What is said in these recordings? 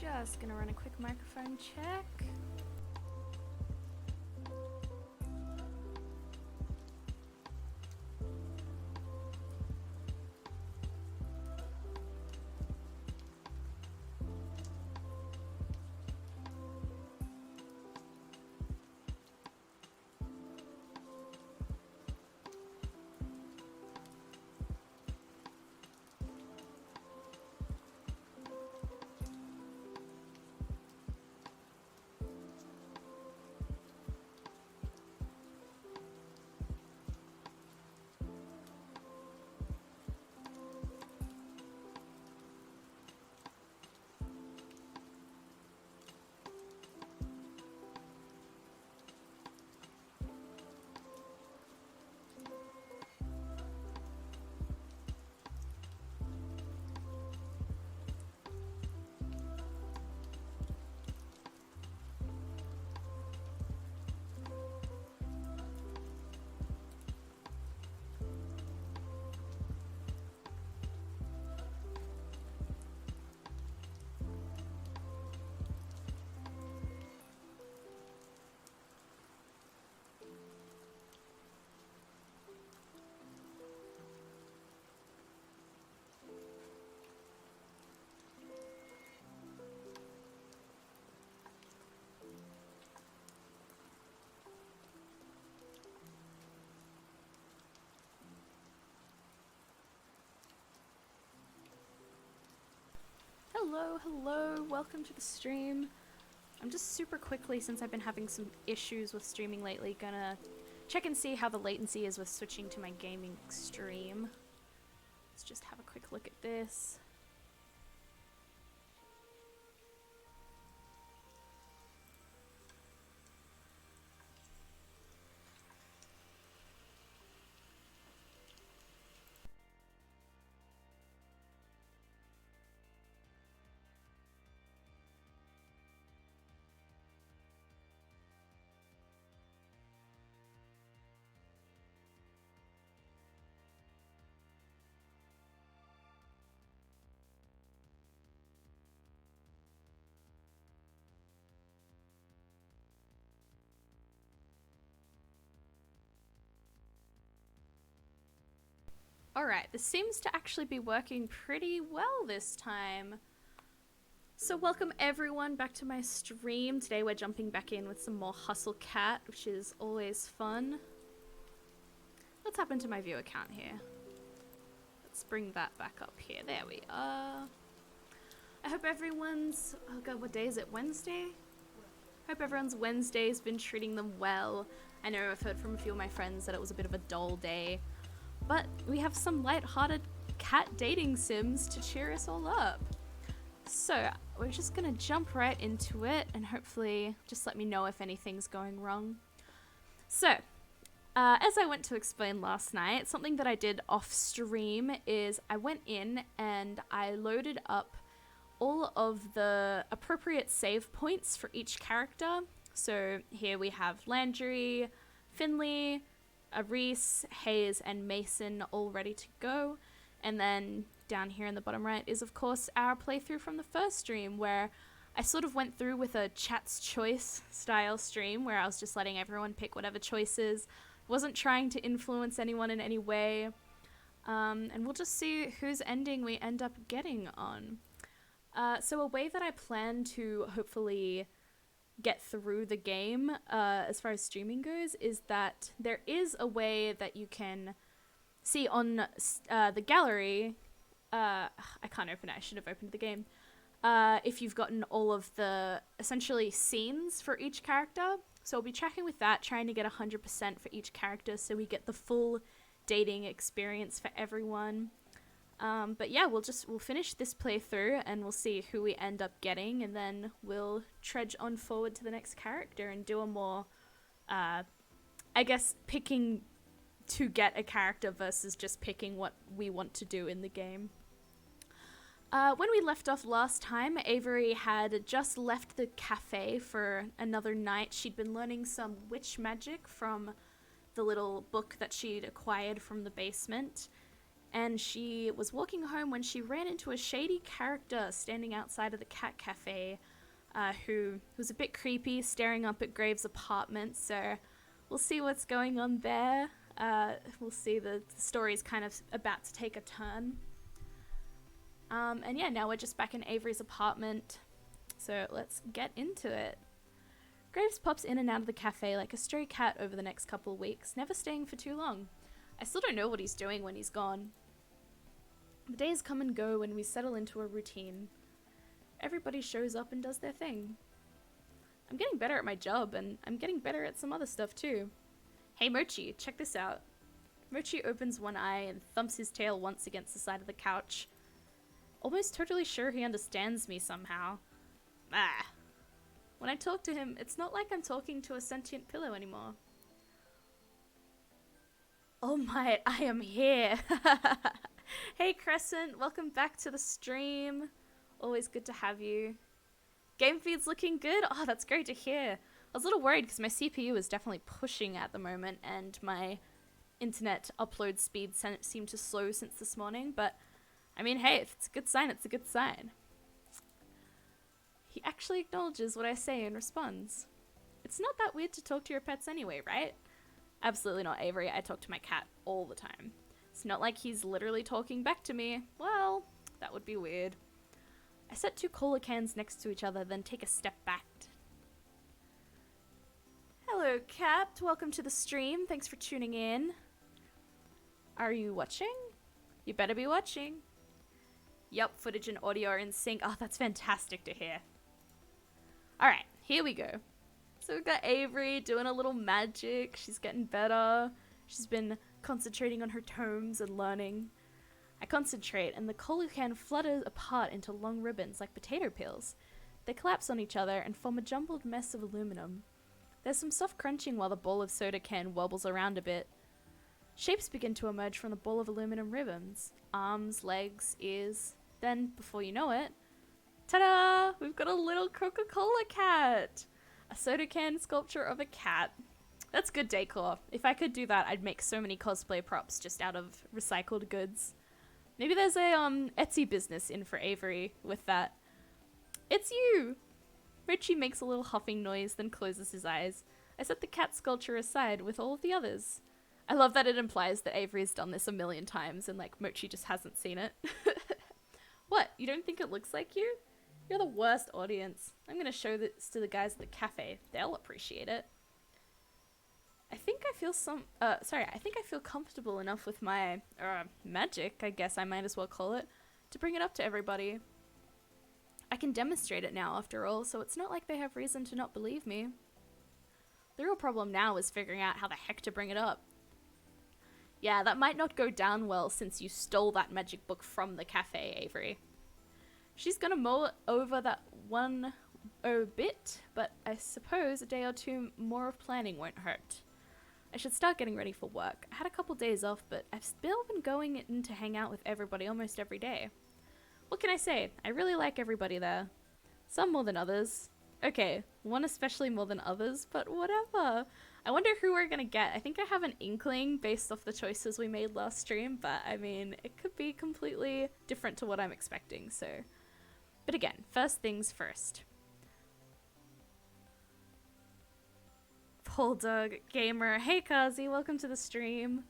Just gonna run a quick microphone check. Hello, welcome to the stream. I'm just super quickly, since I've been having some issues with streaming lately, gonna check and see how the latency is with switching to my gaming stream. Let's just have a quick look at this. Alright, this seems to actually be working pretty well this time. So welcome everyone back to my stream. Today we're jumping back in with some more Hustle Cat, which is always fun. What's happened to my viewer count here? Let's bring that back up here. There we are. I hope everyone's... oh god, what day is it? Wednesday? Hope everyone's Wednesday's been treating them well. I know I've heard from a few of my friends that it was a bit of a dull day. But we have some light-hearted cat dating sims to cheer us all up. So, we're just gonna jump right into it and hopefully just let me know if anything's going wrong. So, as I went to explain last night, something that I did off stream is I went in and I loaded up all of the appropriate save points for each character. So here we have Landry, Finley, Reese, Hayes, and Mason all ready to go. And then down here in the bottom right is, of course, our playthrough from the first stream, where I sort of went through with a chat's choice style stream, where I was just letting everyone pick whatever choices, wasn't trying to influence anyone in any way. And we'll just see whose ending we end up getting on. So a way that I plan to hopefully get through the game as far as streaming goes is that there is a way that you can see on the gallery. I can't open it, I should have opened the game. If you've gotten all of the essentially scenes for each character. So I'll be tracking with that, trying to get 100% for each character so we get the full dating experience for everyone. But yeah, we'll finish this playthrough and we'll see who we end up getting, and then we'll trudge on forward to the next character and do a more, I guess, picking to get a character versus just picking what we want to do in the game. When we left off last time, Avery had just left the cafe for another night. She'd been learning some witch magic from the little book that she'd acquired from the basement. and she was walking home when she ran into a shady character standing outside of the cat cafe, who was a bit creepy, staring up at Graves' apartment. So we'll see what's going on there. We'll see the story's kind of about to take a turn. And yeah, now we're just back in Avery's apartment. So let's get into it. Graves pops in and out of the cafe like a stray cat over the next couple of weeks, never staying for too long. I still don't know what he's doing when he's gone. The days come and go and we settle into a routine. Everybody shows up and does their thing. I'm getting better at my job, and I'm getting better at some other stuff too. Hey Mochi, check this out. Mochi opens one eye and thumps his tail once against the side of the couch. Almost totally sure he understands me somehow. When I talk to him, it's not like I'm talking to a sentient pillow anymore. Oh my, I am here. Hey Crescent, welcome back to the stream. Always good to have you. Game feed's looking good. Oh, that's great to hear. I was a little worried because my CPU is definitely pushing at the moment and my internet upload speed seemed to slow since this morning, but I mean, hey, if it's a good sign, it's a good sign. He actually acknowledges what I say and responds. It's not that weird to talk to your pets anyway, right? Absolutely not, Avery. I talk to my cat all the time. It's not like he's literally talking back to me. Well, that would be weird. I set 2 cola cans next to each other, then take a step back. Hello, Capt. Welcome to the stream. Thanks for tuning in. Are you watching? You better be watching. Yup, footage and audio are in sync. Oh, that's fantastic to hear. Alright, here we go. So we've got Avery doing a little magic. She's getting better. She's been concentrating on her tomes and learning. I concentrate, and the cola can flutters apart into long ribbons like potato peels. They collapse on each other and form a jumbled mess of aluminum. There's some soft crunching while the ball of soda can wobbles around a bit. Shapes begin to emerge from the ball of aluminum ribbons. Arms, legs, ears. Then, before you know it, ta-da! We've got a little Coca-Cola cat! A soda can sculpture of a cat. That's good decor. If I could do that, I'd make so many cosplay props just out of recycled goods. Maybe there's a Etsy business in for Avery with that. It's you! Richie makes a little huffing noise, then closes his eyes. I set the cat sculpture aside with all of the others. I love that it implies that Avery's done this a million times and like Mochi just hasn't seen it. What? You don't think it looks like you? You're the worst audience. I'm gonna show this to the guys at the cafe. They'll appreciate it. I think I feel comfortable enough with my, magic, I guess I might as well call it, to bring it up to everybody. I can demonstrate it now, after all, so it's not like they have reason to not believe me. The real problem now is figuring out how the heck to bring it up. Yeah, that might not go down well since you stole that magic book from the cafe, Avery. She's gonna mull over that one bit, but I suppose a day or 2 more of planning won't hurt. I should start getting ready for work. I had a couple days off, but I've still been going in to hang out with everybody almost every day. What can I say? I really like everybody there. Some more than others. Okay, one especially more than others, but whatever. I wonder who we're gonna get. I think I have an inkling based off the choices we made last stream, but I mean, it could be completely different to what I'm expecting, so. But again, first things first. Bulldog Gamer. Hey Kazi, welcome to the stream.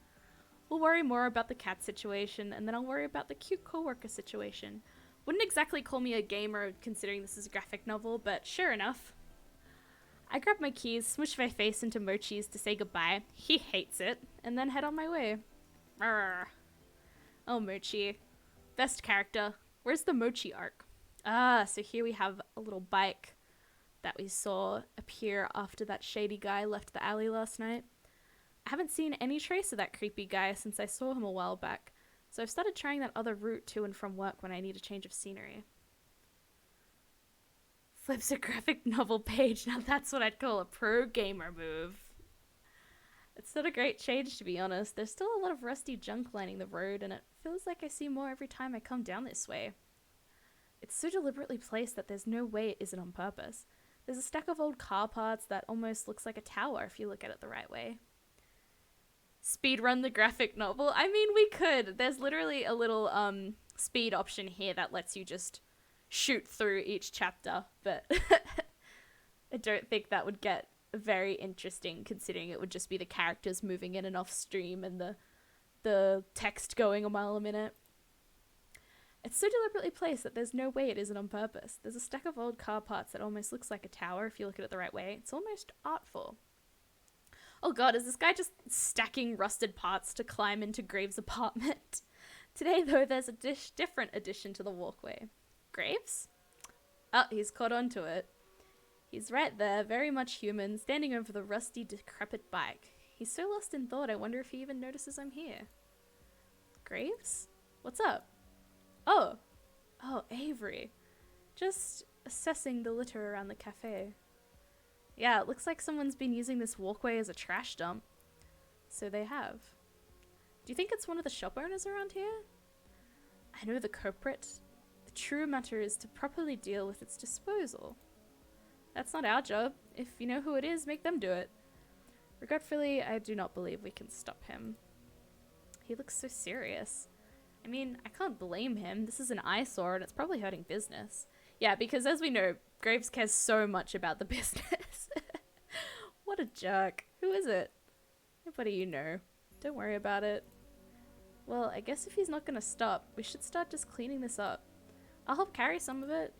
We'll worry more about the cat situation, and then I'll worry about the cute coworker situation. Wouldn't exactly call me a gamer considering this is a graphic novel, but sure enough. I grab my keys, smush my face into Mochi's to say goodbye. He hates it, and then head on my way. Arrgh. Oh, Mochi. Best character. Where's the Mochi arc? Ah, so here we have a little bike that we saw appear after that shady guy left the alley last night. I haven't seen any trace of that creepy guy since I saw him a while back, so I've started trying that other route to and from work when I need a change of scenery. Flips a graphic novel page, now that's what I'd call a pro gamer move. It's not a great change, to be honest. There's still a lot of rusty junk lining the road, and it feels like I see more every time I come down this way. It's so deliberately placed that there's no way it isn't on purpose. There's a stack of old car parts that almost looks like a tower if you look at it the right way. speed run the graphic novel. I mean, we could. There's literally a little speed option here that lets you just shoot through each chapter, but I don't think that would get very interesting, considering it would just be the characters moving in and off stream and the text going a mile a minute. It's so deliberately placed that there's no way it isn't on purpose. There's a stack of old car parts that almost looks like a tower if you look at it the right way. It's almost artful. Oh god, is this guy just stacking rusted parts to climb into Graves' apartment? Today, though, there's a different addition to the walkway. Graves? Oh, he's caught onto it. He's right there, very much human, standing over the rusty, decrepit bike. He's so lost in thought, I wonder if he even notices I'm here. Graves? What's up? Oh, Avery. Just assessing the litter around the cafe. Yeah, it looks like someone's been using this walkway as a trash dump. So they have. Do you think it's one of the shop owners around here? I know the culprit. The true matter is to properly deal with its disposal. That's not our job. If you know who it is, make them do it. Regretfully, I do not believe we can stop him. He looks so serious. I mean, I can't blame him. This is an eyesore and it's probably hurting business. Yeah, because as we know, Graves cares so much about the business. What a jerk. Who is it? Nobody you know. Don't worry about it. Well, I guess if he's not gonna stop, we should start just cleaning this up. I'll help carry some of it.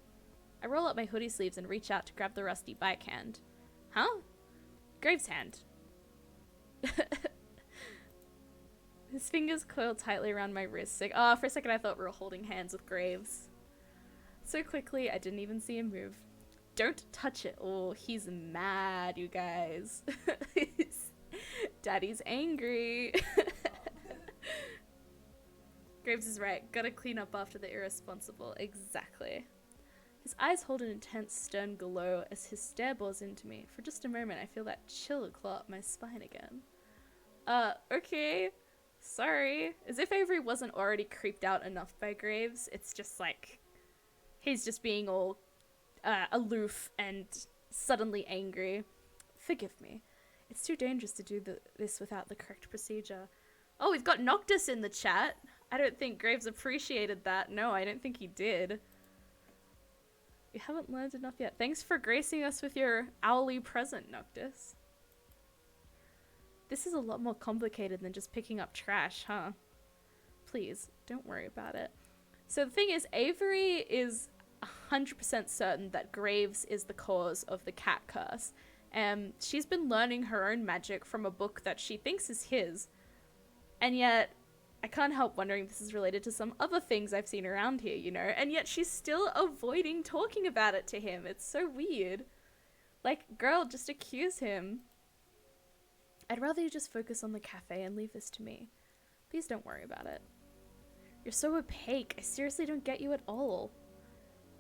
I roll up my hoodie sleeves and reach out to grab the rusty bike hand. Huh? Graves' hand. His fingers coil tightly around my wrist. Like, oh, for a second I thought we were holding hands with Graves. So quickly, I didn't even see him move. Don't touch it. Oh, he's mad, you guys. Daddy's angry. Graves is right. Gotta clean up after the irresponsible. Exactly. His eyes hold an intense, stern glow as his stare bores into me. For just a moment, I feel that chill claw up my spine again. Okay. Sorry. As if Avery wasn't already creeped out enough by Graves. It's just like, he's just being all aloof and suddenly angry. Forgive me. It's too dangerous to do this without the correct procedure. Oh, we've got Noctis in the chat. I don't think Graves appreciated that. No, I don't think he did. You haven't learned enough yet. Thanks for gracing us with your owly present, Noctis. This is a lot more complicated than just picking up trash, huh? Please, don't worry about it. So the thing is, Avery is 100% certain that Graves is the cause of the cat curse. She's been learning her own magic from a book that she thinks is his. And yet, I can't help wondering if this is related to some other things I've seen around here, you know? And yet she's still avoiding talking about it to him. It's so weird. Like, girl, just accuse him. I'd rather you just focus on the cafe and leave this to me. Please don't worry about it. You're so opaque. I seriously don't get you at all.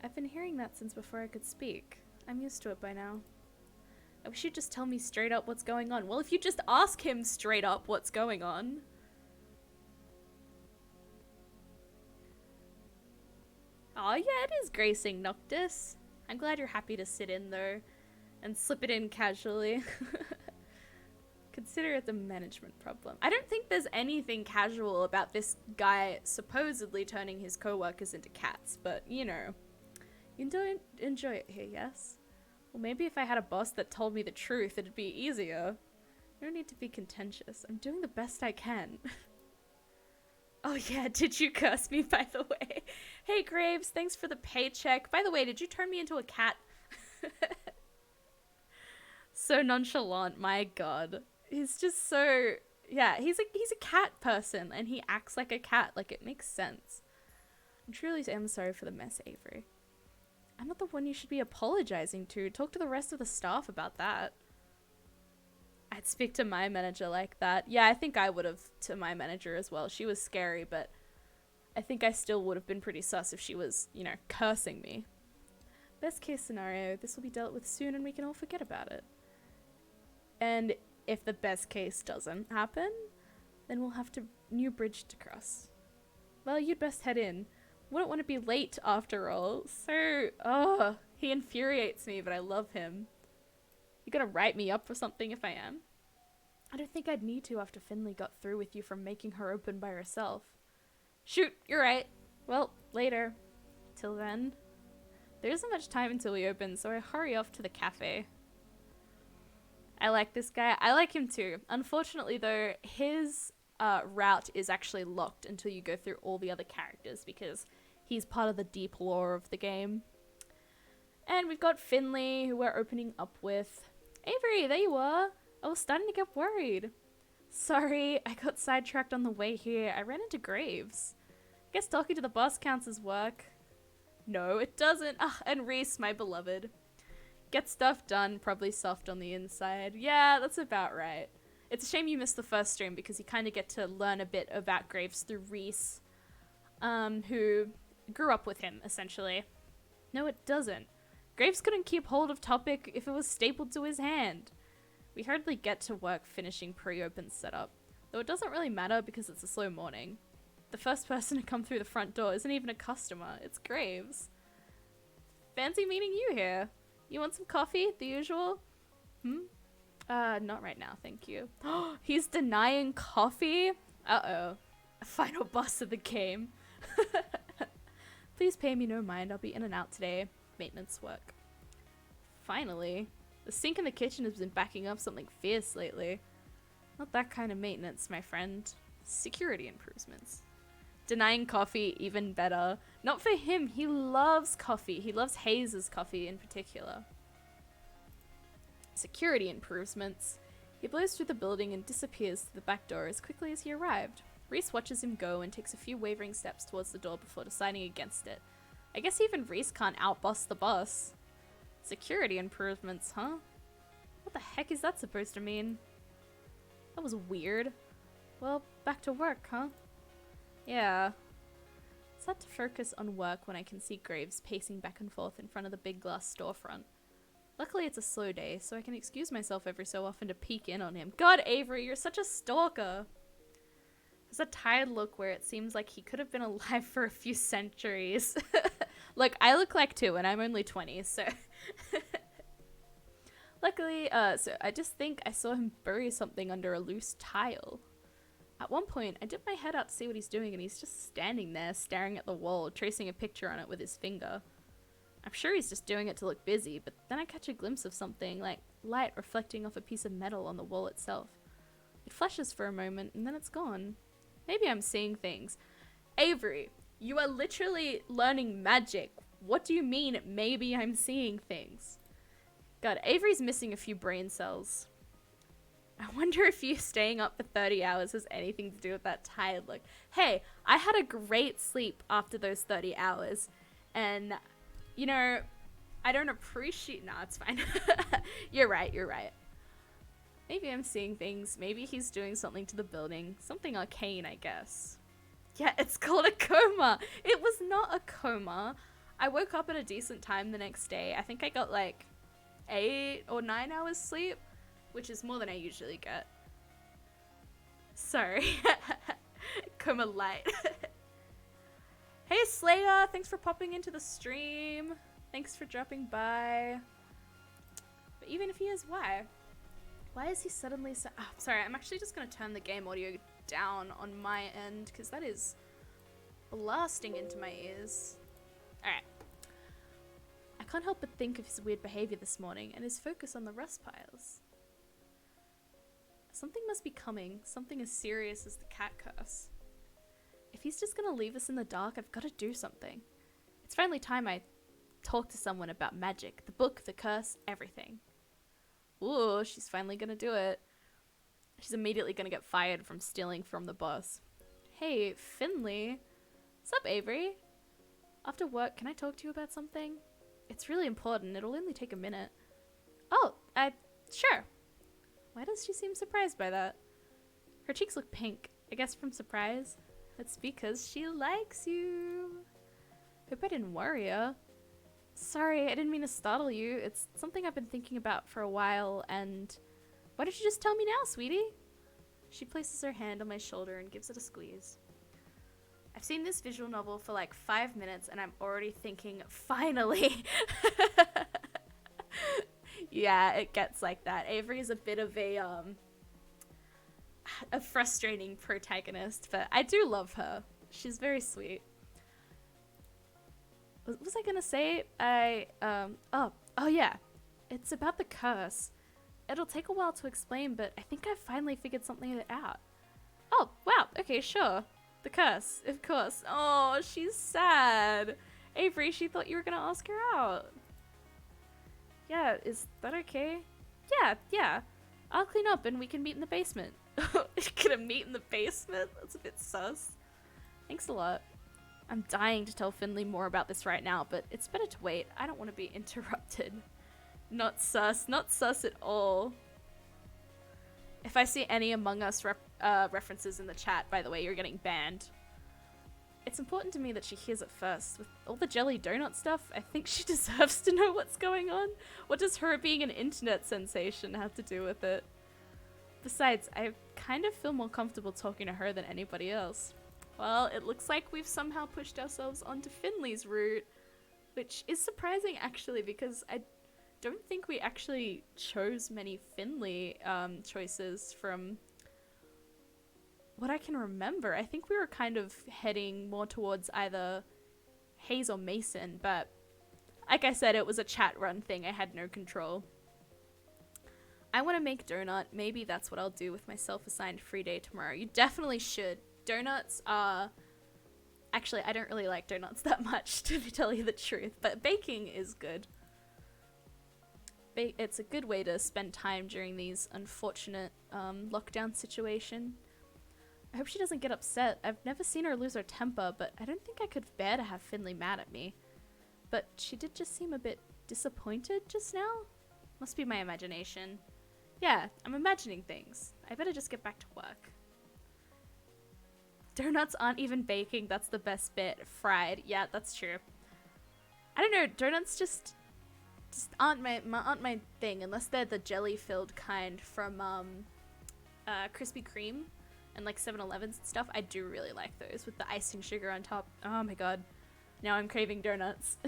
I've been hearing that since before I could speak. I'm used to it by now. I wish you'd just tell me straight up what's going on. Well, if you just ask him straight up what's going on. Oh yeah, it is gracing, Noctis. I'm glad you're happy to sit in though. And slip it in casually. Consider it a management problem. I don't think there's anything casual about this guy supposedly turning his co-workers into cats, but you know. You don't enjoy it here, yes? Well, maybe if I had a boss that told me the truth, it'd be easier. No need to be contentious. I'm doing the best I can. Oh yeah, did you curse me, by the way? Hey Graves, thanks for the paycheck. By the way, did you turn me into a cat? So nonchalant, my god. He's just so... Yeah, he's a cat person, and he acts like a cat. Like, it makes sense. I truly am sorry for the mess, Avery. I'm not the one you should be apologizing to. Talk to the rest of the staff about that. I'd speak to my manager like that. Yeah, I think I would have to my manager as well. She was scary, but I think I still would have been pretty sus if she was, you know, cursing me. Best case scenario, this will be dealt with soon and we can all forget about it. And if the best case doesn't happen, then we'll have to new bridge to cross. Well, you'd best head in. Wouldn't want to be late after all. So, he infuriates me, but I love him. You gonna write me up for something if I am? I don't think I'd need to after Finley got through with you from making her open by herself. Shoot, you're right. Well, later. Till then. There isn't much time until we open, so I hurry off to the cafe. I like this guy. I like him too. Unfortunately, though, his route is actually locked until you go through all the other characters because he's part of the deep lore of the game. And we've got Finley, who we're opening up with. Avery, there you are. I was starting to get worried. Sorry, I got sidetracked on the way here. I ran into Graves. I guess talking to the boss counts as work. No, it doesn't. And Reese, my beloved. Get stuff done, probably soft on the inside. Yeah, that's about right. It's a shame you missed the first stream because you kind of get to learn a bit about Graves through Reese, who grew up with him, essentially. No, it doesn't. Graves couldn't keep hold of Topic if it was stapled to his hand. We hardly get to work finishing pre-open setup, though it doesn't really matter because it's a slow morning. The first person to come through the front door isn't even a customer, it's Graves. Fancy meeting you here. You want some coffee, the usual? Not right now, thank you. He's denying coffee? Uh-oh. A final boss of the game. Please pay me no mind, I'll be in and out today. Maintenance work. Finally. The sink in the kitchen has been backing up something fierce lately. Not that kind of maintenance, my friend. Security improvements. Denying coffee, even better. Not for him, he loves coffee. He loves Hayes' coffee in particular. Security improvements. He blows through the building and disappears through the back door as quickly as he arrived. Reese watches him go and takes a few wavering steps towards the door before deciding against it. I guess even Reese can't outboss the boss. Security improvements, huh? What the heck is that supposed to mean? That was weird. Well, back to work, huh? Yeah. It's hard to focus on work when I can see Graves pacing back and forth in front of the big glass storefront. Luckily it's a slow day, so I can excuse myself every so often to peek in on him. God, Avery, you're such a stalker! There's a tired look where it seems like he could have been alive for a few centuries. Look, I look like 2 and I'm only 20, so... Luckily, so I just think I saw him bury something under a loose tile. At one point, I dip my head out to see what he's doing and he's just standing there staring at the wall, tracing a picture on it with his finger. I'm sure he's just doing it to look busy, but then I catch a glimpse of something, like light reflecting off a piece of metal on the wall itself. It flashes for a moment and then it's gone. Maybe I'm seeing things. Avery, you are literally learning magic. What do you mean, maybe I'm seeing things? God, Avery's missing a few brain cells. I wonder if you staying up for 30 hours has anything to do with that tired look. Hey, I had a great sleep after those 30 hours. And, you know, I don't appreciate... Nah, it's fine. You're right, you're right. Maybe I'm seeing things. Maybe he's doing something to the building. Something arcane, I guess. Yeah, it's called a coma. It was not a coma. I woke up at a decent time the next day. I think I got like 8 or 9 hours sleep, which is more than I usually get. Sorry. Coma light. Hey Slayer, thanks for popping into the stream. Thanks for dropping by. But even if he is, why? Why is he suddenly so... Oh, sorry, I'm actually just going to turn the game audio down on my end, because that is blasting into my ears. Alright. I can't help but think of his weird behavior this morning, and his focus on the rust piles. Something must be coming, something as serious as the cat curse. If he's just going to leave us in the dark, I've got to do something. It's finally time I talk to someone about magic, the book, the curse, everything. Ooh, she's finally gonna do it. She's immediately gonna get fired from stealing from the boss. Hey, Finley. What's up, Avery? After work, can I talk to you about something? It's really important. It'll only take a minute. Oh, sure. Why does she seem surprised by that? Her cheeks look pink. I guess from surprise. That's because she likes you. Hope I didn't worry her. Sorry, I didn't mean to startle you. It's something I've been thinking about for a while, and... Why don't you just tell me now, sweetie? She places her hand on my shoulder and gives it a squeeze. I've seen this visual novel for like 5 minutes, and I'm already thinking, finally! Yeah, it gets like that. Avery's a bit of a, a frustrating protagonist, but I do love her. She's very sweet. What was I gonna say? Oh yeah. It's about the curse. It'll take a while to explain, but I think I finally figured something out. Oh, wow. Okay, sure. The curse, of course. Oh, she's sad. Avery, she thought you were gonna ask her out. Yeah, is that okay? Yeah. I'll clean up and we can meet in the basement. Gonna meet in the basement? That's a bit sus. Thanks a lot. I'm dying to tell Finley more about this right now, but it's better to wait. I don't want to be interrupted. Not sus at all. If I see any Among Us references in the chat, by the way, you're getting banned. It's important to me that she hears it first. With all the jelly donut stuff, I think she deserves to know what's going on. What does her being an internet sensation have to do with it? Besides, I kind of feel more comfortable talking to her than anybody else. Well, it looks like we've somehow pushed ourselves onto Finley's route, which is surprising actually, because I don't think we actually chose many Finley choices from what I can remember. I think we were kind of heading more towards either Hayes or Mason, but like I said, it was a chat run thing. I had no control. I want to make donut. Maybe that's what I'll do with my self-assigned free day tomorrow. You definitely should. Donuts are... Actually, I don't really like donuts that much, to tell you the truth, but baking is good. It's a good way to spend time during these unfortunate lockdown situation. I hope she doesn't get upset. I've never seen her lose her temper, but I don't think I could bear to have Finley mad at me. But she did just seem a bit disappointed just now. Must be my imagination. Yeah, I'm imagining things. I better just get back to work. Donuts aren't even baking. That's the best bit. Fried. Yeah, that's true. I don't know. Donuts just aren't my thing, unless they're the jelly-filled kind from Krispy Kreme and like 7-Elevens and stuff. I do really like those with the icing sugar on top. Oh my god. Now I'm craving donuts.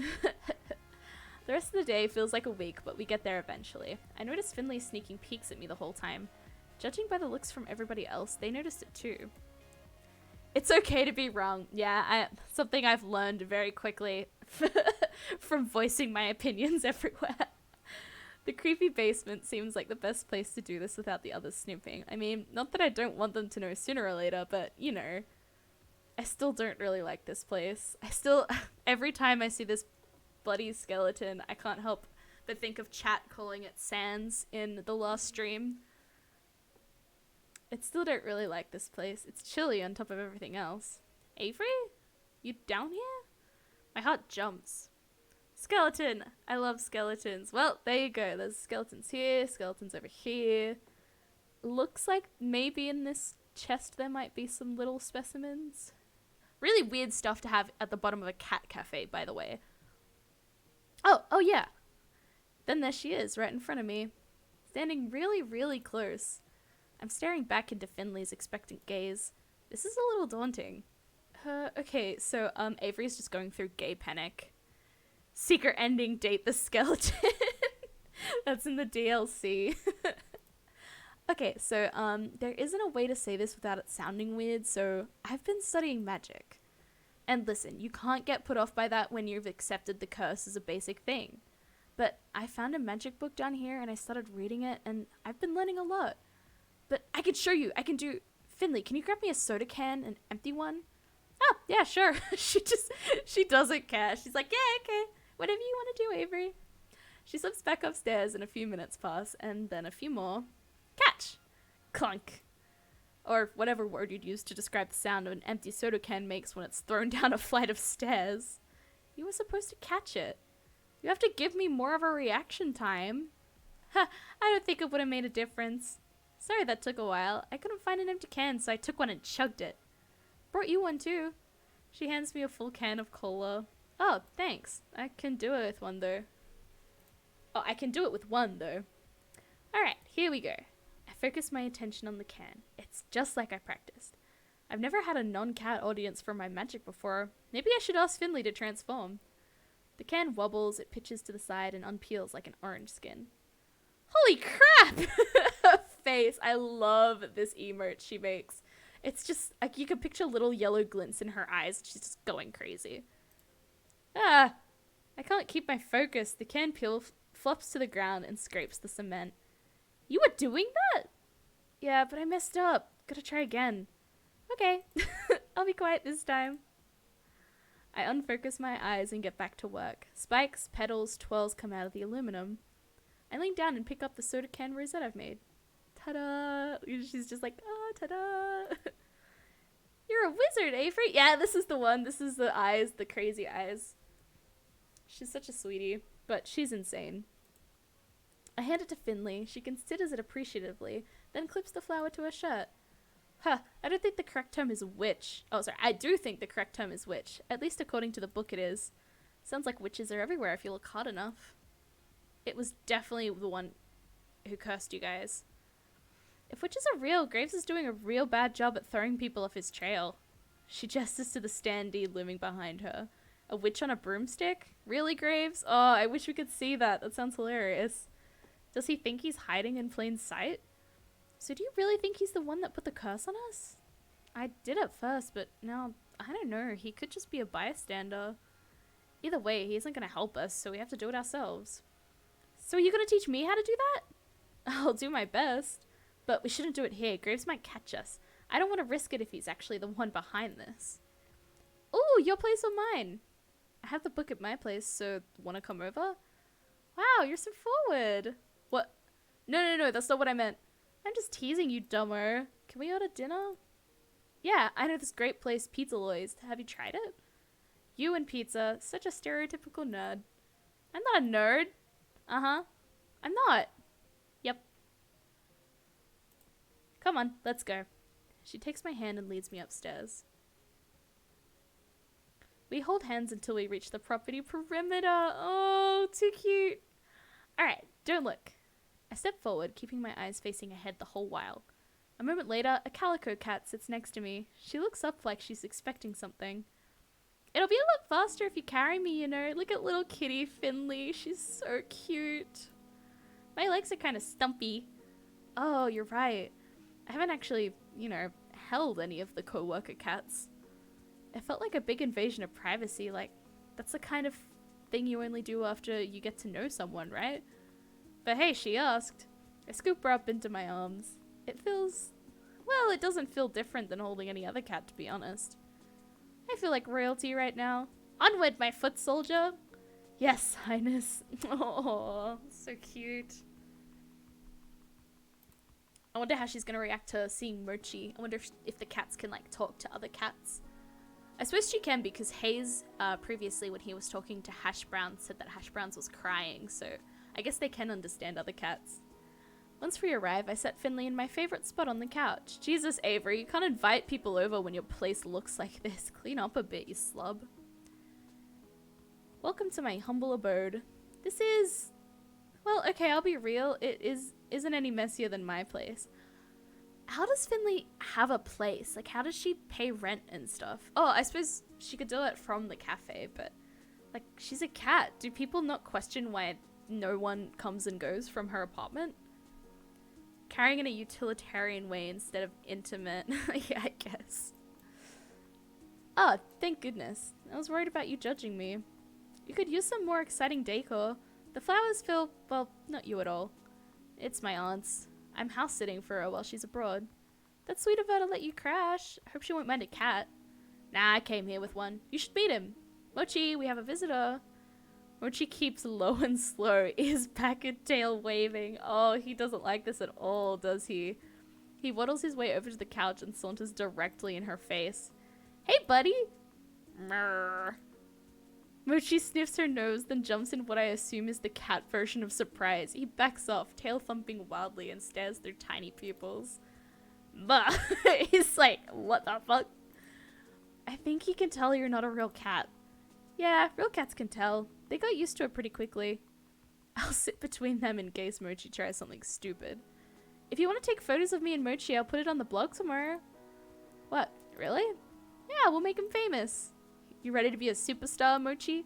The rest of the day feels like a week, but we get there eventually. I noticed Finley sneaking peeks at me the whole time. Judging by the looks from everybody else, they noticed it too. It's okay to be wrong. Yeah, something I've learned very quickly from voicing my opinions everywhere. The creepy basement seems like the best place to do this without the others snooping. I mean, not that I don't want them to know sooner or later, but, you know, I still don't really like this place. Every time I see this bloody skeleton, I can't help but think of chat calling it Sans in the last stream. I still don't really like this place. It's chilly on top of everything else. Avery? You down here? My heart jumps. Skeleton! I love skeletons. Well, there you go. There's skeletons here, skeletons over here. Looks like maybe in this chest there might be some little specimens. Really weird stuff to have at the bottom of a cat cafe, by the way. Oh yeah. Then there she is, right in front of me. Standing really, really close. I'm staring back into Finley's expectant gaze. This is a little daunting. Okay, so, Avery's just going through gay panic. Secret ending, date the skeleton. That's in the DLC. Okay, so, there isn't a way to say this without it sounding weird, so I've been studying magic. And listen, you can't get put off by that when you've accepted the curse as a basic thing. But I found a magic book down here and I started reading it and I've been learning a lot. But I could show you. I can do... Finley, can you grab me a soda can, an empty one? Oh, yeah, sure. She doesn't care. She's like, yeah, okay. Whatever you want to do, Avery. She slips back upstairs and a few minutes pass, and then a few more. Catch! Clunk. Or whatever word you'd use to describe the sound an empty soda can makes when it's thrown down a flight of stairs. You were supposed to catch it. You have to give me more of a reaction time. Ha, I don't think it would have made a difference. Sorry that took a while. I couldn't find an empty can, so I took one and chugged it. Brought you one too. She hands me a full can of cola. Oh, thanks. I can do it with one though. Oh, I can do it with one though. Alright, here we go. I focus my attention on the can. It's just like I practiced. I've never had a non-cat audience for my magic before. Maybe I should ask Finley to transform. The can wobbles, it pitches to the side and unpeels like an orange skin. Holy crap! face. I love this emote she makes. It's just like you can picture little yellow glints in her eyes. She's just going crazy. Ah, I can't keep my focus. The can peel flops to the ground and scrapes the cement. You were doing that? Yeah, but I messed up. Gotta try again. Okay, I'll be quiet this time. I unfocus my eyes and get back to work. Spikes, petals, twirls come out of the aluminum. I lean down and pick up the soda can rosette I've made. Ta-da! She's just like, ah, ta-da! You're a wizard, Avery! Yeah, this is the one. This is the eyes, the crazy eyes. She's such a sweetie, but she's insane. I hand it to Finley. She considers it appreciatively, then clips the flower to her shirt. Huh, I don't think the correct term is witch. Oh, sorry, I do think the correct term is witch. At least according to the book it is. Sounds like witches are everywhere if you look hard enough. It was definitely the one who cursed you guys. If witches are real, Graves is doing a real bad job at throwing people off his trail. She gestures to the standee looming behind her. A witch on a broomstick? Really, Graves? Oh, I wish we could see that. That sounds hilarious. Does he think he's hiding in plain sight? So do you really think he's the one that put the curse on us? I did at first, but now, I don't know. He could just be a bystander. Either way, he isn't going to help us, so we have to do it ourselves. So are you going to teach me how to do that? I'll do my best. But we shouldn't do it here. Graves might catch us. I don't want to risk it if he's actually the one behind this. Ooh, your place or mine? I have the book at my place, so want to come over? Wow, you're so forward. What? No, that's not what I meant. I'm just teasing you, dumber. Can we order dinner? Yeah, I know this great place, Pizza Lois. Have you tried it? You and pizza, such a stereotypical nerd. I'm not a nerd. Uh-huh. I'm not. Yep. Come on, let's go. She takes my hand and leads me upstairs. We hold hands until we reach the property perimeter. Oh, too cute. Alright, don't look. I step forward, keeping my eyes facing ahead the whole while. A moment later, a calico cat sits next to me. She looks up like she's expecting something. It'll be a lot faster if you carry me, you know. Look at little kitty Finley. She's so cute. My legs are kind of stumpy. Oh, you're right. I haven't actually, held any of the co-worker cats. It felt like a big invasion of privacy. Like, that's the kind of thing you only do after you get to know someone, right? But hey, she asked. I scoop her up into my arms. It feels... well, it doesn't feel different than holding any other cat, to be honest. I feel like royalty right now. Onward, my foot soldier! Yes, Highness. Oh, so cute. I wonder how she's going to react to seeing Mochi. I wonder if the cats can, talk to other cats. I suppose she can, because Hayes, previously when he was talking to Hash Brown, said that Hash Browns was crying, so I guess they can understand other cats. Once we arrive, I set Finley in my favorite spot on the couch. Jesus, Avery, you can't invite people over when your place looks like this. Clean up a bit, you slub. Welcome to my humble abode. This is... well, okay, I'll be real. It isn't any messier than my place. How does Finley have a place? How does she pay rent and stuff? Oh, I suppose she could do it from the cafe, but... she's a cat. Do people not question why no one comes and goes from her apartment? Carrying in a utilitarian way instead of intimate. Yeah, I guess. Oh, thank goodness. I was worried about you judging me. You could use some more exciting decor. The flowers feel, well, not you at all. It's my aunt's. I'm house sitting for her while she's abroad. That's sweet of her to let you crash. I hope she won't mind a cat. Nah, I came here with one. You should meet him. Mochi, we have a visitor. Mochi keeps low and slow, ears back and tail waving. Oh, he doesn't like this at all, does he? He waddles his way over to the couch and saunters directly in her face. Hey, buddy! Mrrr. Mochi sniffs her nose, then jumps in what I assume is the cat version of surprise. He backs off, tail thumping wildly, and stares through tiny pupils. Bah! He's like, what the fuck? I think he can tell you're not a real cat. Yeah, real cats can tell. They got used to it pretty quickly. I'll sit between them in case Mochi tries something stupid. If you want to take photos of me and Mochi, I'll put it on the blog tomorrow. What? Really? Yeah, we'll make him famous. You ready to be a superstar, Mochi?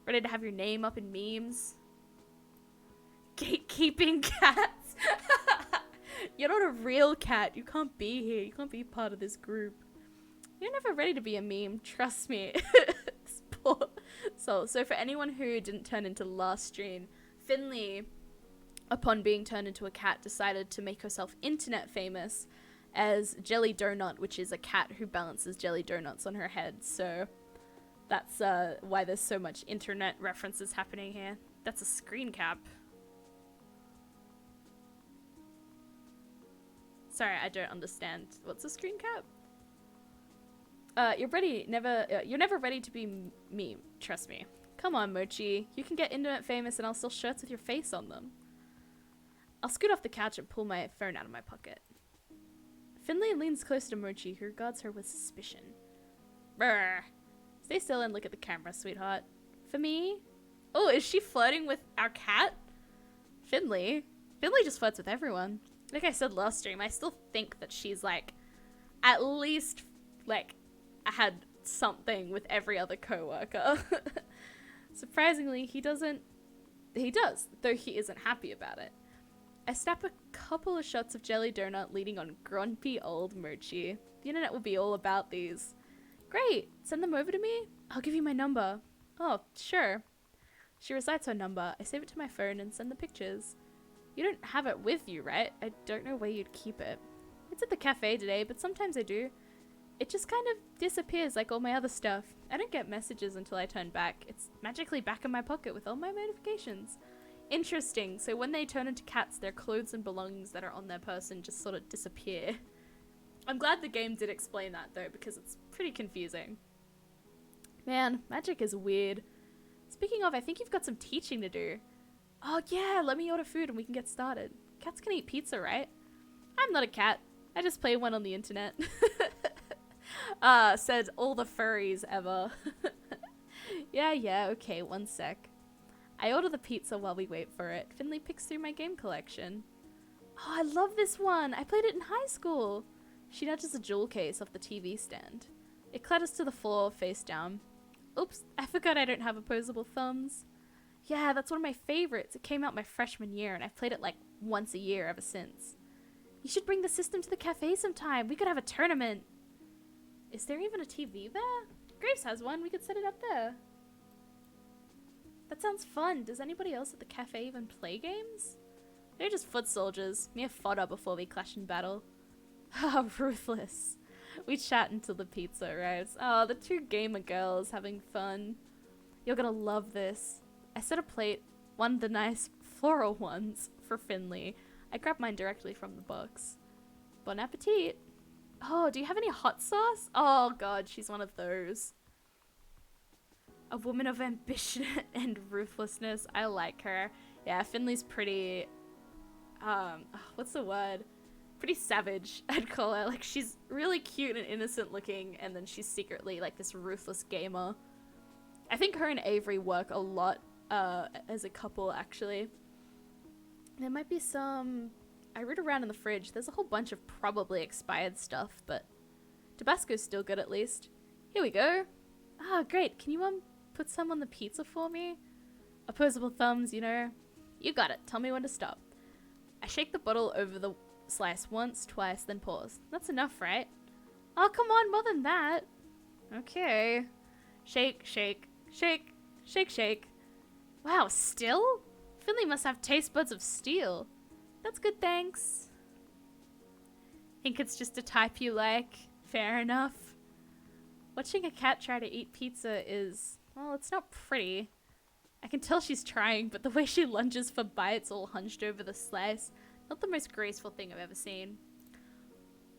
Ready to have your name up in memes? Gatekeeping cats. You're not a real cat. You can't be here. You can't be part of this group. You're never ready to be a meme. Trust me. This poor soul. So for anyone who didn't turn into last stream, Finley, upon being turned into a cat, decided to make herself internet famous as Jelly Donut, which is a cat who balances jelly donuts on her head. So that's why there's so much internet references happening here. That's a screen cap. Sorry, I don't understand. What's a screen cap? You're never ready to be meme. Trust me. Come on, Mochi. You can get internet famous and I'll sell shirts with your face on them. I'll scoot off the couch and pull my phone out of my pocket. Finley leans closer to Mochi, who regards her with suspicion. Brr. Stay still and look at the camera, sweetheart. For me? Oh, is she flirting with our cat? Finley? Finley just flirts with everyone. Like I said last stream, I still think that she's like, at least, like, had something with every other co-worker. Surprisingly, he does, though he isn't happy about it. I snap a couple of shots of Jelly Donut leading on grumpy old Mochi. The internet will be all about these. Great, send them over to me? I'll give you my number. Oh, sure. She recites her number. I save it to my phone and send the pictures. You don't have it with you, right? I don't know where you'd keep it. It's at the cafe today, but sometimes I do. It just kind of disappears like all my other stuff. I don't get messages until I turn back. It's magically back in my pocket with all my notifications. Interesting. So when they turn into cats, their clothes and belongings that are on their person just sort of disappear. I'm glad the game did explain that though, because it's pretty confusing. Man, magic is weird. Speaking of, I think you've got some teaching to do. Oh yeah, let me order food and we can get started. Cats can eat pizza, right? I'm not a cat. I just play one on the internet. Said all the furries ever. Yeah, okay, one sec. I order the pizza while we wait for it. Finley picks through my game collection. Oh, I love this one. I played it in high school. She nudges a jewel case off the TV stand. It clatters to the floor, face down. Oops, I forgot I don't have opposable thumbs. Yeah, that's one of my favorites. It came out my freshman year and I've played it like once a year ever since. You should bring the system to the cafe sometime. We could have a tournament. Is there even a TV there? Grace has one. We could set it up there. That sounds fun. Does anybody else at the cafe even play games? They're just foot soldiers. Mere fodder before we clash in battle. Ah, ruthless. We chat until the pizza arrives. Oh, the two gamer girls having fun. You're gonna love this. I set a plate, one of the nice floral ones, for Finley. I grabbed mine directly from the box. Bon appetit. Oh, do you have any hot sauce? Oh god, she's one of those. A woman of ambition and ruthlessness. I like her. Yeah, Finley's pretty, what's the word? Pretty savage, I'd call her. Like, she's really cute and innocent looking, and then she's secretly, like, this ruthless gamer. I think her and Avery work a lot, as a couple, actually. There might be some... I read around in the fridge. There's a whole bunch of probably expired stuff, but Tabasco's still good at least. Here we go. Ah, great. Can you, put some on the pizza for me? Opposable thumbs, you know. You got it. Tell me when to stop. I shake the bottle over the slice once, twice, then pause. That's enough, right? Oh, come on, more than that. Okay. Shake, shake, shake, shake, shake. Wow, still? Finley must have taste buds of steel. That's good, thanks. Think it's just a type you like. Fair enough. Watching a cat try to eat pizza is, well, it's not pretty. I can tell she's trying, but the way she lunges for bites all hunched over the slice, not the most graceful thing I've ever seen.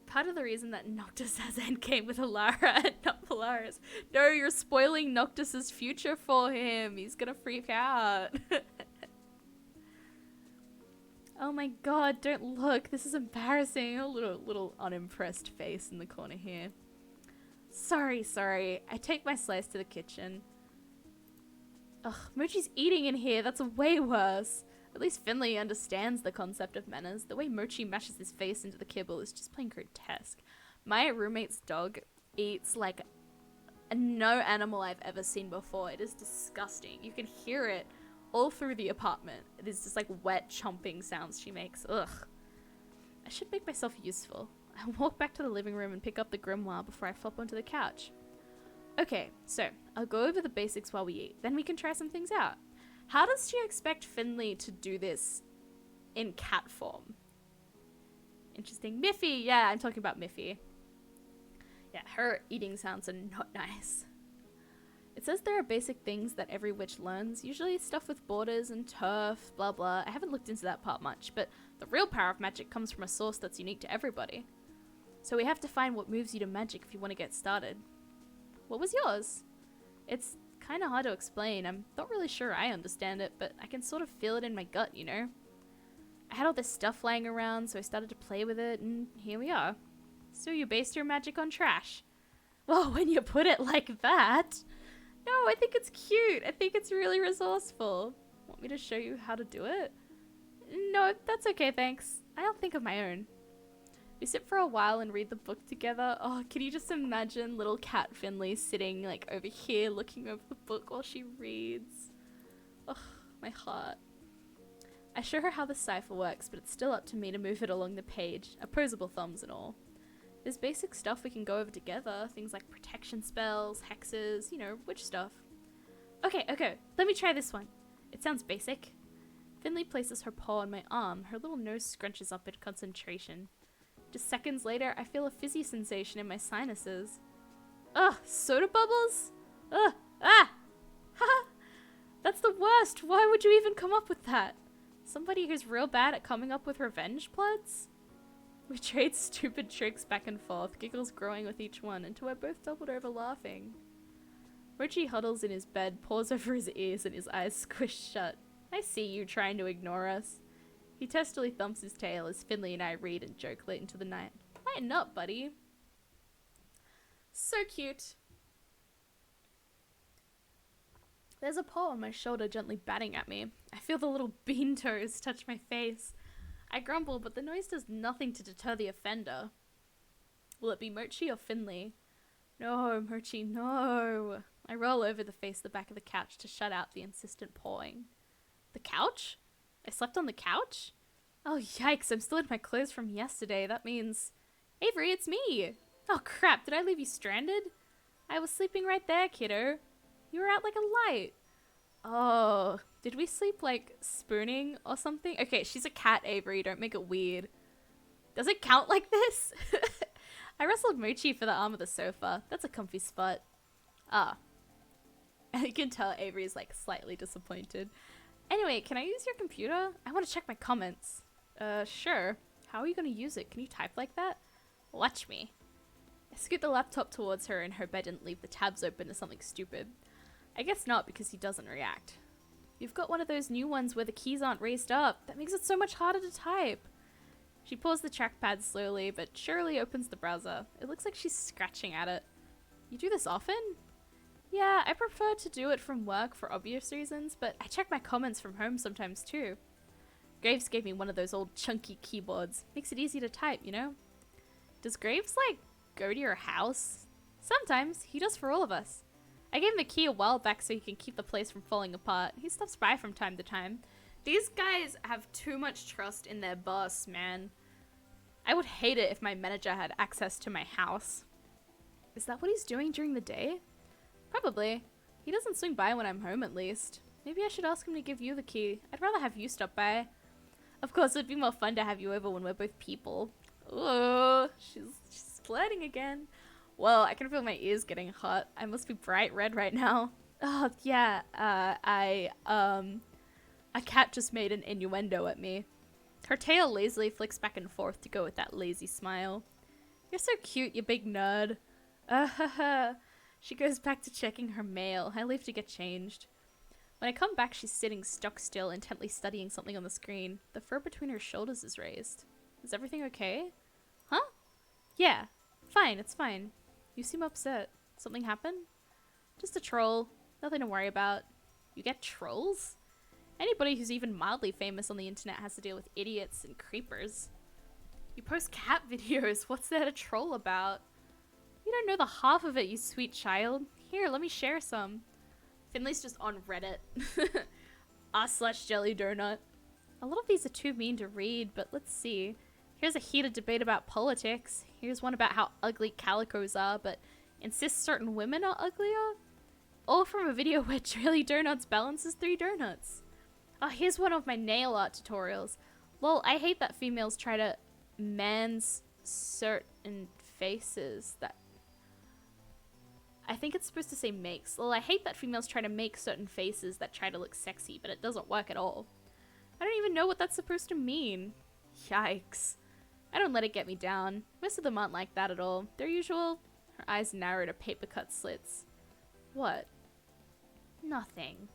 Part of the reason that Noctis has endgame with Alara and not Polaris. No, you're spoiling Noctis's future for him. He's gonna freak out. Oh my god, don't look. This is embarrassing. A little unimpressed face in the corner here. Sorry. I take my slice to the kitchen. Ugh, Mochi's eating in here. That's way worse. At least Finley understands the concept of manners. The way Mochi mashes his face into the kibble is just plain grotesque. My roommate's dog eats like no animal I've ever seen before. It is disgusting. You can hear it all through the apartment. It is just like wet chomping sounds she makes. Ugh. I should make myself useful. I'll walk back to the living room and pick up the grimoire before I flop onto the couch. Okay, so I'll go over the basics while we eat. Then we can try some things out. How does she expect Finley to do this in cat form? Interesting. Miffy! Yeah, I'm talking about Miffy. Yeah, her eating sounds are not nice. It says there are basic things that every witch learns, usually stuff with borders and turf, blah blah. I haven't looked into that part much, but the real power of magic comes from a source that's unique to everybody. So we have to find what moves you to magic if you want to get started. What was yours? It's kind of hard to explain. I'm not really sure I understand it, but I can sort of feel it in my gut, you know? I had all this stuff lying around, so I started to play with it, and here we are. So you based your magic on trash? Well, when you put it like that... No, I think it's cute. I think it's really resourceful. Want me to show you how to do it? No, that's okay, thanks. I'll think of my own. We sit for a while and read the book together. Oh, can you just imagine little cat Finley sitting like over here looking over the book while she reads? Oh, my heart. I show her how the cipher works, but it's still up to me to move it along the page, opposable thumbs and all. There's basic stuff we can go over together, things like protection spells, hexes, you know, witch stuff. Okay, let me try this one. It sounds basic. Finley places her paw on my arm, her little nose scrunches up in concentration. Just seconds later, I feel a fizzy sensation in my sinuses. Ugh, soda bubbles? Ugh, ah! Haha! That's the worst! Why would you even come up with that? Somebody who's real bad at coming up with revenge plots? We trade stupid tricks back and forth, giggles growing with each one, until we're both doubled over laughing. Mochi huddles in his bed, paws over his ears, and his eyes squished shut. I see you trying to ignore us. He testily thumps his tail as Finley and I read and joke late into the night. Lighten up, buddy. So cute. There's a paw on my shoulder gently batting at me. I feel the little bean toes touch my face. I grumble, but the noise does nothing to deter the offender. Will it be Mochi or Finley? No, Mochi, no. I roll over to face the back of the couch to shut out the insistent pawing. The couch? I slept on the couch? Oh, yikes, I'm still in my clothes from yesterday. That means... Avery, it's me! Oh, crap, did I leave you stranded? I was sleeping right there, kiddo. You were out like a light. Oh, did we sleep, like, spooning or something? Okay, she's a cat, Avery. Don't make it weird. Does it count like this? I wrestled Mochi for the arm of the sofa. That's a comfy spot. Ah. You can tell Avery's, like, slightly disappointed. Anyway, can I use your computer? I want to check my comments. Sure. How are you going to use it? Can you type like that? Watch me. I scoot the laptop towards her and hope I didn't leave the tabs open to something stupid. I guess not, because he doesn't react. You've got one of those new ones where the keys aren't raised up. That makes it so much harder to type. She pulls the trackpad slowly, but surely opens the browser. It looks like she's scratching at it. You do this often? Yeah, I prefer to do it from work for obvious reasons, but I check my comments from home sometimes too. Graves gave me one of those old chunky keyboards. Makes it easy to type, you know? Does Graves, like, go to your house? Sometimes. He does for all of us. I gave him the key a while back so he can keep the place from falling apart. He stops by from time to time. These guys have too much trust in their boss, man. I would hate it if my manager had access to my house. Is that what he's doing during the day? Probably. He doesn't swing by when I'm home, at least. Maybe I should ask him to give you the key. I'd rather have you stop by. Of course, it'd be more fun to have you over when we're both people. Ooh, she's flirting again. Well, I can feel my ears getting hot. I must be bright red right now. Oh, yeah, a cat just made an innuendo at me. Her tail lazily flicks back and forth to go with that lazy smile. You're so cute, you big nerd. She goes back to checking her mail. I leave to get changed. When I come back, she's sitting stock still, intently studying something on the screen. The fur between her shoulders is raised. Is everything okay? Huh? Yeah. Fine, it's fine. You seem upset. Something happened? Just a troll. Nothing to worry about. You get trolls? Anybody who's even mildly famous on the internet has to deal with idiots and creepers. You post cat videos. What's there to troll about? You don't know the half of it, you sweet child. Here, let me share some. Finley's just on Reddit. r/Jelly Donut. A lot of these are too mean to read, but let's see. Here's a heated debate about politics. Here's one about how ugly calicos are, but insists certain women are uglier. All from a video where Jelly Donuts balances 3 donuts. Oh, here's one of my nail art tutorials. Lol, I hate that females try to mans certain faces that... I think it's supposed to say makes. Lol, I hate that females try to make certain faces that try to look sexy, but it doesn't work at all. I don't even know what that's supposed to mean. Yikes. I don't let it get me down. Most of them aren't like that at all. Their usual... Her eyes narrowed to paper cut slits. What? Nothing.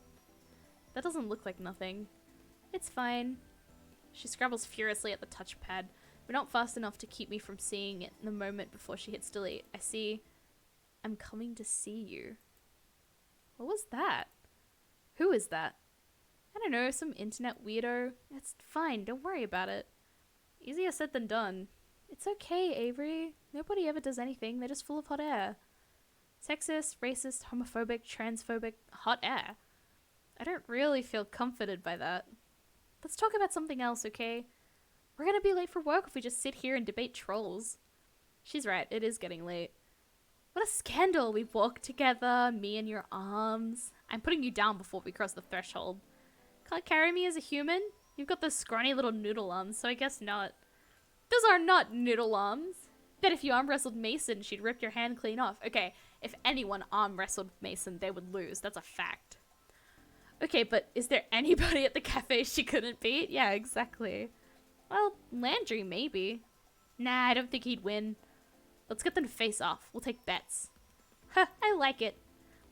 That doesn't look like nothing. It's fine. She scrabbles furiously at the touchpad, but not fast enough to keep me from seeing it in the moment before she hits delete. I see... I'm coming to see you. What was that? Who is that? I don't know, some internet weirdo. It's fine, don't worry about it. Easier said than done. It's okay, Avery. Nobody ever does anything, they're just full of hot air. Sexist, racist, homophobic, transphobic, hot air. I don't really feel comforted by that. Let's talk about something else, okay? We're gonna be late for work if we just sit here and debate trolls. She's right, it is getting late. What a scandal! We walked together, me in your arms. I'm putting you down before we cross the threshold. Can't carry me as a human? You've got those scrawny little noodle arms, so I guess not. Those are not noodle arms. Bet if you arm wrestled Mason, she'd rip your hand clean off. Okay, if anyone arm wrestled Mason, they would lose. That's a fact. Okay, but is there anybody at the cafe she couldn't beat? Yeah, exactly. Well, Landry, maybe. Nah, I don't think he'd win. Let's get them to face off. We'll take bets. Huh, I like it.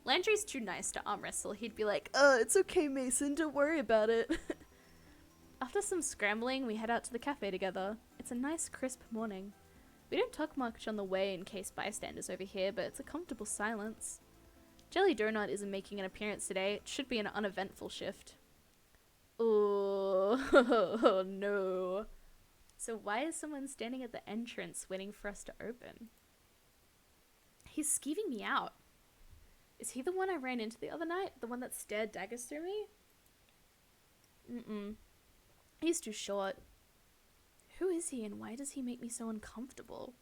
Landry's too nice to arm wrestle. He'd be like, it's okay, Mason. Don't worry about it. After some scrambling, we head out to the cafe together. It's a nice, crisp morning. We don't talk much on the way in case bystanders overhear, but it's a comfortable silence. Jelly Donut isn't making an appearance today. It should be an uneventful shift. Oh, no. So why is someone standing at the entrance waiting for us to open? He's skeeving me out. Is he the one I ran into the other night? The one that stared daggers through me? He's too short. Who is he and why does he make me so uncomfortable?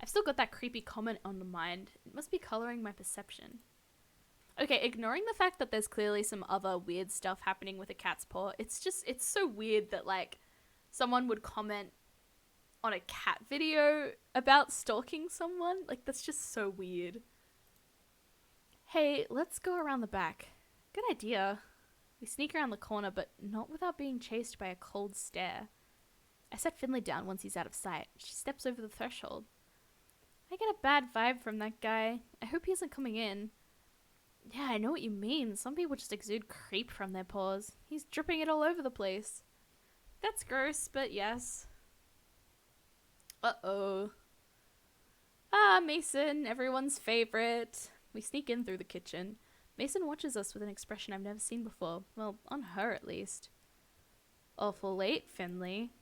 I've still got that creepy comment on the mind. It must be coloring my perception. Okay, ignoring the fact that there's clearly some other weird stuff happening with a cat's paw, it's so weird that, like, someone would comment on a cat video about stalking someone. Like, that's just so weird. Hey, let's go around the back. Good idea. We sneak around the corner, but not without being chased by a cold stare. I set Finley down once he's out of sight. She steps over the threshold. I get a bad vibe from that guy. I hope he isn't coming in. Yeah, I know what you mean. Some people just exude creep from their paws. He's dripping it all over the place. That's gross, but yes. Uh-oh. Ah, Mason, everyone's favorite. We sneak in through the kitchen. Mason watches us with an expression I've never seen before. Well, on her at least. Awful late, Finley.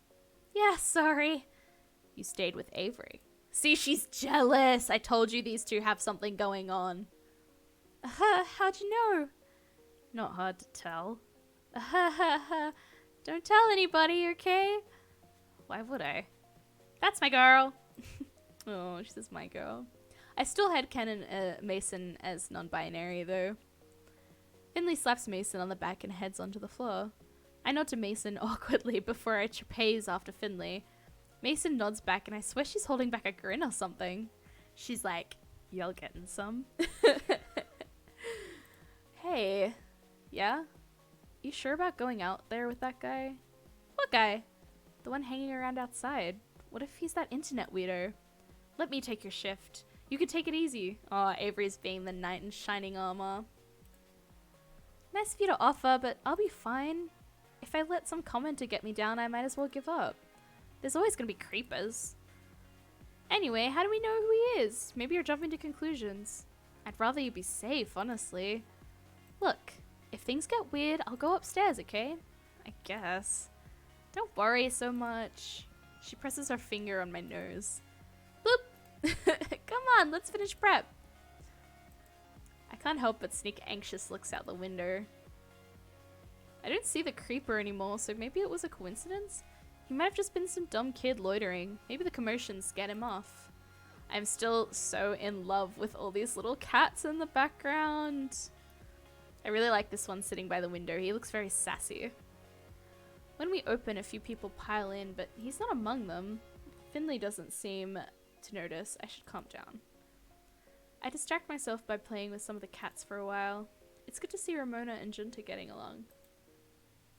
Yeah, sorry. You stayed with Avery. See, she's jealous. I told you these two have something going on. How'd you know? Not hard to tell. Don't tell anybody, okay? Why would I? That's my girl. Oh, she says my girl. I still headcanon Mason as non-binary, though. Finley slaps Mason on the back and heads onto the floor. I nod to Mason awkwardly before I trapeze after Finley. Mason nods back and I swear she's holding back a grin or something. She's like, y'all getting some? Hey. Yeah? You sure about going out there with that guy? What guy? The one hanging around outside. What if he's that internet weirdo? Let me take your shift. You can take it easy. Aw, Avery's being the knight in shining armor. Nice of you to offer, but I'll be fine. If I let some commenter get me down, I might as well give up. There's always gonna be creepers. Anyway, how do we know who he is? Maybe you're jumping to conclusions. I'd rather you be safe, honestly. Look, if things get weird, I'll go upstairs, okay? I guess. Don't worry so much. She presses her finger on my nose. Boop! Come on, let's finish prep. I can't help but sneak anxious looks out the window. I don't see the creeper anymore, so maybe it was a coincidence? He might have just been some dumb kid loitering. Maybe the commotion scared him off. I'm still so in love with all these little cats in the background. I really like this one sitting by the window. He looks very sassy. When we open, a few people pile in, but he's not among them. Finley doesn't seem to notice. I should calm down. I distract myself by playing with some of the cats for a while. It's good to see Ramona and Junta getting along.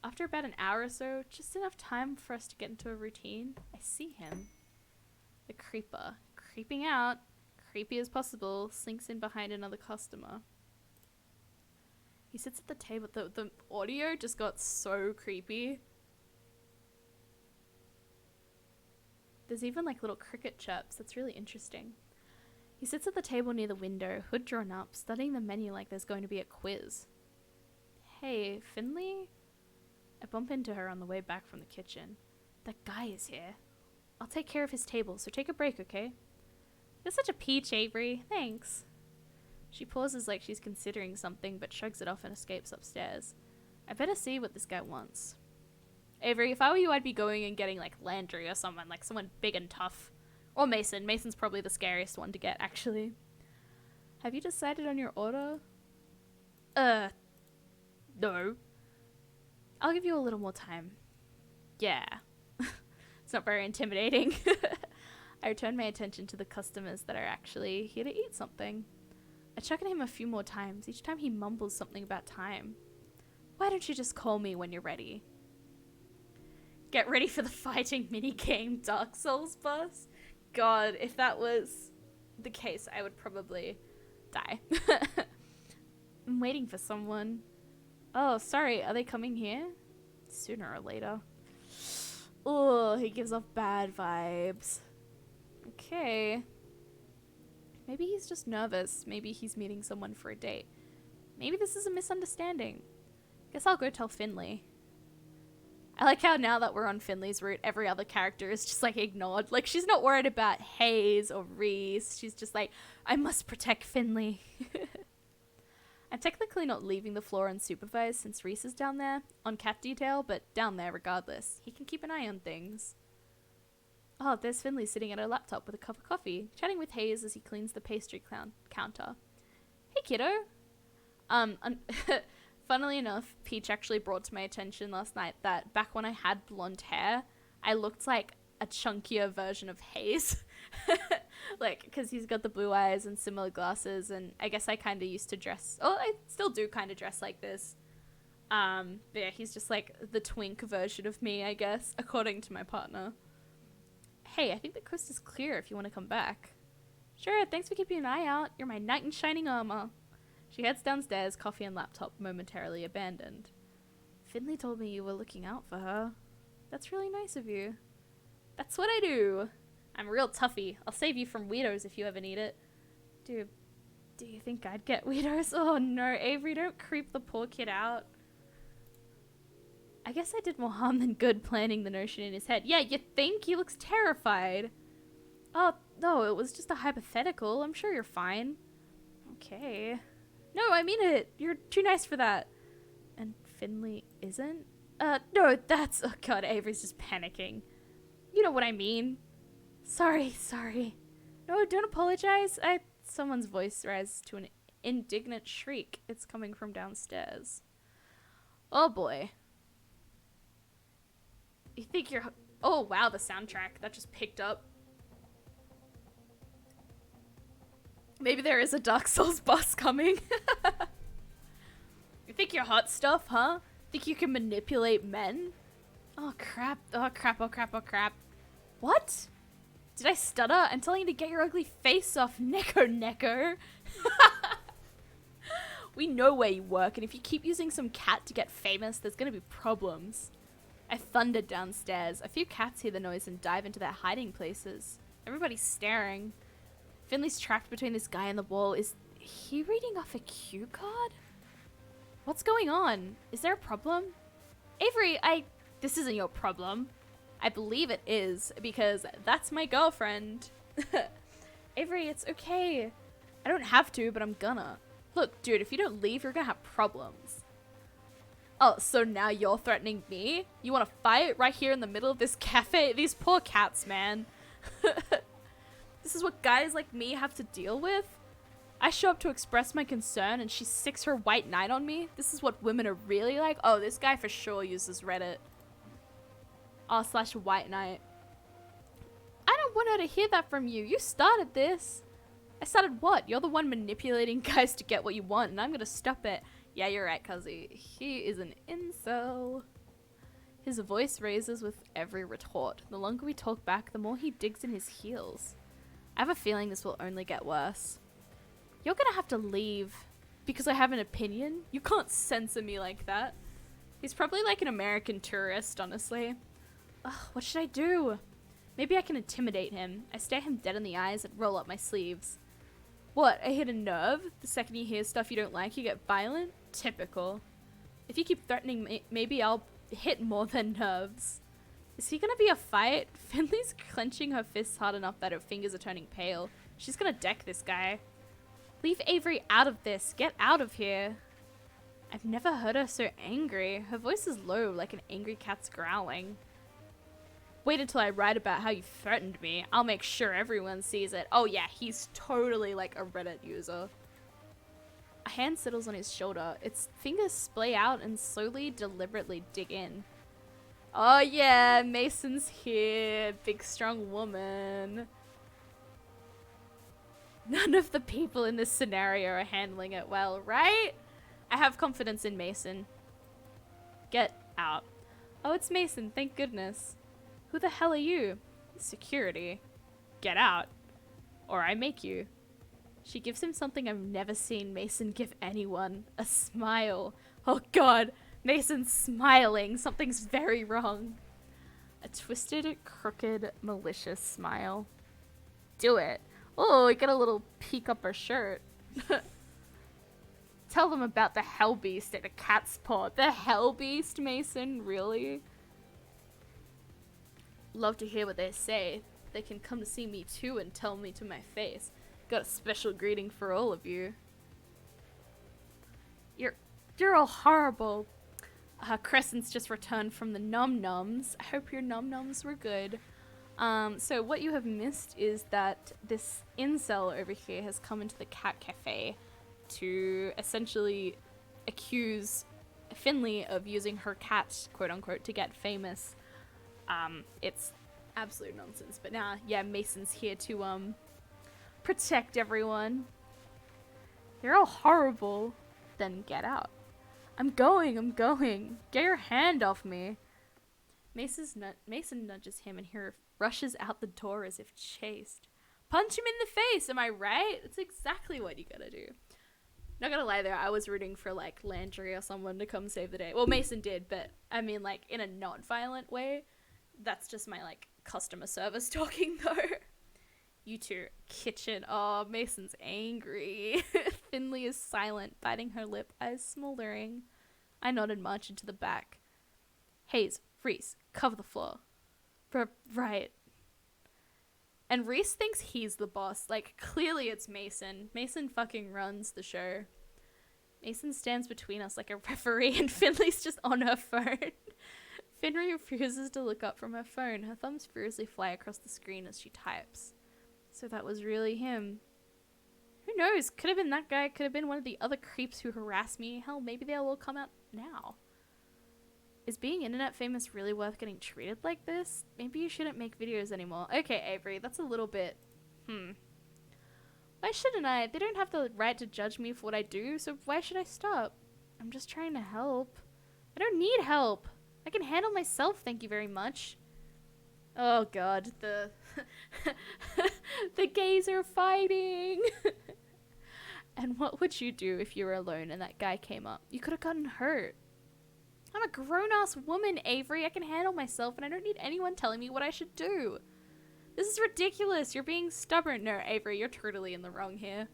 After about an hour or so, just enough time for us to get into a routine, I see him. The creeper. Creeping out, creepy as possible, slinks in behind another customer. He sits at the table. The audio just got so creepy. There's even like little cricket chirps. That's really interesting. He sits at the table near the window, hood drawn up, studying the menu like there's going to be a quiz. Hey, Finley? I bump into her on the way back from the kitchen. That guy is here. I'll take care of his table, so take a break, okay? You're such a peach, Avery. Thanks. She pauses like she's considering something, but shrugs it off and escapes upstairs. I better see what this guy wants. Avery, if I were you, I'd be going and getting like Landry or someone big and tough. Or Mason. Mason's probably the scariest one to get, actually. Have you decided on your order? No. I'll give you a little more time. Yeah. It's not very intimidating. I return my attention to the customers that are actually here to eat something. I check on him a few more times, each time he mumbles something about time. Why don't you just call me when you're ready? Get ready for the fighting minigame Dark Souls boss? God, if that was the case, I would probably die. I'm waiting for someone. Oh, sorry, are they coming here? Sooner or later. Oh, he gives off bad vibes. Okay. Maybe he's just nervous. Maybe he's meeting someone for a date. Maybe this is a misunderstanding. Guess I'll go tell Finley. I like how now that we're on Finley's route, every other character is just like ignored. Like she's not worried about Hayes or Reese. She's just like, I must protect Finley. I'm technically not leaving the floor unsupervised since Reese is down there on cat detail, but down there regardless. He can keep an eye on things. Oh, there's Finley sitting at her laptop with a cup of coffee, chatting with Hayes as he cleans the pastry counter. Hey, kiddo. Funnily enough, Peach actually brought to my attention last night that back when I had blonde hair, I looked like a chunkier version of Hayes. Like, because he's got the blue eyes and similar glasses, and I guess I kind of used to dress... Oh, I still do kind of dress like this. But yeah, he's just like the twink version of me, I guess, according to my partner. Hey, I think the coast is clear if you want to come back. Sure, thanks for keeping an eye out. You're my knight in shining armor. She heads downstairs, coffee and laptop momentarily abandoned. Finley told me you were looking out for her. That's really nice of you. That's what I do. I'm a real toughie. I'll save you from weirdos if you ever need it. Do you think I'd get weirdos? Oh no, Avery, don't creep the poor kid out. I guess I did more harm than good planning the notion in his head. Yeah, you think? He looks terrified. Oh, no, it was just a hypothetical. I'm sure you're fine. Okay. No, I mean it. You're too nice for that. And Finley isn't? No, that's... Oh god, Avery's just panicking. You know what I mean. Sorry. No, don't apologize. Someone's voice rises to an indignant shriek. It's coming from downstairs. Oh boy. You think you're... Oh wow, the soundtrack. That just picked up. Maybe there is a Dark Souls boss coming. You think you're hot stuff, huh? Think you can manipulate men? Oh crap, oh crap. What? Did I stutter? I'm telling you to get your ugly face off, Neko. We know where you work, and if you keep using some cat to get famous, there's gonna be problems. I thundered downstairs. A few cats hear the noise and dive into their hiding places. Everybody's staring. Finley's trapped between this guy and the wall. Is he reading off a cue card? What's going on? Is there a problem? Avery, this isn't your problem. I believe it is, because that's my girlfriend. Avery, it's okay. I don't have to, but I'm gonna. Look, dude, if you don't leave, you're gonna have problems. Oh, so now you're threatening me? You want to fight right here in the middle of this cafe? These poor cats, man. This is what guys like me have to deal with? I show up to express my concern and she sicks her white knight on me? This is what women are really like? Oh, this guy for sure uses Reddit. r/white knight. I don't want her to hear that from you. You started this. I started what? You're the one manipulating guys to get what you want and I'm gonna stop it. Yeah, you're right, Cuzzy. He is an incel. His voice raises with every retort. The longer we talk back, the more he digs in his heels. I have a feeling this will only get worse. You're gonna have to leave because I have an opinion. You can't censor me like that. He's probably like an American tourist, honestly. Ugh, what should I do? Maybe I can intimidate him. I stare him dead in the eyes and roll up my sleeves. What, I hit a nerve? The second you hear stuff you don't like, you get violent? Typical. If you keep threatening me, maybe I'll hit more than nerves. Is he gonna be a fight? Finley's clenching her fists hard enough that her fingers are turning pale. She's gonna deck this guy. Leave Avery out of this. Get out of here. I've never heard her so angry. Her voice is low, like an angry cat's growling. Wait until I write about how you threatened me. I'll make sure everyone sees it. Oh yeah, he's totally like a Reddit user. A hand settles on his shoulder. Its fingers splay out and slowly, deliberately dig in. Oh yeah, Mason's here. Big, strong woman. None of the people in this scenario are handling it well, right? I have confidence in Mason. Get out. Oh, it's Mason, thank goodness. Who the hell are you? Security. Get out. Or I make you. She gives him something I've never seen Mason give anyone. A smile. Oh god, Mason's smiling. Something's very wrong. A twisted, crooked, malicious smile. Do it. Oh, we get a little peek up her shirt. Tell them about the Hell Beast at a cat's paw. The Hell Beast, Mason? Really? Love to hear what they say. They can come to see me too and tell me to my face. Got a special greeting for all of you. You're all horrible. Crescent's just returned from the Num Nums. I hope your Num Nums were good. So what you have missed is that this incel over here has come into the cat cafe to essentially accuse Finley of using her cat, quote unquote, to get famous. It's absolute nonsense, but now, yeah, Mason's here to, protect everyone. You're all horrible. Then get out. I'm going. Get your hand off me. Mason nudges him and he rushes out the door as if chased. Punch him in the face, am I right? It's exactly what you gotta do. Not gonna lie though, I was rooting for like Landry or someone to come save the day. Well, Mason did, but I mean like in a not violent way. That's just my like customer service talking though. You two, kitchen. Oh, Mason's angry. Finley is silent, biting her lip, eyes smoldering. I nodded much into the back. Hayes, Reese, cover the floor. Right. And Reese thinks he's the boss. Like, clearly it's Mason. Mason fucking runs the show. Mason stands between us like a referee and Finley's just on her phone. Finley refuses to look up from her phone. Her thumbs furiously fly across the screen as she types. So that was really him. Who knows? Could have been that guy. Could have been one of the other creeps who harassed me. Hell, maybe they'll all come out now. Is being internet famous really worth getting treated like this? Maybe you shouldn't make videos anymore. Okay, Avery, that's a little bit... Why shouldn't I? They don't have the right to judge me for what I do, so why should I stop? I'm just trying to help. I don't need help. I can handle myself, thank you very much. Oh god, the gays are fighting. And what would you do if you were alone and that guy came up? You could have gotten hurt. I'm a grown-ass woman, Avery. I can handle myself and I don't need anyone telling me what I should do. This is ridiculous. You're being stubborn. No, Avery, you're totally in the wrong here.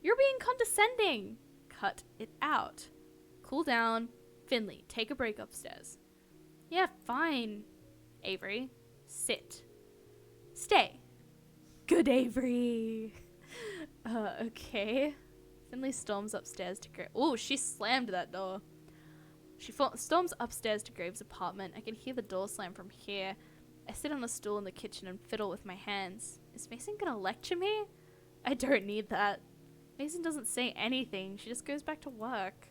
You're being condescending. Cut it out. Cool down. Finley, take a break upstairs. Yeah, fine. Avery, sit. Stay. Good, Avery. Okay. Finley storms upstairs to go. Oh, she slammed that door. She storms upstairs to Graves' apartment. I can hear the door slam from here. I sit on a stool in the kitchen and fiddle with my hands. Is Mason gonna lecture me? I don't need that. Mason doesn't say anything. She just goes back to work.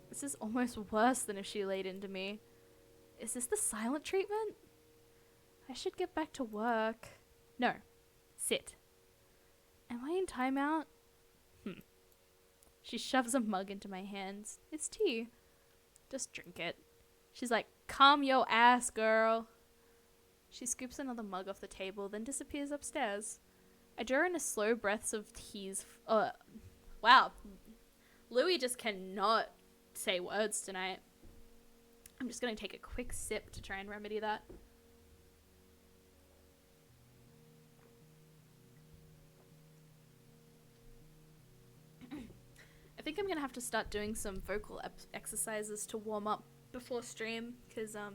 This is almost worse than if she laid into me. Is this the silent treatment? I should get back to work. No. Sit. Am I in timeout? She shoves a mug into my hands. It's tea. Just drink it. She's like, calm your ass, girl. She scoops another mug off the table, then disappears upstairs. I draw in a slow breaths of teas. Wow. Louis just cannot say words tonight. I'm just going to take a quick sip to try and remedy that. I think I'm going to have to start doing some vocal exercises to warm up before stream, because I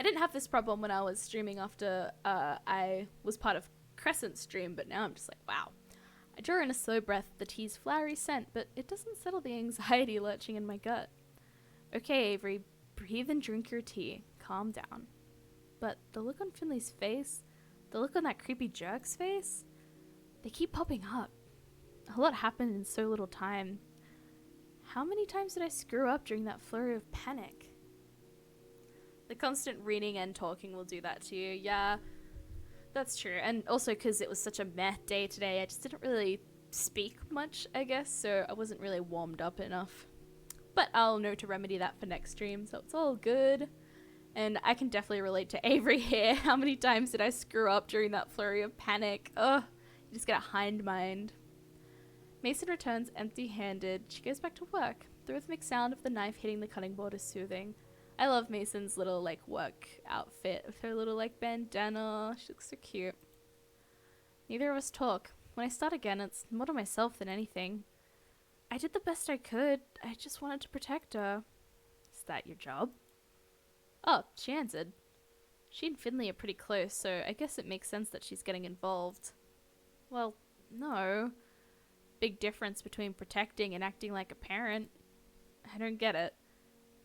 didn't have this problem when I was streaming after I was part of Crescent's stream, but now I'm just like, wow. I draw in a slow breath, the tea's flowery scent, but it doesn't settle the anxiety lurching in my gut. Okay, Avery, breathe and drink your tea. Calm down. But the look on Finley's face, the look on that creepy jerk's face, they keep popping up. A lot happened in so little time. How many times did I screw up during that flurry of panic? The constant reading and talking will do that to you. Yeah, that's true. And also because it was such a meh day today, I just didn't really speak much, I guess, so I wasn't really warmed up enough. But I'll know to remedy that for next stream, so it's all good. And I can definitely relate to Avery here. How many times did I screw up during that flurry of panic? Ugh, you just get a hind mind. Mason returns empty-handed. She goes back to work. The rhythmic sound of the knife hitting the cutting board is soothing. I love Mason's little, work outfit with her little, bandana. She looks so cute. Neither of us talk. When I start again, it's more to myself than anything. I did the best I could. I just wanted to protect her. Is that your job? Oh, she answered. She and Finley are pretty close, so I guess it makes sense that she's getting involved. Well, no. Big difference between protecting and acting like a parent. I don't get it.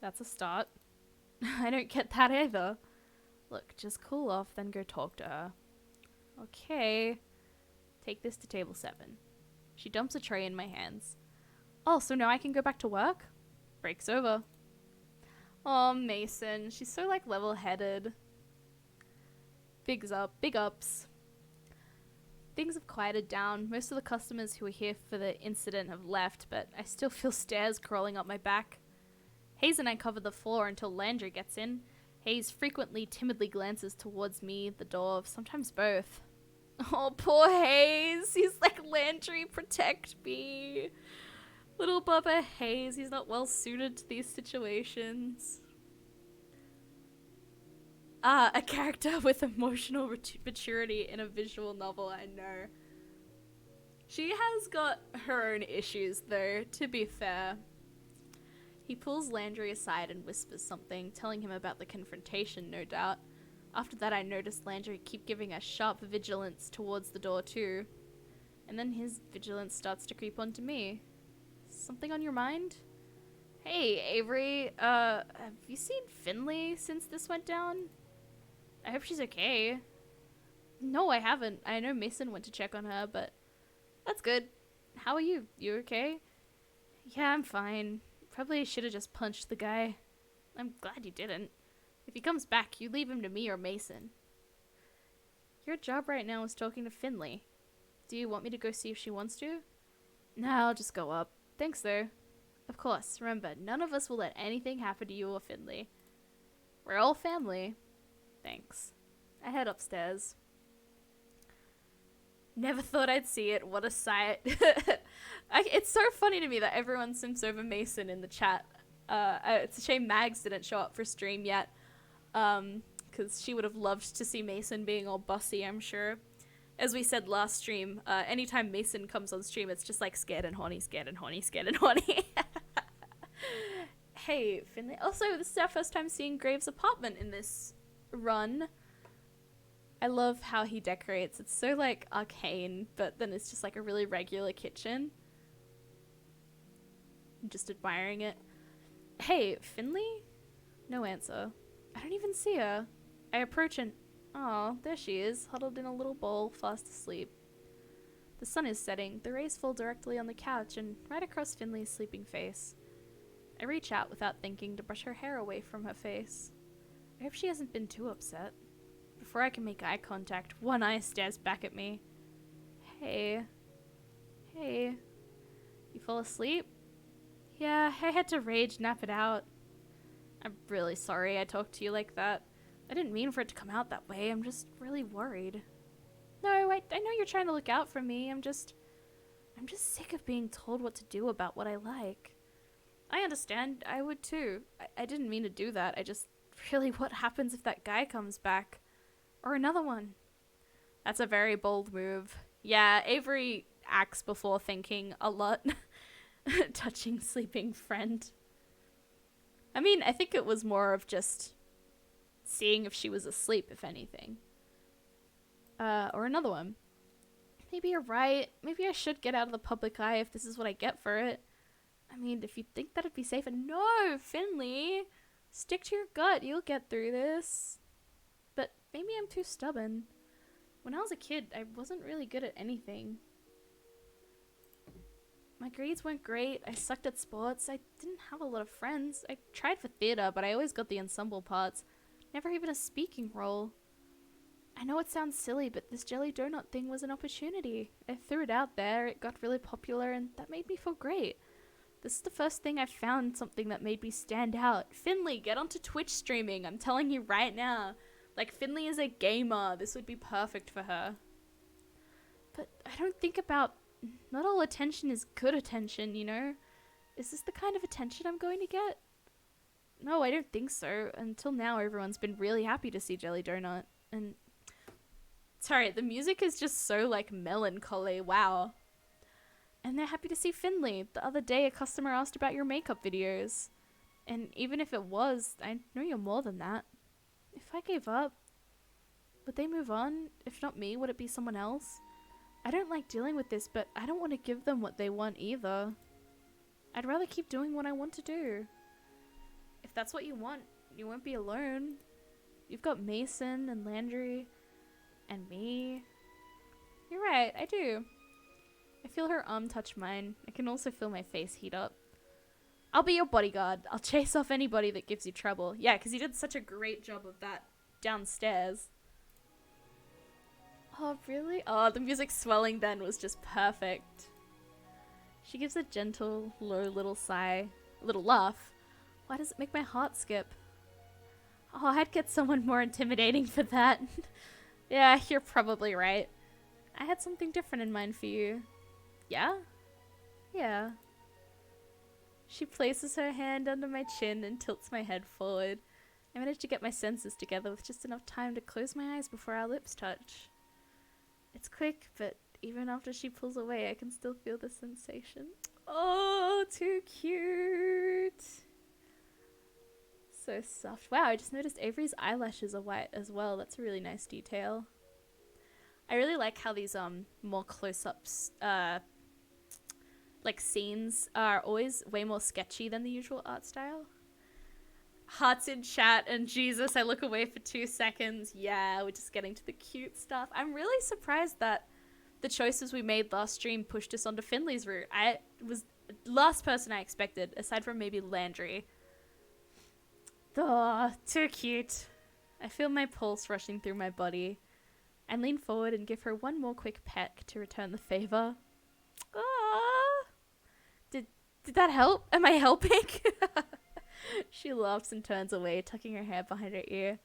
That's a start. I don't get that either. Look, just cool off, then go talk to her. Okay. Take this to table 7. She dumps a tray in my hands. Oh, so now I can go back to work? Break's over. Oh, Mason. She's so, level-headed. Big ups. Things have quieted down. Most of the customers who were here for the incident have left, but I still feel stairs crawling up my back. Hayes and I cover the floor until Landry gets in. Hayes frequently timidly glances towards me, the door, sometimes both. Oh, poor Hayes. He's like, Landry, protect me. Little Bubba Hayes, he's not well suited to these situations. Ah, a character with emotional maturity in a visual novel, I know. She has got her own issues, though, to be fair. He pulls Landry aside and whispers something, telling him about the confrontation, no doubt. After that, I noticed Landry keep giving a sharp vigilance towards the door, too. And then his vigilance starts to creep onto me. Something on your mind? Hey, Avery, have you seen Finley since this went down? I hope she's okay. No, I haven't. I know Mason went to check on her, but that's good. How are you? You okay? Yeah, I'm fine. Probably should have just punched the guy. I'm glad you didn't. If he comes back, you leave him to me or Mason. Your job right now is talking to Finley. Do you want me to go see if she wants to? Nah, I'll just go up. Thanks, though. Of course, remember, none of us will let anything happen to you or Finley. We're all family. Thanks. I head upstairs. Never thought I'd see it. What a sight. It's so funny to me that everyone simps over Mason in the chat. It's a shame Mags didn't show up for stream yet. Because she would have loved to see Mason being all bussy, I'm sure. As we said last stream, anytime Mason comes on stream, it's just like scared and horny, scared and horny, scared and horny. Hey, Finley. Also, this is our first time seeing Graves' apartment in this run. I love how he decorates. It's so arcane, but then it's just a really regular kitchen. I'm just admiring it. Hey, Finley? No answer. I don't even see her. I approach and... Oh, there she is, huddled in a little ball, fast asleep. The sun is setting. The rays fall directly on the couch and right across Finley's sleeping face. I reach out without thinking to brush her hair away from her face. I hope she hasn't been too upset. Before I can make eye contact, one eye stares back at me. Hey. Hey. You fall asleep? Yeah, I had to rage nap it out. I'm really sorry I talked to you like that. I didn't mean for it to come out that way. I'm just really worried. No, I know you're trying to look out for me. I'm just sick of being told what to do about what I like. I understand. I would too. I didn't mean to do that. I just... Really, what happens if that guy comes back? Or another one? That's a very bold move. Yeah, Avery acts before thinking a lot. Touching sleeping friend. I mean, I think it was more of just seeing if she was asleep, if anything. Or another one. Maybe you're right. Maybe I should get out of the public eye if this is what I get for it. I mean, if you think that'd be safer... No, Finley! Stick to your gut. You'll get through this. But maybe I'm too stubborn. When I was a kid, I wasn't really good at anything. My grades weren't great. I sucked at sports. I didn't have a lot of friends. I tried for theater, but I always got the ensemble parts. Never even a speaking role. I know it sounds silly, but this jelly donut thing was an opportunity. I threw it out there, it got really popular, and that made me feel great. This is the first thing I've found something that made me stand out. Finley, get onto Twitch streaming. I'm telling you right now. Like, Finley is a gamer. This would be perfect for her. But I don't think about... Not all attention is good attention, you know? Is this the kind of attention I'm going to get? No, I don't think so. Until now, everyone's been really happy to see Jelly Donut. And... Sorry, the music is just so, like, melancholy. Wow. And they're happy to see Finley. The other day, a customer asked about your makeup videos. And even if it was, I know you're more than that. If I gave up, would they move on? If not me, would it be someone else? I don't like dealing with this, but I don't want to give them what they want either. I'd rather keep doing what I want to do. If that's what you want, you won't be alone. You've got Mason and Landry and me. You're right, I do. I feel her arm touch mine. I can also feel my face heat up. I'll be your bodyguard. I'll chase off anybody that gives you trouble. Yeah, because you did such a great job of that downstairs. Oh, really? Oh, the music swelling then was just perfect. She gives a gentle, low little sigh. A little laugh. Why does it make my heart skip? Oh, I'd get someone more intimidating for that. Yeah, you're probably right. I had something different in mind for you. Yeah? Yeah. She places her hand under my chin and tilts my head forward. I manage to get my senses together with just enough time to close my eyes before our lips touch. It's quick, but even after she pulls away, I can still feel the sensation. Oh, too cute. So soft. Wow, I just noticed Avery's eyelashes are white as well. That's a really nice detail. I really like how these more close-ups like scenes are always way more sketchy than the usual art style. Hearts in chat and Jesus, I look away for 2 seconds. Yeah, we're just getting to the cute stuff. I'm really surprised that the choices we made last stream pushed us onto Finley's route. I was the last person I expected, aside from maybe Landry. Oh, too cute. I feel my pulse rushing through my body. I lean forward and give her one more quick peck to return the favor. Ah! Did that help? Am I helping? She laughs and turns away, tucking her hair behind her ear.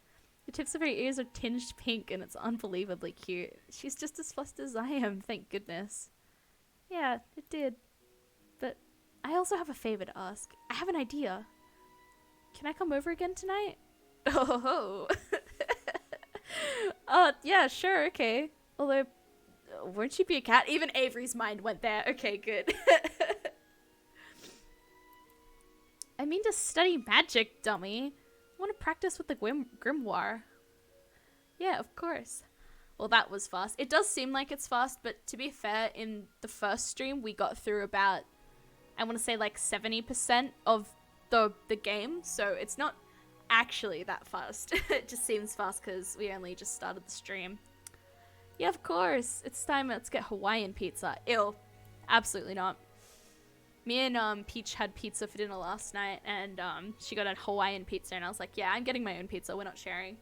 The tips of her ears are tinged pink and it's unbelievably cute. She's just as flustered as I am, thank goodness. Yeah, it did. But I also have a favor to ask. I have an idea. Can I come over again tonight? Oh, yeah, sure, okay. Although, won't she be a cat? Even Avery's mind went there. Okay, good. I mean to study magic, dummy. I want to practice with the grimoire. Yeah, of course. Well, that was fast. It does seem like it's fast, but to be fair, in the first stream, we got through about, I want to say like 70% of the game, so it's not actually that fast. It just seems fast because we only just started the stream. Yeah, of course. It's time. Let's get Hawaiian pizza. Ew. Absolutely not. Me and Peach had pizza for dinner last night, and she got a Hawaiian pizza, and I was like, yeah, I'm getting my own pizza. We're not sharing.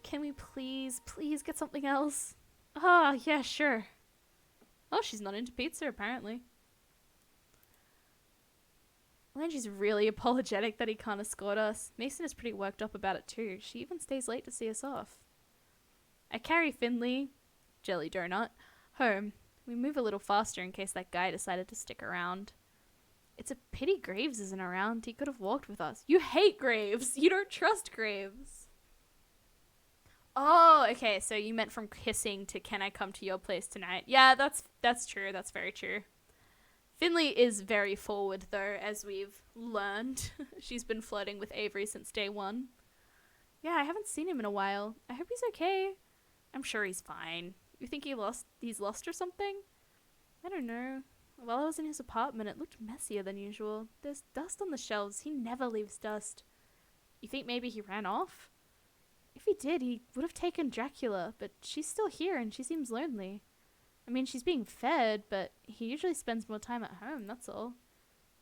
Can we please get something else? Oh, yeah, sure. Oh, she's not into pizza, apparently. Angie's really apologetic that he can't escort us. Mason is pretty worked up about it too. She even stays late to see us off. I carry Finley, Jelly Donut, home. We move a little faster in case that guy decided to stick around. It's a pity Graves isn't around. He could have walked with us. You hate Graves. You don't trust Graves. Oh, okay. So you meant from kissing to can I come to your place tonight? Yeah, that's true. That's very true. Finley is very forward, though, as we've learned. She's been flirting with Avery since day one. Yeah, I haven't seen him in a while. I hope he's okay. I'm sure he's fine. You think he's lost or something? I don't know. While I was in his apartment, it looked messier than usual. There's dust on the shelves. He never leaves dust. You think maybe he ran off? If he did, he would have taken Dracula, but she's still here and she seems lonely. I mean, she's being fed, but he usually spends more time at home, that's all.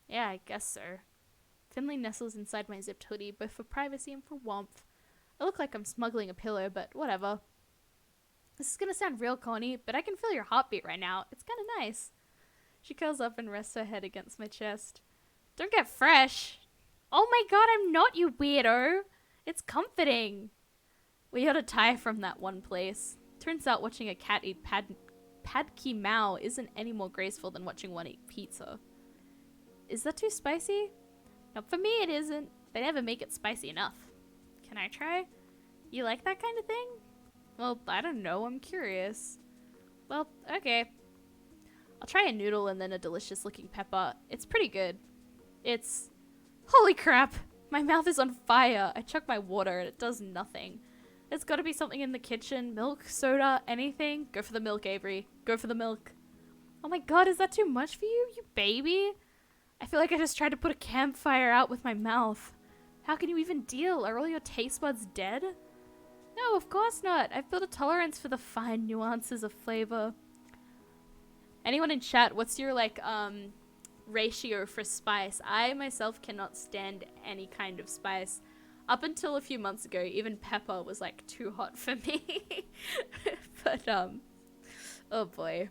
Yeah, I guess so. Finley nestles inside my zipped hoodie, both for privacy and for warmth. I look like I'm smuggling a pillow, but whatever. This is gonna sound real corny, but I can feel your heartbeat right now. It's kinda nice. She curls up and rests her head against my chest. Don't get fresh. Oh my god, I'm not, you weirdo. It's comforting. We got a tie from that one place. Turns out watching a cat eat Padki Mao isn't any more graceful than watching one eat pizza. Is that too spicy? Not for me, it isn't. They never make it spicy enough. Can I try? You like that kind of thing? Well, I don't know. I'm curious. Well, okay. I'll try a noodle and then a delicious looking pepper. It's pretty good. It's... Holy crap! My mouth is on fire. I chuck my water and it does nothing. There's gotta be something in the kitchen. Milk, soda, anything. Go for the milk, Avery. Go for the milk. Oh my god, is that too much for you, you baby? I feel like I just tried to put a campfire out with my mouth. How can you even deal? Are all your taste buds dead? No, of course not. I've built a tolerance for the fine nuances of flavor. Anyone in chat, what's your, ratio for spice? I myself cannot stand any kind of spice. Up until a few months ago, even pepper was, too hot for me. But, oh boy.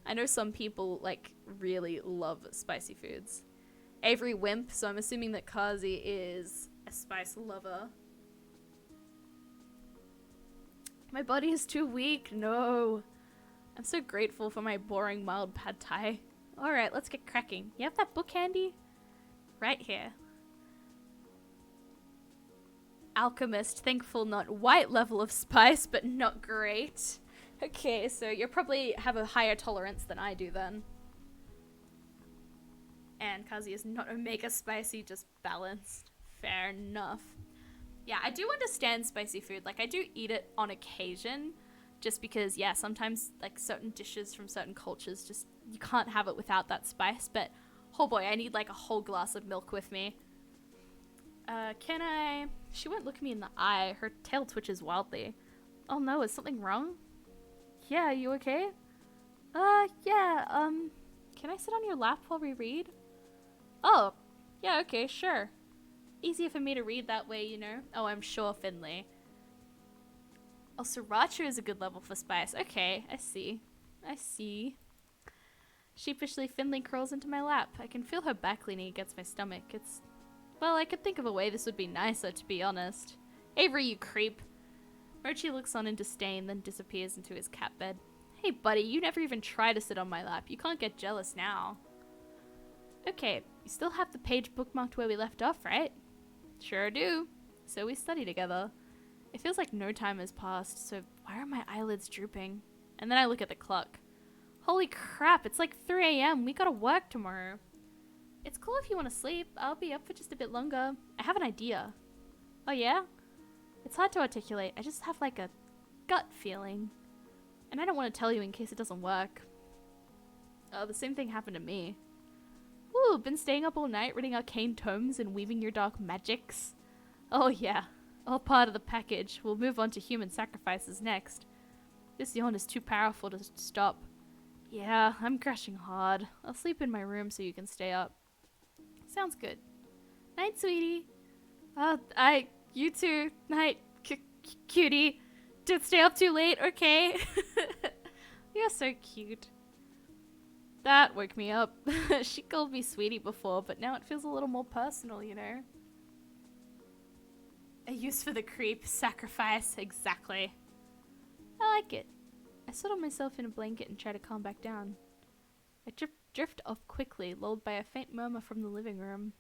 I know some people, really love spicy foods. Avery Wimp, so I'm assuming that Kazi is a spice lover. My body is too weak. No. I'm so grateful for my boring mild pad thai. Alright, let's get cracking. You have that book handy? Right here. Alchemist, thankful not white level of spice, but not great. Okay, so you probably have a higher tolerance than I do then. And Kazi is not omega spicy, just balanced. Fair enough. Yeah, I do understand spicy food. I do eat it on occasion, just because, yeah, sometimes, certain dishes from certain cultures, just, you can't have it without that spice, but, oh boy, I need, a whole glass of milk with me. Can I... She won't look me in the eye. Her tail twitches wildly. Oh no, is something wrong? Yeah, you okay? Yeah, can I sit on your lap while we read? Oh, yeah, okay, sure. Easier for me to read that way, you know? Oh, I'm sure, Finley. Oh, sriracha is a good level for spice. Okay, I see. I see. Sheepishly, Finley crawls into my lap. I can feel her back leaning against my stomach. It's... Well, I could think of a way this would be nicer, to be honest. Avery, you creep. Mochi looks on in disdain, then disappears into his cat bed. Hey, buddy, you never even try to sit on my lap. You can't get jealous now. Okay, you still have the page bookmarked where we left off, right? Sure do. So we study together. It feels like no time has passed, so why are my eyelids drooping? And then I look at the clock. Holy crap, it's 3 a.m. We gotta work tomorrow. It's cool if you want to sleep. I'll be up for just a bit longer. I have an idea. Oh yeah? It's hard to articulate. I just have a gut feeling. And I don't want to tell you in case it doesn't work. Oh, the same thing happened to me. Ooh, Ooh, been staying up all night reading arcane tomes and weaving your dark magics? Oh yeah, all part of the package. We'll move on to human sacrifices next. This yawn is too powerful to stop. Yeah, I'm crashing hard. I'll sleep in my room so you can stay up. Sounds good. Night, sweetie. You too. Night, cutie. Don't stay up too late, okay? You're so cute. That woke me up. She called me sweetie before, but now it feels a little more personal, you know? A use for the creep. Sacrifice. Exactly. I like it. I settle myself in a blanket and try to calm back down. I drift off quickly, lulled by a faint murmur from the living room.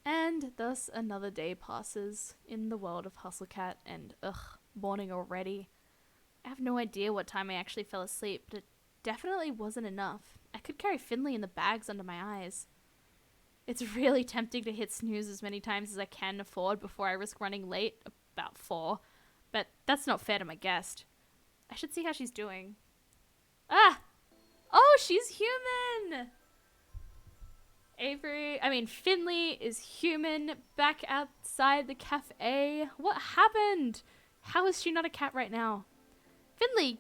And thus another day passes in the world of Hustlecat, and morning already. I have no idea what time I actually fell asleep, but it definitely wasn't enough. I could carry Finley in the bags under my eyes. It's really tempting to hit snooze as many times as I can afford before I risk running late, about 4, but that's not fair to my guest. I should see how she's doing. Ah! Oh, she's human! Finley is human, back outside the cafe. What happened? How is she not a cat right now? Finley,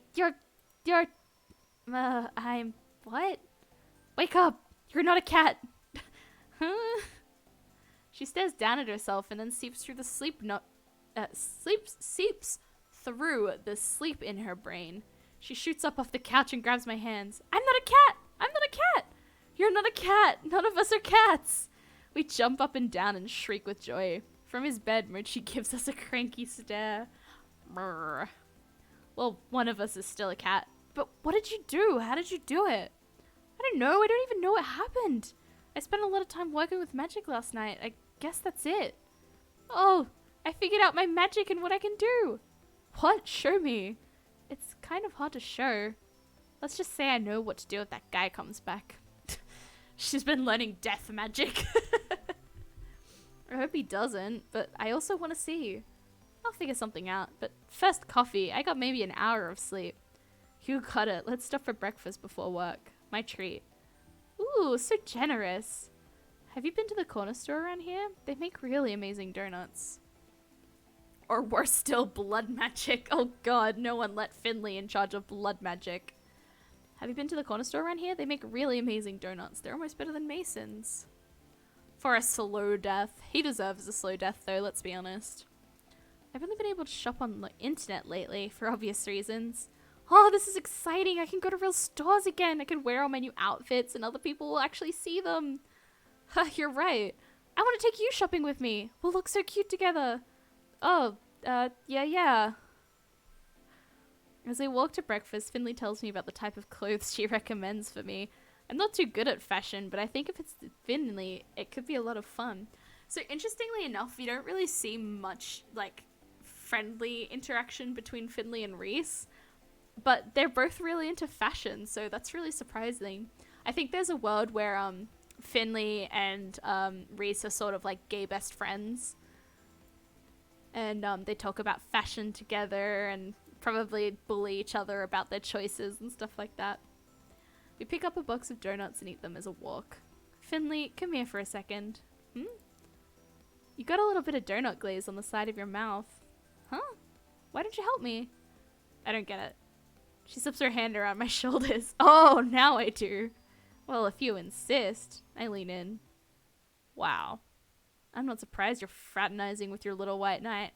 what? Wake up! You're not a cat! Huh? She stares down at herself and then seeps through the seeps through the sleep in her brain. She shoots up off the couch and grabs my hands. I'm not a cat! I'm not a cat! You're not a cat! None of us are cats! We jump up and down and shriek with joy. From his bed, Mochi gives us a cranky stare. Brr. Well, one of us is still a cat. But what did you do? How did you do it? I don't know. I don't even know what happened. I spent a lot of time working with magic last night. I guess that's it. Oh, I figured out my magic and what I can do. What? Show me. It's kind of hard to show. Let's just say I know what to do if that guy comes back. She's been learning death magic. I hope he doesn't, but I also want to see. I'll figure something out, but first coffee. I got maybe an hour of sleep. You got it. Let's stop for breakfast before work. My treat. Ooh, so generous. Have you been to the corner store around here? They make really amazing donuts. Or worse still, blood magic. Oh god, no one let Finley in charge of blood magic. Have you been to the corner store around here? They make really amazing donuts. They're almost better than Mason's. For a slow death. He deserves a slow death though, let's be honest. I've only been able to shop on the internet lately, for obvious reasons. Oh, this is exciting! I can go to real stores again! I can wear all my new outfits and other people will actually see them! Ha, you're right. I want to take you shopping with me! We'll look so cute together! Oh, yeah. As I walk to breakfast, Finley tells me about the type of clothes she recommends for me. I'm not too good at fashion, but I think if it's Finley, it could be a lot of fun. So interestingly enough, you don't really see much, like, friendly interaction between Finley and Reese, but they're both really into fashion, so that's really surprising. I think there's a world where, Finley and, Reese are sort of like gay best friends. And, they talk about fashion together and probably bully each other about their choices and stuff like that. We pick up a box of donuts and eat them as a walk. Finley, come here for a second. You got a little bit of donut glaze on the side of your mouth. Huh? Why don't you help me? I don't get it. She slips her hand around my shoulders. Oh, now I do. Well, if you insist. I lean in. Wow. I'm not surprised you're fraternizing with your little white knight.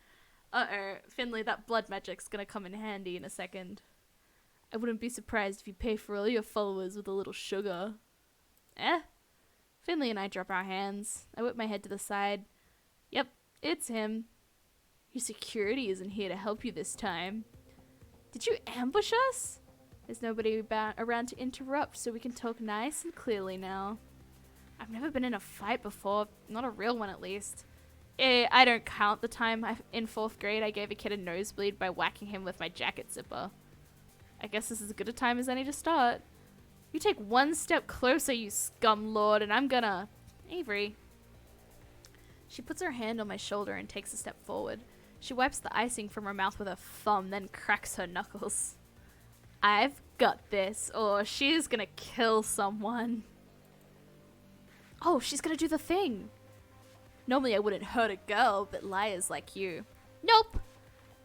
Uh-oh, Finley, that blood magic's gonna come in handy in a second. I wouldn't be surprised if you pay for all your followers with a little sugar. Eh? Finley and I drop our hands. I whip my head to the side. Yep, it's him. Your security isn't here to help you this time. Did you ambush us? There's nobody around to interrupt, so we can talk nice and clearly now. I've never been in a fight before. Not a real one, at least. I don't count the time in 4th grade I gave a kid a nosebleed by whacking him with my jacket zipper. I guess this is as good a time as any to start. You take one step closer, you scum lord, and I'm gonna... Avery. She puts her hand on my shoulder and takes a step forward. She wipes the icing from her mouth with her thumb, then cracks her knuckles. I've got this, or she's gonna kill someone. Oh, she's gonna do the thing. Normally I wouldn't hurt a girl, but liars like you. Nope.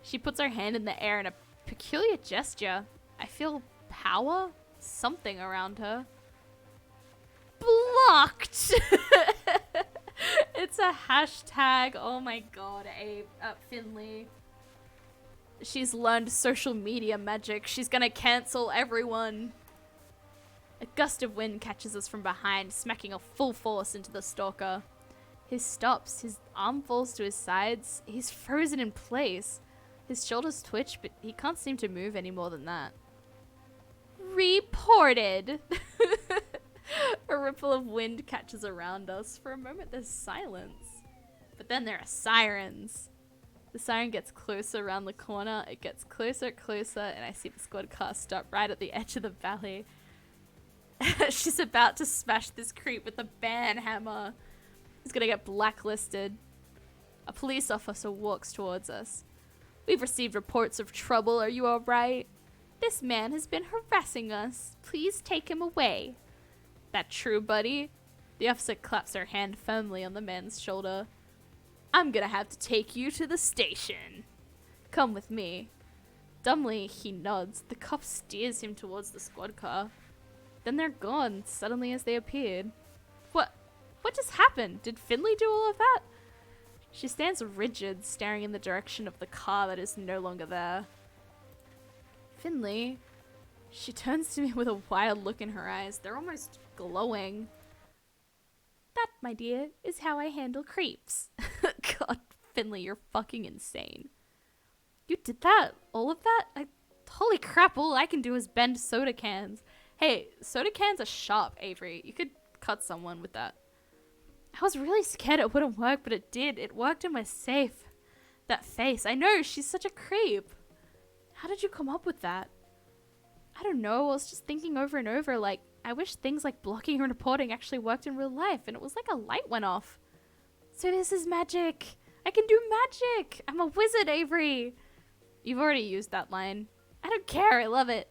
She puts her hand in the air in a peculiar gesture. I feel power? Something around her. Blocked! It's a hashtag. Oh my god, Finley. She's learned social media magic. She's gonna cancel everyone. A gust of wind catches us from behind, smacking a full force into the stalker. He stops. His arm falls to his sides. He's frozen in place. His shoulders twitch, but he can't seem to move any more than that. Reported! A ripple of wind catches around us. For a moment, there's silence. But then there are sirens. The siren gets closer around the corner. It gets closer, and I see the squad car stop right at the edge of the valley. She's about to smash this creep with a ban hammer. He's gonna get blacklisted. A police officer walks towards us. We've received reports of trouble. Are you alright? This man has been harassing us. Please take him away. That true, buddy? The officer claps her hand firmly on the man's shoulder. I'm gonna have to take you to the station. Come with me. Dumbly, he nods. The cop steers him towards the squad car. Then they're gone, suddenly as they appeared. What just happened? Did Finley do all of that? She stands rigid, staring in the direction of the car that is no longer there. Finley? She turns to me with a wild look in her eyes. They're almost glowing. That, my dear, is how I handle creeps. God, Finley, you're fucking insane. You did that? All of that? Holy crap, all I can do is bend soda cans. Hey, soda cans are sharp, Avery. You could cut someone with that. I was really scared it wouldn't work, but it did. It worked in my safe. That face. I know, she's such a creep. How did you come up with that? I don't know. I was just thinking over and over, like, I wish things like blocking and reporting actually worked in real life, and it was like a light went off. So this is magic. I can do magic. I'm a wizard, Avery. You've already used that line. I don't care. I love it.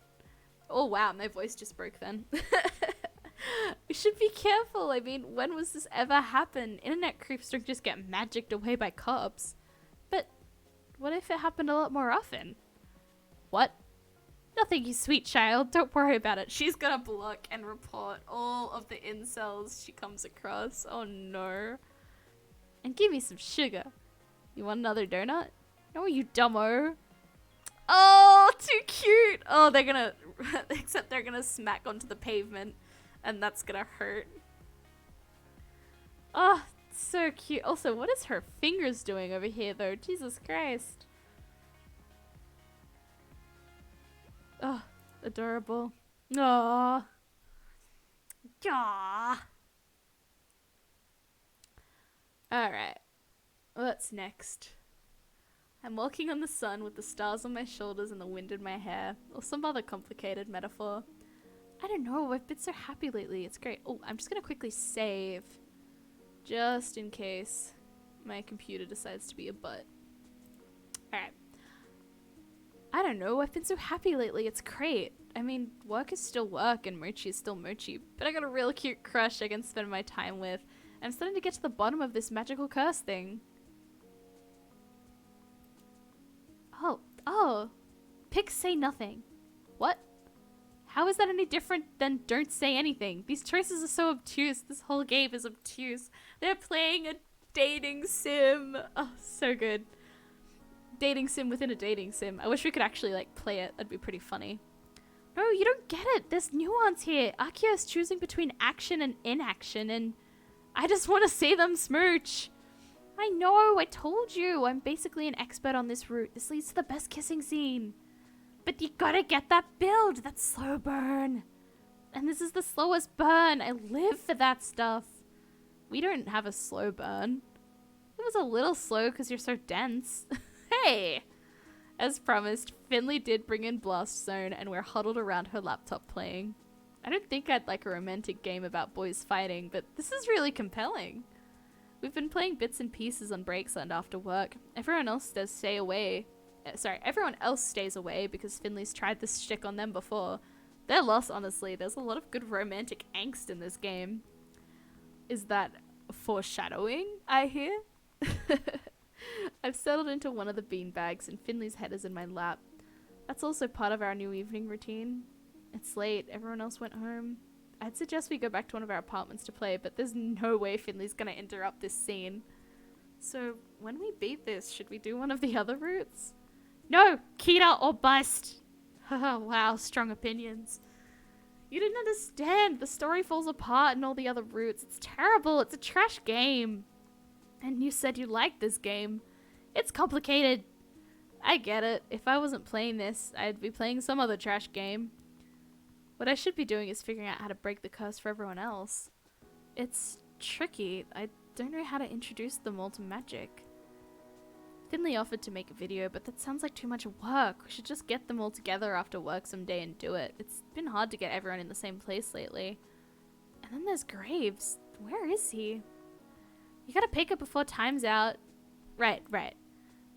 Oh, wow. My voice just broke then. We should be careful. I mean, when was this ever happen? Internet creeps don't just get magicked away by cops. But what if it happened a lot more often? What? Nothing, you sweet child. Don't worry about it. She's gonna block and report all of the incels she comes across. Oh no. And give me some sugar. You want another donut? No, you dumbo. Oh, too cute. Oh, they're gonna... except they're gonna smack onto the pavement. And that's gonna hurt. Oh, so cute. Also, what is her fingers doing over here, though? Jesus Christ. Oh, adorable. Aww. Aww. Alright. What's next? I'm walking on the sun with the stars on my shoulders and the wind in my hair. Or some other complicated metaphor. I don't know, I've been so happy lately. It's great. Oh, I'm just gonna quickly save. Just in case my computer decides to be a butt. Alright. I don't know, I've been so happy lately. It's great. I mean, work is still work and Mochi is still Mochi. But I got a real cute crush I can spend my time with. And I'm starting to get to the bottom of this magical curse thing. Oh. Pick say nothing. What? How is that any different than don't say anything? These choices are so obtuse. This whole game is obtuse. They're playing a dating sim. Oh, so good. Dating sim within a dating sim. I wish we could actually, like, play it. That'd be pretty funny. No, you don't get it. There's nuance here. Akia is choosing between action and inaction, and I just want to see them smooch. I know, I told you. I'm basically an expert on this route. This leads to the best kissing scene. But you gotta get that build, that slow burn. And this is the slowest burn. I live for that stuff. We don't have a slow burn. It was a little slow because you're so dense. Hey! As promised, Finley did bring in Blast Zone and we're huddled around her laptop playing. I don't think I'd like a romantic game about boys fighting, but this is really compelling. We've been playing bits and pieces on breaks and after work. Everyone else stays away because Finley's tried this shtick on them before. They're lost, honestly. There's a lot of good romantic angst in this game. Is that foreshadowing, I hear? I've settled into one of the bean bags and Finley's head is in my lap. That's also part of our new evening routine. It's late, everyone else went home. I'd suggest we go back to one of our apartments to play, but there's no way Finley's gonna interrupt this scene. So, when we beat this, should we do one of the other routes? No! Kita or bust! Wow, strong opinions. You didn't understand. The story falls apart in all the other routes. It's terrible. It's a trash game. And you said you liked this game. It's complicated. I get it. If I wasn't playing this, I'd be playing some other trash game. What I should be doing is figuring out how to break the curse for everyone else. It's tricky. I don't know how to introduce them all to magic. Finley offered to make a video, but that sounds like too much work. We should just get them all together after work someday and do it. It's been hard to get everyone in the same place lately. And then there's Graves. Where is he? You gotta pick it before time's out. Right.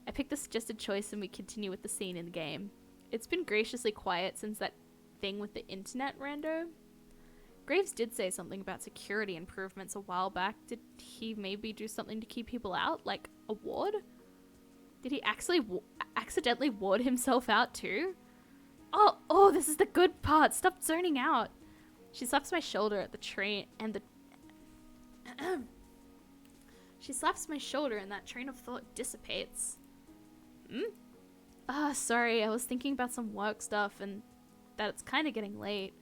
I picked the suggested choice and we continue with the scene in the game. It's been graciously quiet since that thing with the internet rando. Graves did say something about security improvements a while back. Did he maybe do something to keep people out? Like a ward? Did he actually accidentally ward himself out too? Oh, this is the good part. Stop zoning out. She slaps my shoulder at the train and she slaps my shoulder and that train of thought dissipates. Sorry, I was thinking about some work stuff and that it's kind of getting late.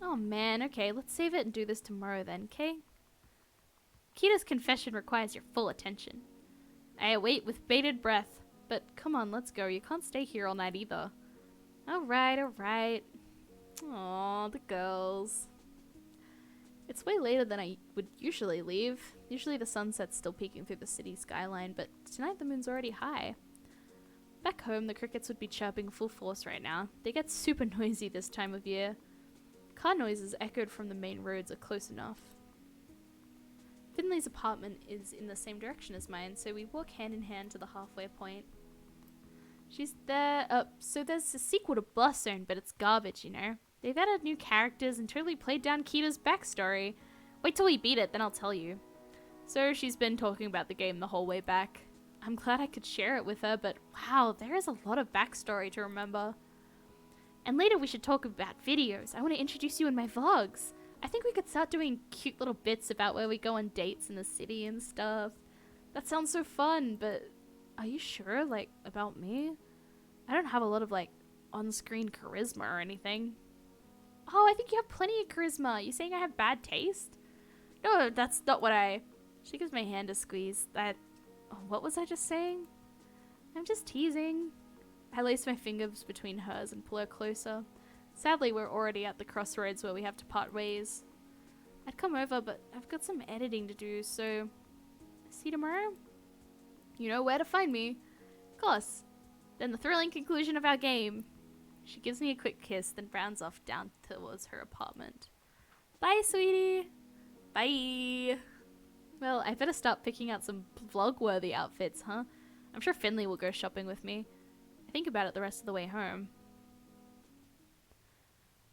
Oh man, okay, let's save it and do this tomorrow then, okay? Kita's confession requires your full attention. I await with bated breath, but come on, let's go. You can't stay here all night either. Alright. Aw, the girls. It's way later than I would usually leave. Usually the sunset's still peeking through the city skyline, but tonight the moon's already high. Back home, the crickets would be chirping full force right now. They get super noisy this time of year. Car noises echoed from the main roads are close enough. Finley's apartment is in the same direction as mine, so we walk hand in hand to the halfway point. She's there. So there's a sequel to Blast Zone, but it's garbage, you know? They've added new characters and totally played down Kita's backstory. Wait till we beat it, then I'll tell you. So she's been talking about the game the whole way back. I'm glad I could share it with her, but wow, there is a lot of backstory to remember. And later we should talk about videos. I want to introduce you in my vlogs. I think we could start doing cute little bits about where we go on dates in the city and stuff. That sounds so fun, but are you sure, like, about me? I don't have a lot of, like, on-screen charisma or anything. Oh, I think you have plenty of charisma. You saying I have bad taste? No, that's not what I... She gives my hand a squeeze. What was I just saying? I'm just teasing. I lace my fingers between hers and pull her closer. Sadly, we're already at the crossroads where we have to part ways. I'd come over, but I've got some editing to do, so... See you tomorrow? You know where to find me. Of course. Then the thrilling conclusion of our game. She gives me a quick kiss, then rounds off down towards her apartment. Bye, sweetie. Bye. Well, I better start picking out some vlog-worthy outfits, huh? I'm sure Finley will go shopping with me. I think about it the rest of the way home.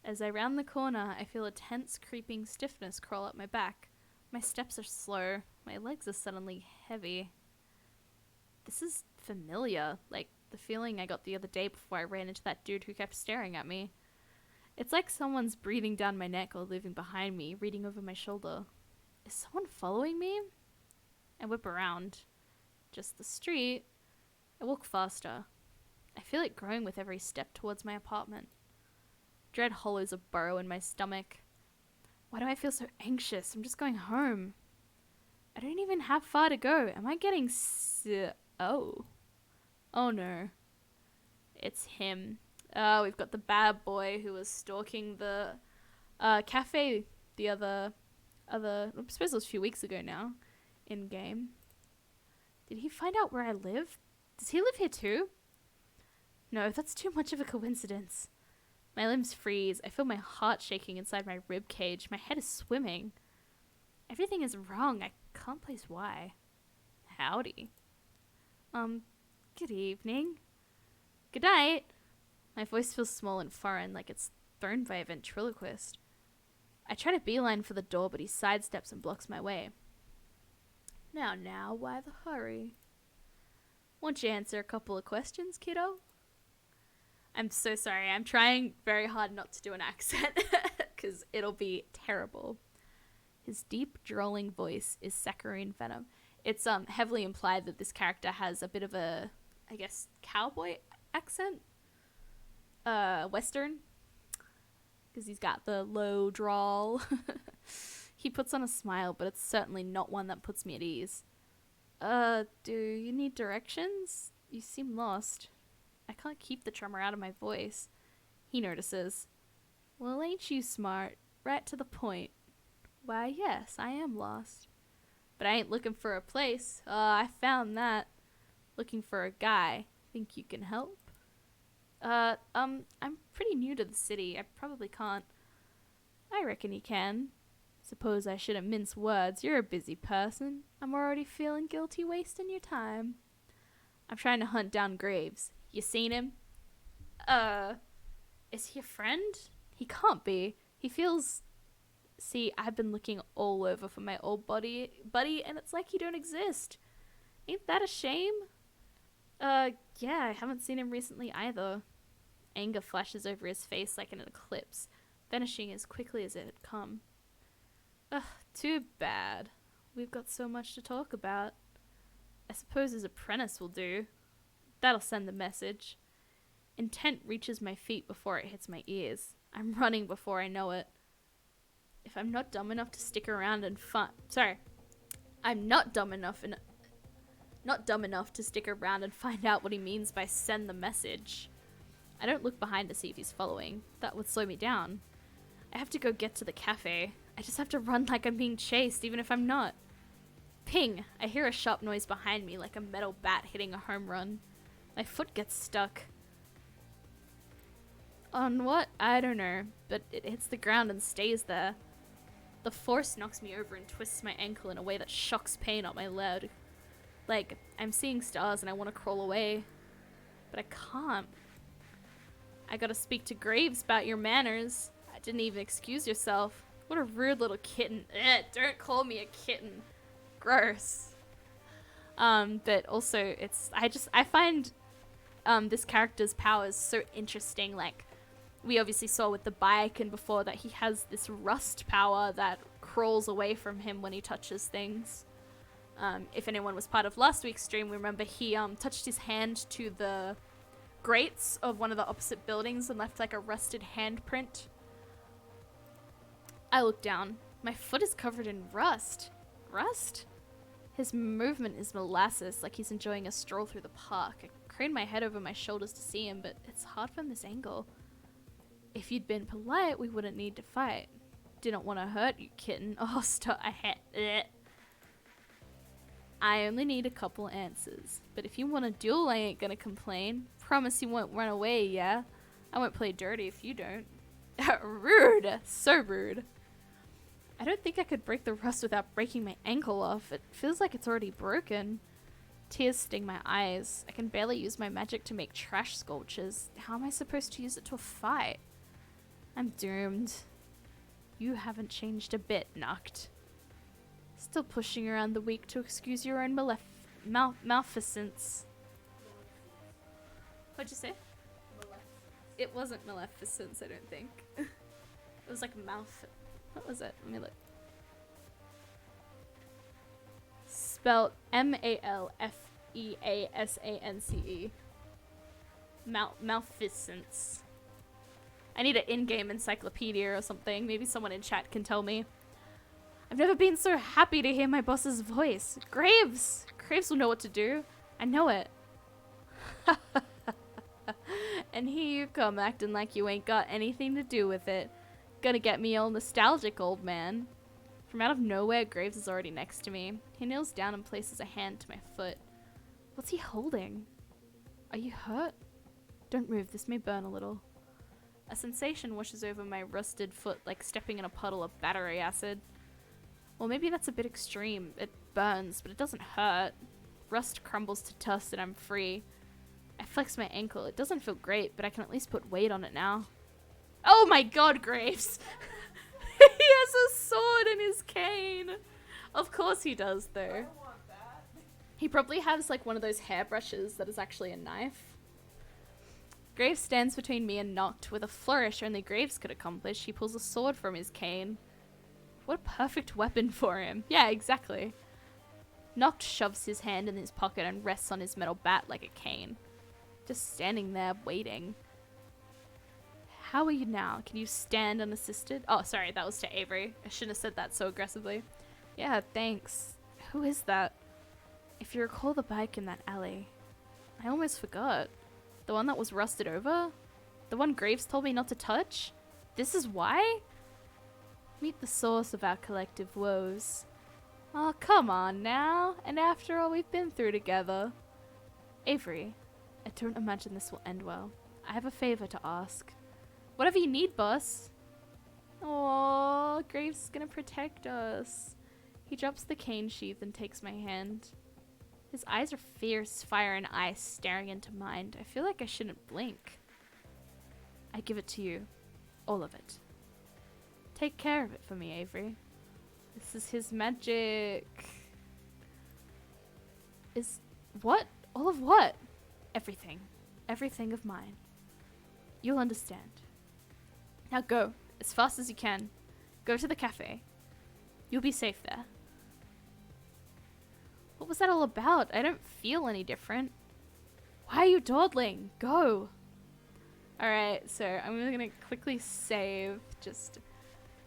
As I round the corner, I feel a tense, creeping stiffness crawl up my back. My steps are slow. My legs are suddenly heavy. This is familiar, like the feeling I got the other day before I ran into that dude who kept staring at me. It's like someone's breathing down my neck or living behind me, reading over my shoulder. Is someone following me? I whip around. Just the street. I walk faster. I feel it growing with every step towards my apartment. Dread hollows a burrow in my stomach. Why do I feel so anxious? I'm just going home. I don't even have far to go. Am I getting Oh no. It's him. We've got the bad boy who was stalking the cafe the other I suppose it was a few weeks ago now, in game. Did he find out where I live? Does he live here too? No, that's too much of a coincidence. My limbs freeze. I feel my heart shaking inside my rib cage. My head is swimming. Everything is wrong. I can't place why. Howdy. Good evening. Good night. My voice feels small and foreign, like it's thrown by a ventriloquist. I try to beeline for the door, but he sidesteps and blocks my way. Now, why the hurry? Won't you answer a couple of questions, kiddo? I'm so sorry. I'm trying very hard not to do an accent because it'll be terrible. His deep, drawling voice is saccharine venom. It's heavily implied that this character has a bit of a, I guess, cowboy accent. Western. Because he's got the low drawl. He puts on a smile, but it's certainly not one that puts me at ease. Do you need directions? You seem lost. I can't keep the tremor out of my voice. He notices. Well, ain't you smart? Right to the point. Why, yes, I am lost. But I ain't looking for a place. I found that. Looking for a guy. Think you can help? I'm pretty new to the city. I probably can't. I reckon you can. Suppose I shouldn't mince words. You're a busy person. I'm already feeling guilty wasting your time. I'm trying to hunt down Graves. You seen him? Is he a friend? He can't be. He feels... See, I've been looking all over for my old buddy, and it's like he don't exist. Ain't that a shame? Yeah, I haven't seen him recently either. Anger flashes over his face like an eclipse, vanishing as quickly as it had come. Ugh, too bad. We've got so much to talk about. I suppose his apprentice will do. That'll send the message. Intent reaches my feet before it hits my ears. I'm running before I know it. If I'm not dumb enough to stick around and I'm not dumb enough to stick around and find out what he means by send the message. I don't look behind to see if he's following. That would slow me down. I have to go get to the cafe. I just have to run like I'm being chased, even if I'm not. Ping! I hear a sharp noise behind me, like a metal bat hitting a home run. My foot gets stuck. On what? I don't know, but it hits the ground and stays there. The force knocks me over and twists my ankle in a way that shocks pain up my leg. Like, I'm seeing stars and I want to crawl away. But I can't. I gotta speak to Graves about your manners. I didn't even excuse yourself. What a rude little kitten. Don't call me a kitten. Gross. But also, I find this character's powers so interesting. Like, we obviously saw with the bike and before that he has this rust power that crawls away from him when he touches things. If anyone was part of last week's stream, remember he touched his hand to the grates of one of the opposite buildings and left like a rusted handprint. I look down. My foot is covered in rust. Rust? His movement is molasses, like he's enjoying a stroll through the park. I crane my head over my shoulders to see him, but it's hard from this angle. If you'd been polite, we wouldn't need to fight. Didn't want to hurt you, kitten. Oh, stop. I only need a couple answers. But if you want a duel, I ain't gonna complain. Promise you won't run away, yeah? I won't play dirty if you don't. Rude! So rude. I don't think I could break the rust without breaking my ankle off. It feels like it's already broken. Tears sting my eyes. I can barely use my magic to make trash sculptures. How am I supposed to use it to a fight? I'm doomed. You haven't changed a bit, Nuct. Still pushing around the weak to excuse your own maleficence. What'd you say? It wasn't maleficence, I don't think. It was like what was it? Let me look. Spelled Malfeasance. Maleficence. I need an in-game encyclopedia or something. Maybe someone in chat can tell me. I've never been so happy to hear my boss's voice. Graves! Graves will know what to do. I know it. And here you come acting like you ain't got anything to do with it. Gonna get me all nostalgic, old man. From out of nowhere, Graves is already next to me. He kneels down and places a hand to my foot. What's he holding? Are you hurt? Don't move, this may burn a little. A sensation washes over my rusted foot like stepping in a puddle of battery acid. Well, maybe that's a bit extreme. It burns, but it doesn't hurt. Rust crumbles to dust and I'm free. I flex my ankle. It doesn't feel great, but I can at least put weight on it now. Oh my god, Graves! He Of course he does, though. I don't want that. He probably has like one of those hairbrushes that is actually a knife. Graves stands between me and Noct. With a flourish only Graves could accomplish, he pulls a sword from his cane. What a perfect weapon for him. Yeah, exactly. Noct shoves his hand in his pocket and rests on his metal bat like a cane. Just standing there, waiting. How are you now? Can you stand unassisted? Oh, sorry, that was to Avery. I shouldn't have said that so aggressively. Yeah, thanks. Who is that? If you recall the bike in that alley. I almost forgot. The one that was rusted over? The one Graves told me not to touch? This is why? Meet the source of our collective woes. Oh, come on now. And after all we've been through together. Avery, I don't imagine this will end well. I have a favor to ask. Whatever you need, boss. Aww, Graves is gonna protect us. He drops the cane sheath and takes my hand. His eyes are fierce, fire and ice staring into mine. I feel like I shouldn't blink. I give it to you. All of it. Take care of it for me, Avery. This is his magic. What? All of what? Everything. Everything of mine. You'll understand. Now go, as fast as you can. Go to the cafe. You'll be safe there. What was that all about? I don't feel any different. Why are you dawdling? Go. Alright, so I'm gonna quickly save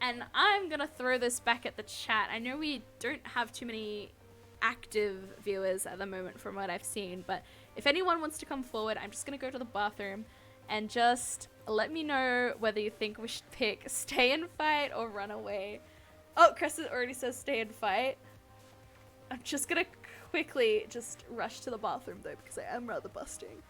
and I'm gonna throw this back at the chat. I know we don't have too many active viewers at the moment from what I've seen, but if anyone wants to come forward, I'm just gonna go to the bathroom and just let me know whether you think we should pick stay and fight or run away. Oh, Cressa already says stay and fight. I'm just gonna quickly just rush to the bathroom though because I am rather busting.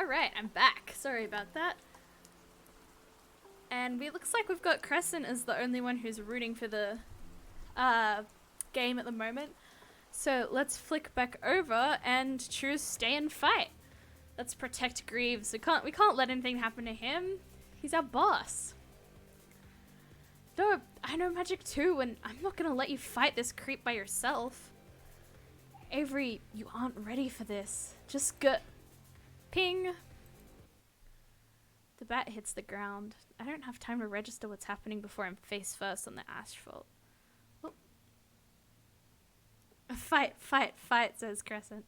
Alright, I'm back. Sorry about that. And it looks like we've got Crescent as the only one who's rooting for the game at the moment. So let's flick back over and choose stay and fight. Let's protect Greaves. We can't let anything happen to him. He's our boss. No, I know magic too, and I'm not gonna let you fight this creep by yourself. Avery, you aren't ready for this. Just go. Ping. The bat hits the ground. I don't have time to register what's happening before I'm face first on the asphalt. Oh. Fight, fight, fight, says Crescent.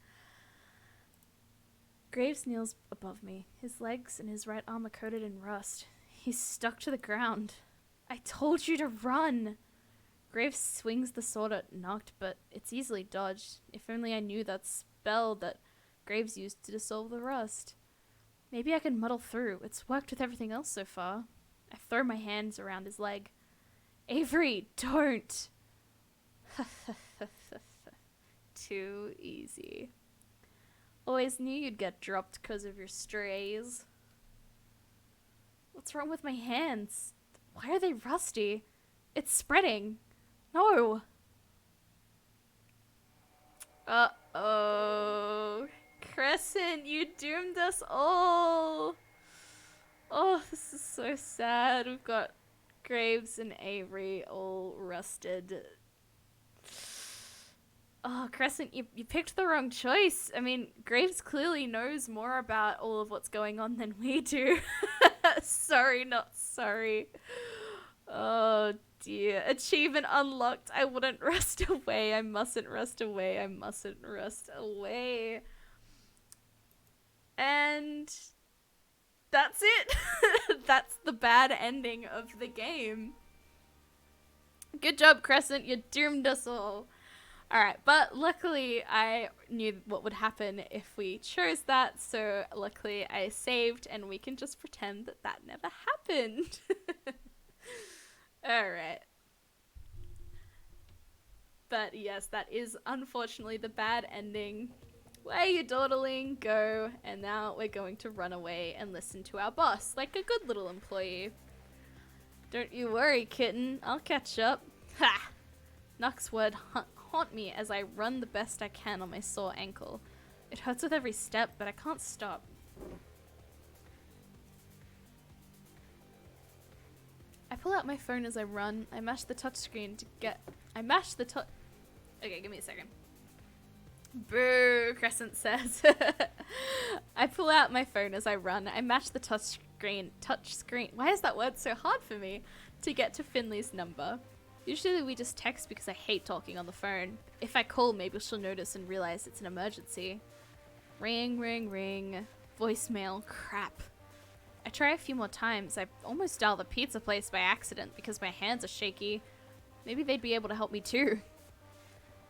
Graves kneels above me. His legs and his right arm are coated in rust. He's stuck to the ground. I told you to run! Graves swings the sword at Noct, but it's easily dodged. If only I knew that spell that Graves used to dissolve the rust. Maybe I can muddle through. It's worked with everything else so far. I throw my hands around his leg. Avery, don't! Too easy. Always knew you'd get dropped because of your strays. What's wrong with my hands? Why are they rusty? It's spreading. No. Uh-oh. Crescent, you doomed us all. Oh, this is so sad. We've got Graves and Avery all rusted. Oh, Crescent, you picked the wrong choice. I mean, Graves clearly knows more about all of what's going on than we do. Sorry, not sorry. Oh, dear. Achievement unlocked. I wouldn't rust away. I mustn't rust away. I mustn't rust away. And that's it. That's the bad ending of the game. Good job, Crescent. You doomed us all. Alright, but luckily I knew what would happen if we chose that, so luckily I saved and we can just pretend that that never happened. Alright. But yes, that is unfortunately the bad ending. Where you dawdling, go, and now we're going to run away and listen to our boss, like a good little employee. Don't you worry, kitten, I'll catch up. Ha! Noct's word haunt me as I run the best I can on my sore ankle. It hurts with every step, but I can't stop. I pull out my phone as I run. I mash the touchscreen to get... Okay, give me a second. Boo, Crescent says. I pull out my phone as I run. I mash the touchscreen. Why is that word so hard for me? To get to Finley's number. Usually we just text because I hate talking on the phone. If I call, maybe she'll notice and realize it's an emergency. Ring, ring, ring. Voicemail. Crap. I try a few more times. I almost dialed the pizza place by accident because my hands are shaky. Maybe they'd be able to help me too.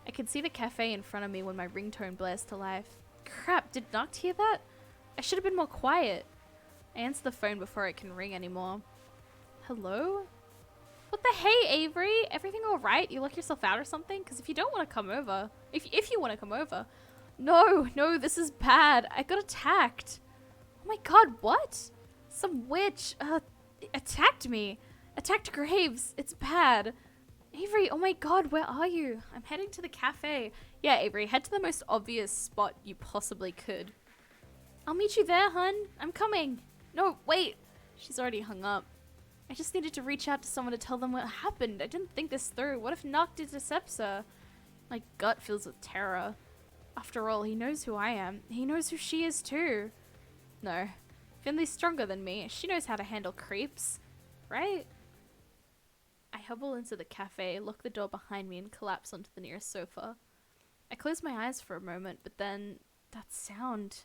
I can see the cafe in front of me when my ringtone blares to life. Crap, did Noct hear that? I should have been more quiet. I answer the phone before it can ring anymore. Hello? What the hey, Avery? Everything alright? You lock yourself out or something? Because if you don't want to come over... If you want to come over... No, this is bad. I got attacked. Oh my god, what? Some witch, attacked me. Attacked Graves. It's bad. Avery, oh my god, where are you? I'm heading to the cafe. Yeah, Avery, head to the most obvious spot you possibly could. I'll meet you there, hun. I'm coming. No, wait. She's already hung up. I just needed to reach out to someone to tell them what happened. I didn't think this through. What if Noct intercepts her? My gut fills with terror. After all, he knows who I am. He knows who she is too. No. Finley's stronger than me. She knows how to handle creeps. Right? I hobble into the cafe, lock the door behind me, and collapse onto the nearest sofa. I close my eyes for a moment, but then... that sound.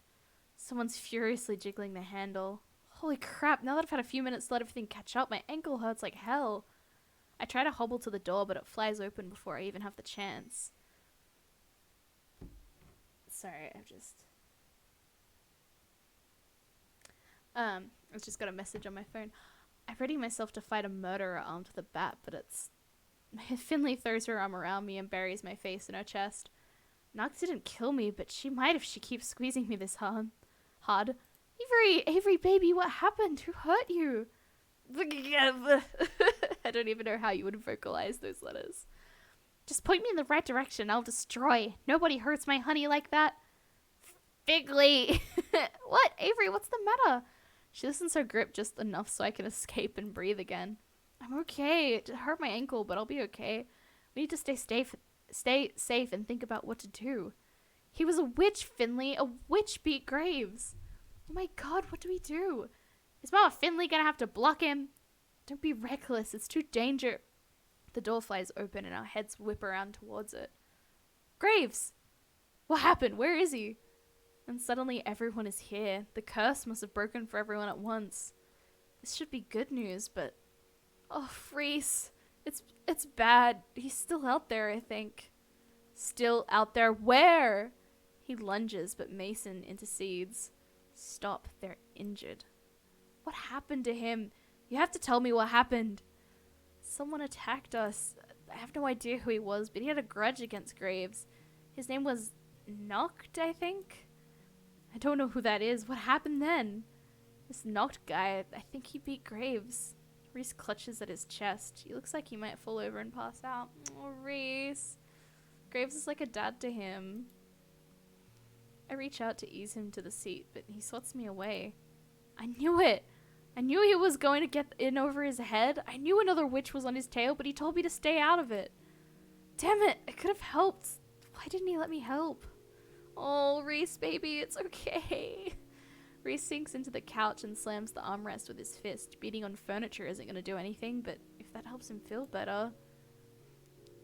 Someone's furiously jiggling the handle. Holy crap, now that I've had a few minutes to let everything catch up, my ankle hurts like hell. I try to hobble to the door, but it flies open before I even have the chance. Sorry, I've just got a message on my phone. I'm readying myself to fight a murderer armed with a bat, but it's... Finley throws her arm around me and buries my face in her chest. Noct didn't kill me, but she might if she keeps squeezing me this hard. Avery, baby, what happened? Who hurt you? I don't even know how you would vocalize those letters. Just point me in the right direction. I'll destroy. Nobody hurts my honey like that. Figley. What? Avery, what's the matter? She listens her grip just enough so I can escape and breathe again. I'm okay. It hurt my ankle, but I'll be okay. We need to stay safe and think about what to do. He was a witch, Finley. A witch beat Graves. Oh my god, what do we do? Is Mama Finley gonna have to block him? Don't be reckless. It's too dangerous. The door flies open and our heads whip around towards it. Graves! What happened? Where is he? And suddenly everyone is here. The curse must have broken for everyone at once. This should be good news, but... Oh, Reese. It's bad. He's still out there, I think. Still out there. Where? He lunges, but Mason intercedes. Stop. They're injured. What happened to him? You have to tell me what happened. Someone attacked us. I have no idea who he was, but he had a grudge against Graves. His name was Noct, I think? I don't know who that is. What happened then? This Noct guy, I think he beat Graves. Reese clutches at his chest. He looks like he might fall over and pass out. Oh, Reese. Graves is like a dad to him. I reach out to ease him to the seat, but he swats me away. I knew it. I knew he was going to get in over his head. I knew another witch was on his tail, but he told me to stay out of it. Damn it. I could have helped. Why didn't he let me help? Oh, Reese, baby, it's okay. Reese sinks into the couch and slams the armrest with his fist. Beating on furniture isn't going to do anything, but if that helps him feel better...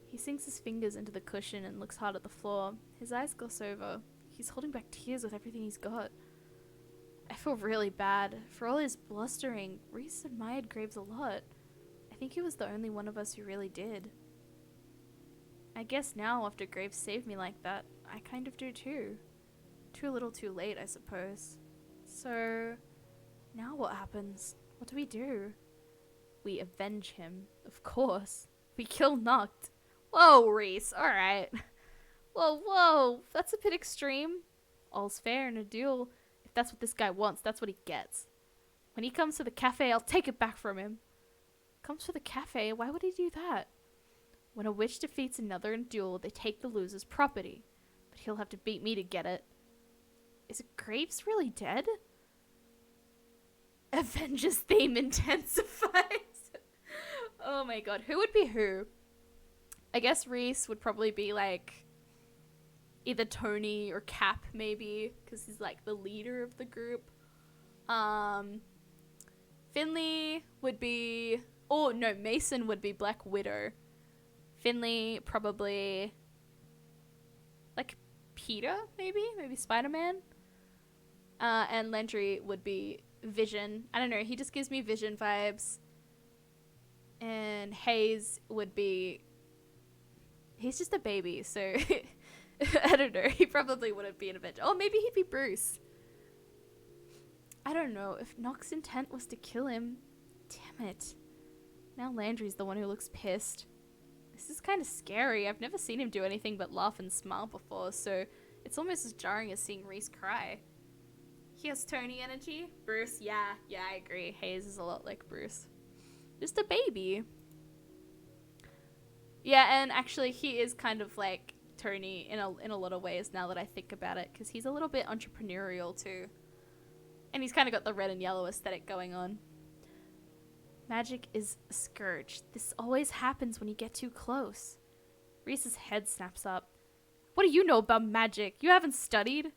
He sinks his fingers into the cushion and looks hard at the floor. His eyes gloss over. He's holding back tears with everything he's got. I feel really bad. For all his blustering, Reese admired Graves a lot. I think he was the only one of us who really did. I guess now, after Graves saved me like that, I kind of do too. Too little too late, I suppose. So, now what happens? What do we do? We avenge him, of course. We kill Noct. Whoa, Reese, alright. Whoa, that's a bit extreme. All's fair in a duel. If that's what this guy wants, that's what he gets. When he comes to the cafe, I'll take it back from him. Comes for the cafe? Why would he do that? When a witch defeats another in a duel, they take the loser's property. But he'll have to beat me to get it. Is Graves really dead? Avengers theme intensifies. Oh my god, who would be who? I guess Reese would probably be like either Tony or Cap, maybe, because he's like the leader of the group. Finley would be... Oh, no, Mason would be Black Widow. Finley, probably... like Peter, maybe? Maybe Spider-Man? And Landry would be Vision. I don't know, he just gives me Vision vibes. And Hayes would be... He's just a baby, so... I don't know, he probably wouldn't be an Avenger. Oh, maybe he'd be Bruce. I don't know, if Noct's intent was to kill him... Damn it. Now Landry's the one who looks pissed. This is kind of scary. I've never seen him do anything but laugh and smile before, so it's almost as jarring as seeing Reese cry. He has Tony energy. Bruce, yeah, I agree. Hayes is a lot like Bruce. Just a baby. Yeah, and actually he is kind of like Tony in a lot of ways now that I think about it, because he's a little bit entrepreneurial too. And he's kind of got the red and yellow aesthetic going on. Magic is a scourge. This always happens when you get too close. Reese's head snaps up. What do you know about magic? You haven't studied?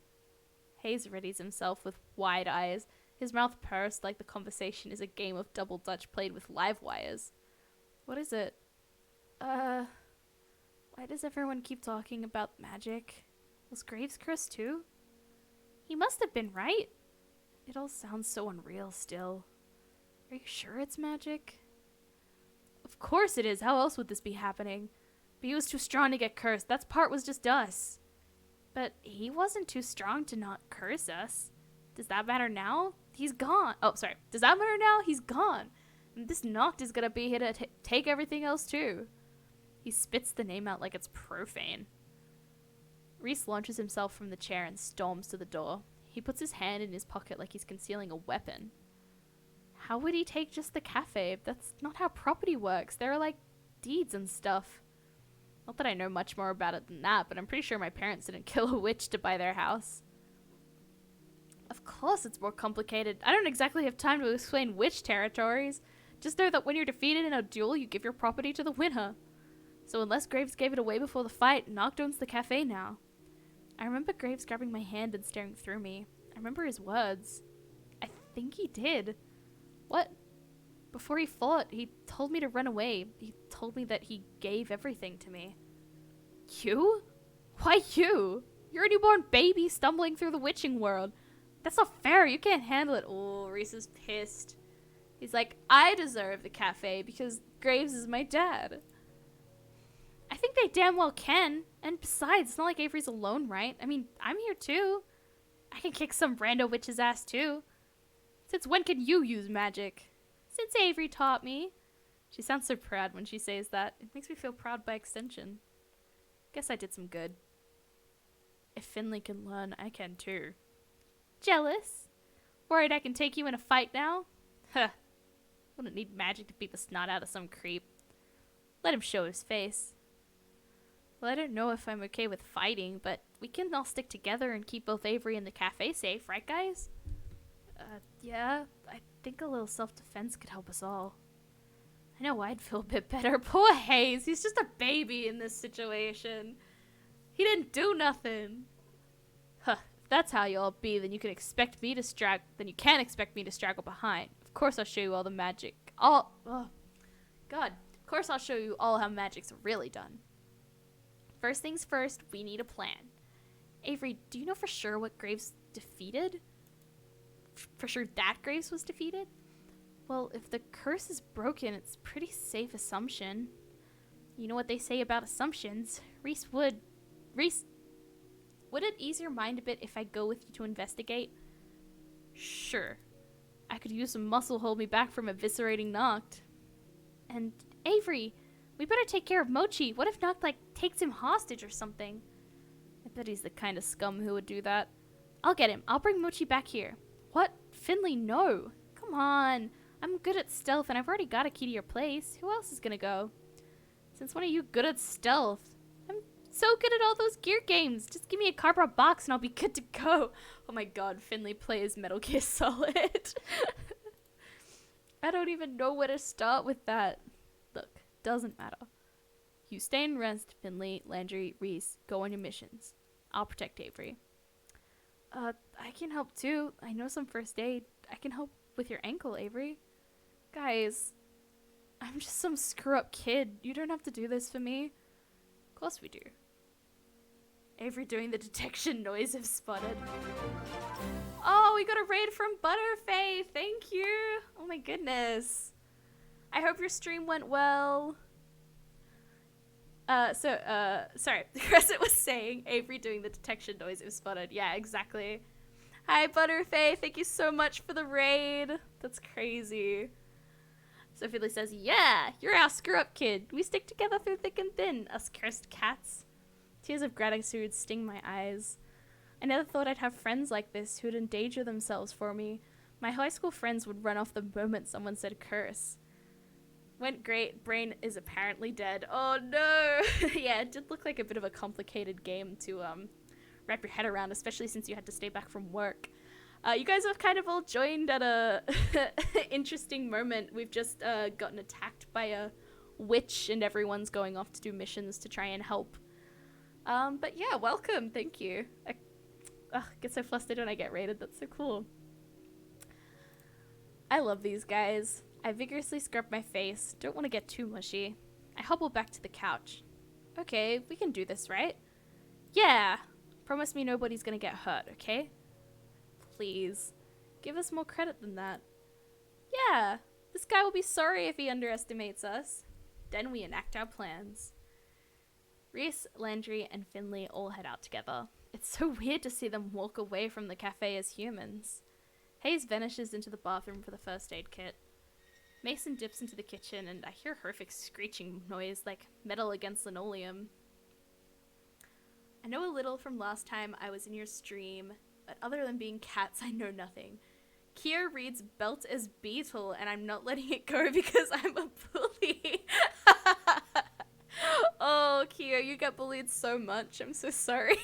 Hayes readies himself with wide eyes. His mouth pursed like the conversation is a game of double dutch played with live wires. What is it? Why does everyone keep talking about magic? Was Graves cursed too? He must have been, right? It all sounds so unreal still. Are you sure it's magic? Of course it is. How else would this be happening? But he was too strong to get cursed. That part was just us. But he wasn't too strong to not curse us. Does that matter now? He's gone. Oh, sorry. Does that matter now? He's gone. And this Noct is gonna be here to take everything else too. He spits the name out like it's profane. Reese launches himself from the chair and storms to the door. He puts his hand in his pocket like he's concealing a weapon. How would he take just the cafe? That's not how property works. There are, like, deeds and stuff. Not that I know much more about it than that, but I'm pretty sure my parents didn't kill a witch to buy their house. Of course it's more complicated. I don't exactly have time to explain witch territories. Just know that when you're defeated in a duel, you give your property to the winner. So unless Graves gave it away before the fight, Noct owns the cafe now. I remember Graves grabbing my hand and staring through me. I remember his words. I think he did. What? Before he fought, he told me to run away. He told me that he gave everything to me. You? Why you? You're a newborn baby stumbling through the witching world. That's not fair. You can't handle it. Oh, Reese is pissed. He's like, I deserve the cafe because Graves is my dad. I think they damn well can. And besides, it's not like Avery's alone, right? I mean, I'm here too. I can kick some rando witch's ass too. Since when can you use magic? Since Avery taught me. She sounds so proud when she says that. It makes me feel proud by extension. Guess I did some good. If Finley can learn, I can too. Jealous? Worried I can take you in a fight now? Huh. Wouldn't need magic to beat the snot out of some creep. Let him show his face. Well, I don't know if I'm okay with fighting, but we can all stick together and keep both Avery and the cafe safe, right guys? Yeah, I think a little self-defense could help us all. I know I'd feel a bit better. Poor Hayes, he's just a baby in this situation. He didn't do nothing. Huh, if that's how y'all be, then you can expect me to straggle behind. Of course I'll show you all the magic. God. Of course I'll show you all how magic's really done. First things first, we need a plan. Avery, do you know for sure what Graves defeated? For sure that Graves was defeated? Well, if the curse is broken, it's a pretty safe assumption. You know what they say about assumptions. Reese, would it ease your mind a bit if I go with you to investigate? Sure. I could use some muscle hold me back from eviscerating Noct. And Avery, we better take care of Mochi. What if Noct, like, takes him hostage or something? I bet he's the kind of scum who would do that. I'll get him. I'll bring Mochi back here. What? Finley, no. Come on. I'm good at stealth and I've already got a key to your place. Who else is gonna go? Since when are you good at stealth? I'm so good at all those gear games. Just give me a cardboard box and I'll be good to go. Oh my god, Finley plays Metal Gear Solid. I don't even know where to start with that. Look, doesn't matter. You stay and rest, Finley, Landry, Reese. Go on your missions. I'll protect Avery. I can help too. I know some first aid. I can help with your ankle, Avery. Guys, I'm just some screw-up kid. You don't have to do this for me. Of course we do. Avery doing the detection noise if spotted. Oh, we got a raid from Butterface. Thank you. Oh my goodness. I hope your stream went well. Sorry. Crescent was saying Avery doing the detection noise if spotted. Yeah, exactly. Hi, Butterface. Thank you so much for the raid. That's crazy. Sophie Lee says, yeah, you're our screw-up kid. We stick together through thick and thin, us cursed cats. Tears of gratitude sting my eyes. I never thought I'd have friends like this who'd endanger themselves for me. My high school friends would run off the moment someone said curse. Went great. Brain is apparently dead. Oh no! Yeah, it did look like a bit of a complicated game to wrap your head around, especially since you had to stay back from work. You guys have kind of all joined at a interesting moment. We've just gotten attacked by a witch and everyone's going off to do missions to try and help. But yeah, welcome. Thank you. I get so flustered when I get raided. That's so cool. I love these guys. I vigorously scrub my face. Don't want to get too mushy. I hobble back to the couch. Okay, we can do this, right? Yeah. Promise me nobody's gonna get hurt, okay? Please. Give us more credit than that. Yeah. This guy will be sorry if he underestimates us. Then we enact our plans. Reese, Landry, and Finley all head out together. It's so weird to see them walk away from the cafe as humans. Hayes vanishes into the bathroom for the first aid kit. Mason dips into the kitchen and I hear a horrific screeching noise like metal against linoleum. I know a little from last time I was in your stream. but other than being cats, I know nothing. Kia reads belt as beetle, and I'm not letting it go because I'm a bully. Oh, Kia, you get bullied so much. I'm so sorry.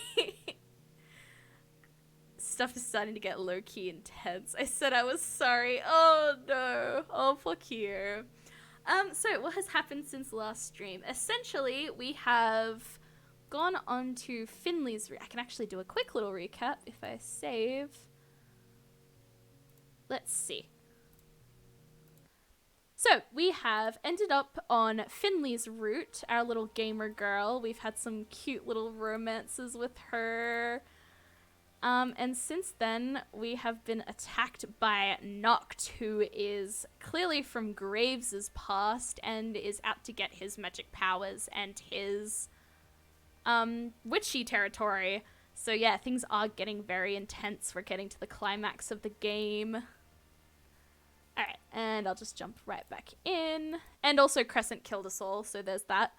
Stuff is starting to get low-key intense. I said I was sorry. Oh, no. Oh, poor Kia. So what has happened since last stream? Essentially, we have gone on to Finley's... I can actually do a quick little recap if I save. Let's see. So, we have ended up on Finley's route, our little gamer girl. We've had some cute little romances with her. And since then, we have been attacked by Noct, who is clearly from Graves' past and is out to get his magic powers and his witchy territory. So yeah, things are getting very intense. We're getting to the climax of the game. Alright, and I'll just jump right back in. And also Crescent killed us all, so there's that.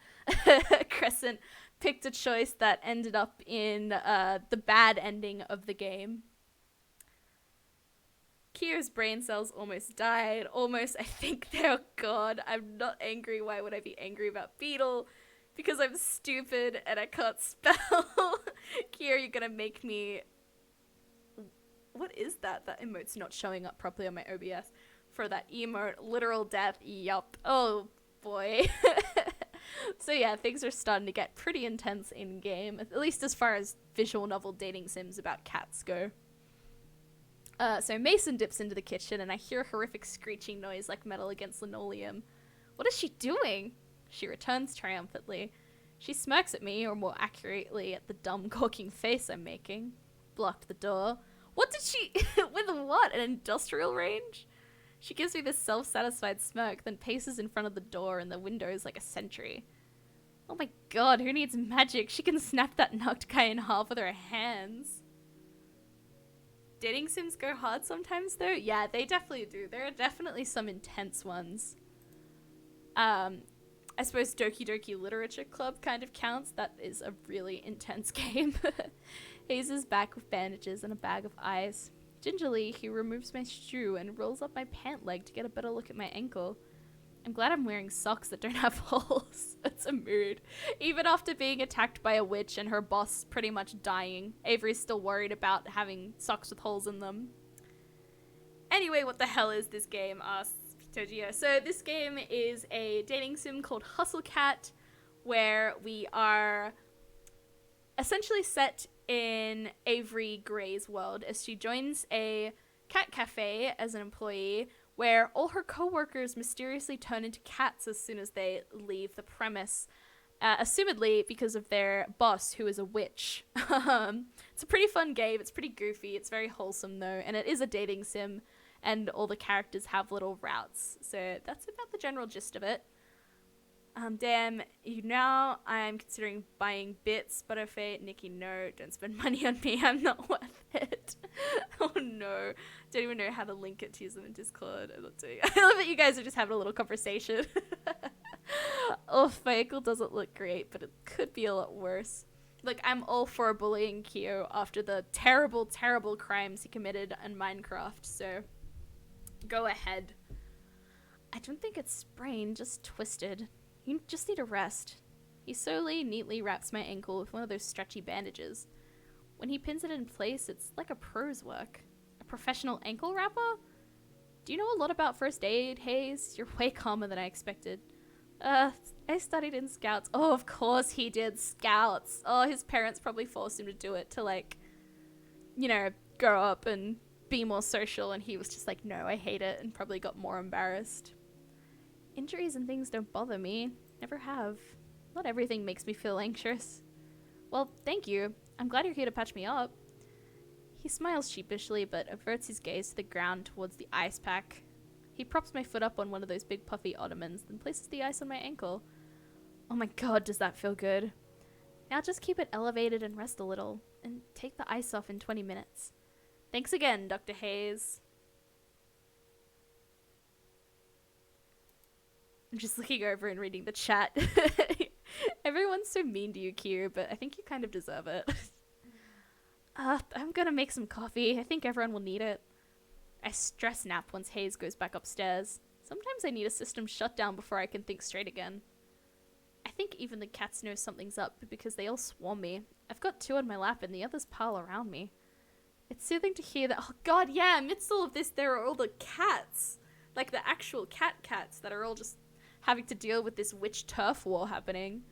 Crescent picked a choice that ended up in the bad ending of the game. Kia's brain cells almost died. Almost, I think, oh god, I'm not angry. Why would I be angry about Beetle? Because I'm stupid and I can't spell. Kia, you're gonna make me... What is that? That emote's not showing up properly on my OBS. For that emote, literal death, yup. Oh boy. So yeah, things are starting to get pretty intense in game, at least as far as visual novel dating sims about cats go. So Mason dips into the kitchen and I hear a horrific screeching noise like metal against linoleum. What is she doing? She returns triumphantly. She smirks at me, or more accurately at the dumb gawking face I'm making. Blocked the door. What did she... with what? An industrial range? She gives me this self-satisfied smirk, then paces in front of the door and the windows like a sentry. Oh my god, who needs magic? She can snap that knocked guy in half with her hands. Dating sims go hard sometimes, though? Yeah, they definitely do. There are definitely some intense ones. I suppose Doki Doki Literature Club kind of counts. That is a really intense game. Hayes is back with bandages and a bag of ice. Gingerly, he removes my shoe and rolls up my pant leg to get a better look at my ankle. I'm glad I'm wearing socks that don't have holes. It's a mood. Even after being attacked by a witch and her boss pretty much dying, Avery's still worried about having socks with holes in them. Anyway, what the hell is this game? Asks Tojio. So this game is a dating sim called Hustle Cat, where we are essentially set in Avery Gray's world as she joins a cat cafe as an employee where all her co-workers mysteriously turn into cats as soon as they leave the premise, assumedly because of their boss, who is a witch. It's a pretty fun game. It's pretty goofy. It's very wholesome, though, and it is a dating sim, and all the characters have little routes. So that's about the general gist of it. Damn, you now I'm considering buying bits, Butterfate, Nikki, no, don't spend money on me, I'm not worth it. Oh no, don't even know how to link it to use them in Discord. I'm not doing it. I love that you guys are just having a little conversation. Oh, my ankle doesn't look great, but it could be a lot worse. Look, I'm all for bullying Kyo after the terrible, terrible crimes he committed in Minecraft, so go ahead. I don't think it's sprained, just twisted. You just need a rest. He slowly, neatly wraps my ankle with one of those stretchy bandages. When he pins it in place, it's like a pro's work. A professional ankle wrapper? Do you know a lot about first aid, Hayes? You're way calmer than I expected. I studied in Scouts. Oh, of course he did Scouts. Oh, his parents probably forced him to do it to, like, you know, grow up and be more social, and he was just like, no, I hate it, and probably got more embarrassed. Injuries and things don't bother me. Never have. Not everything makes me feel anxious. Well, thank you. I'm glad you're here to patch me up. He smiles sheepishly, but averts his gaze to the ground towards the ice pack. He props my foot up on one of those big puffy ottomans, then places the ice on my ankle. Oh my god, does that feel good. Now just keep it elevated and rest a little, and take the ice off in 20 minutes. Thanks again, Dr. Hayes. I'm just looking over and reading the chat. Everyone's so mean to you, Q, but I think you kind of deserve it. I'm gonna make some coffee. I think everyone will need it. I stress nap once Hayes goes back upstairs. Sometimes I need a system shut down before I can think straight again. I think even the cats know something's up because they all swarm me. I've got two on my lap and the others pile around me. It's soothing to hear that, oh god, yeah, amidst all of this there are all the cats. Like the actual cats that are all just having to deal with this witch turf war happening.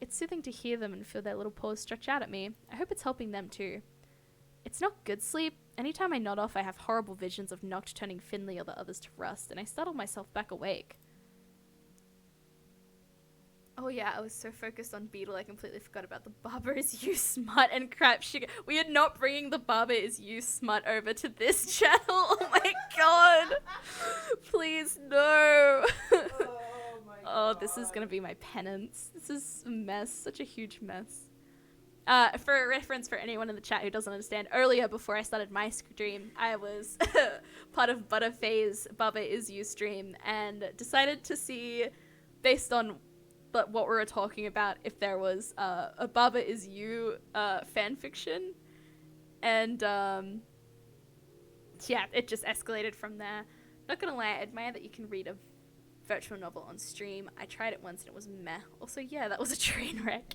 It's soothing to hear them and feel their little paws stretch out at me. I hope it's helping them too. It's not good sleep. Anytime I nod off, I have horrible visions of Noct turning Finley or the others to rust, and I startle myself back awake. Oh yeah, I was so focused on Beetle, I completely forgot about the Barber is You smut and crap sugar. We are not bringing the Barber is You smut over to this channel. Oh my god. Please, no. Oh, this is gonna be my penance. This is a mess, such a huge mess. For reference for anyone in the chat who doesn't understand, earlier before I started my stream, I was part of Butterface's Baba Is You stream and decided to see, based on what we were talking about, if there was a Baba Is You fanfiction. And yeah, it just escalated from there. Not gonna lie, I admire that you can read a virtual novel on stream. I tried it once and it was meh. Also, yeah, that was a train wreck.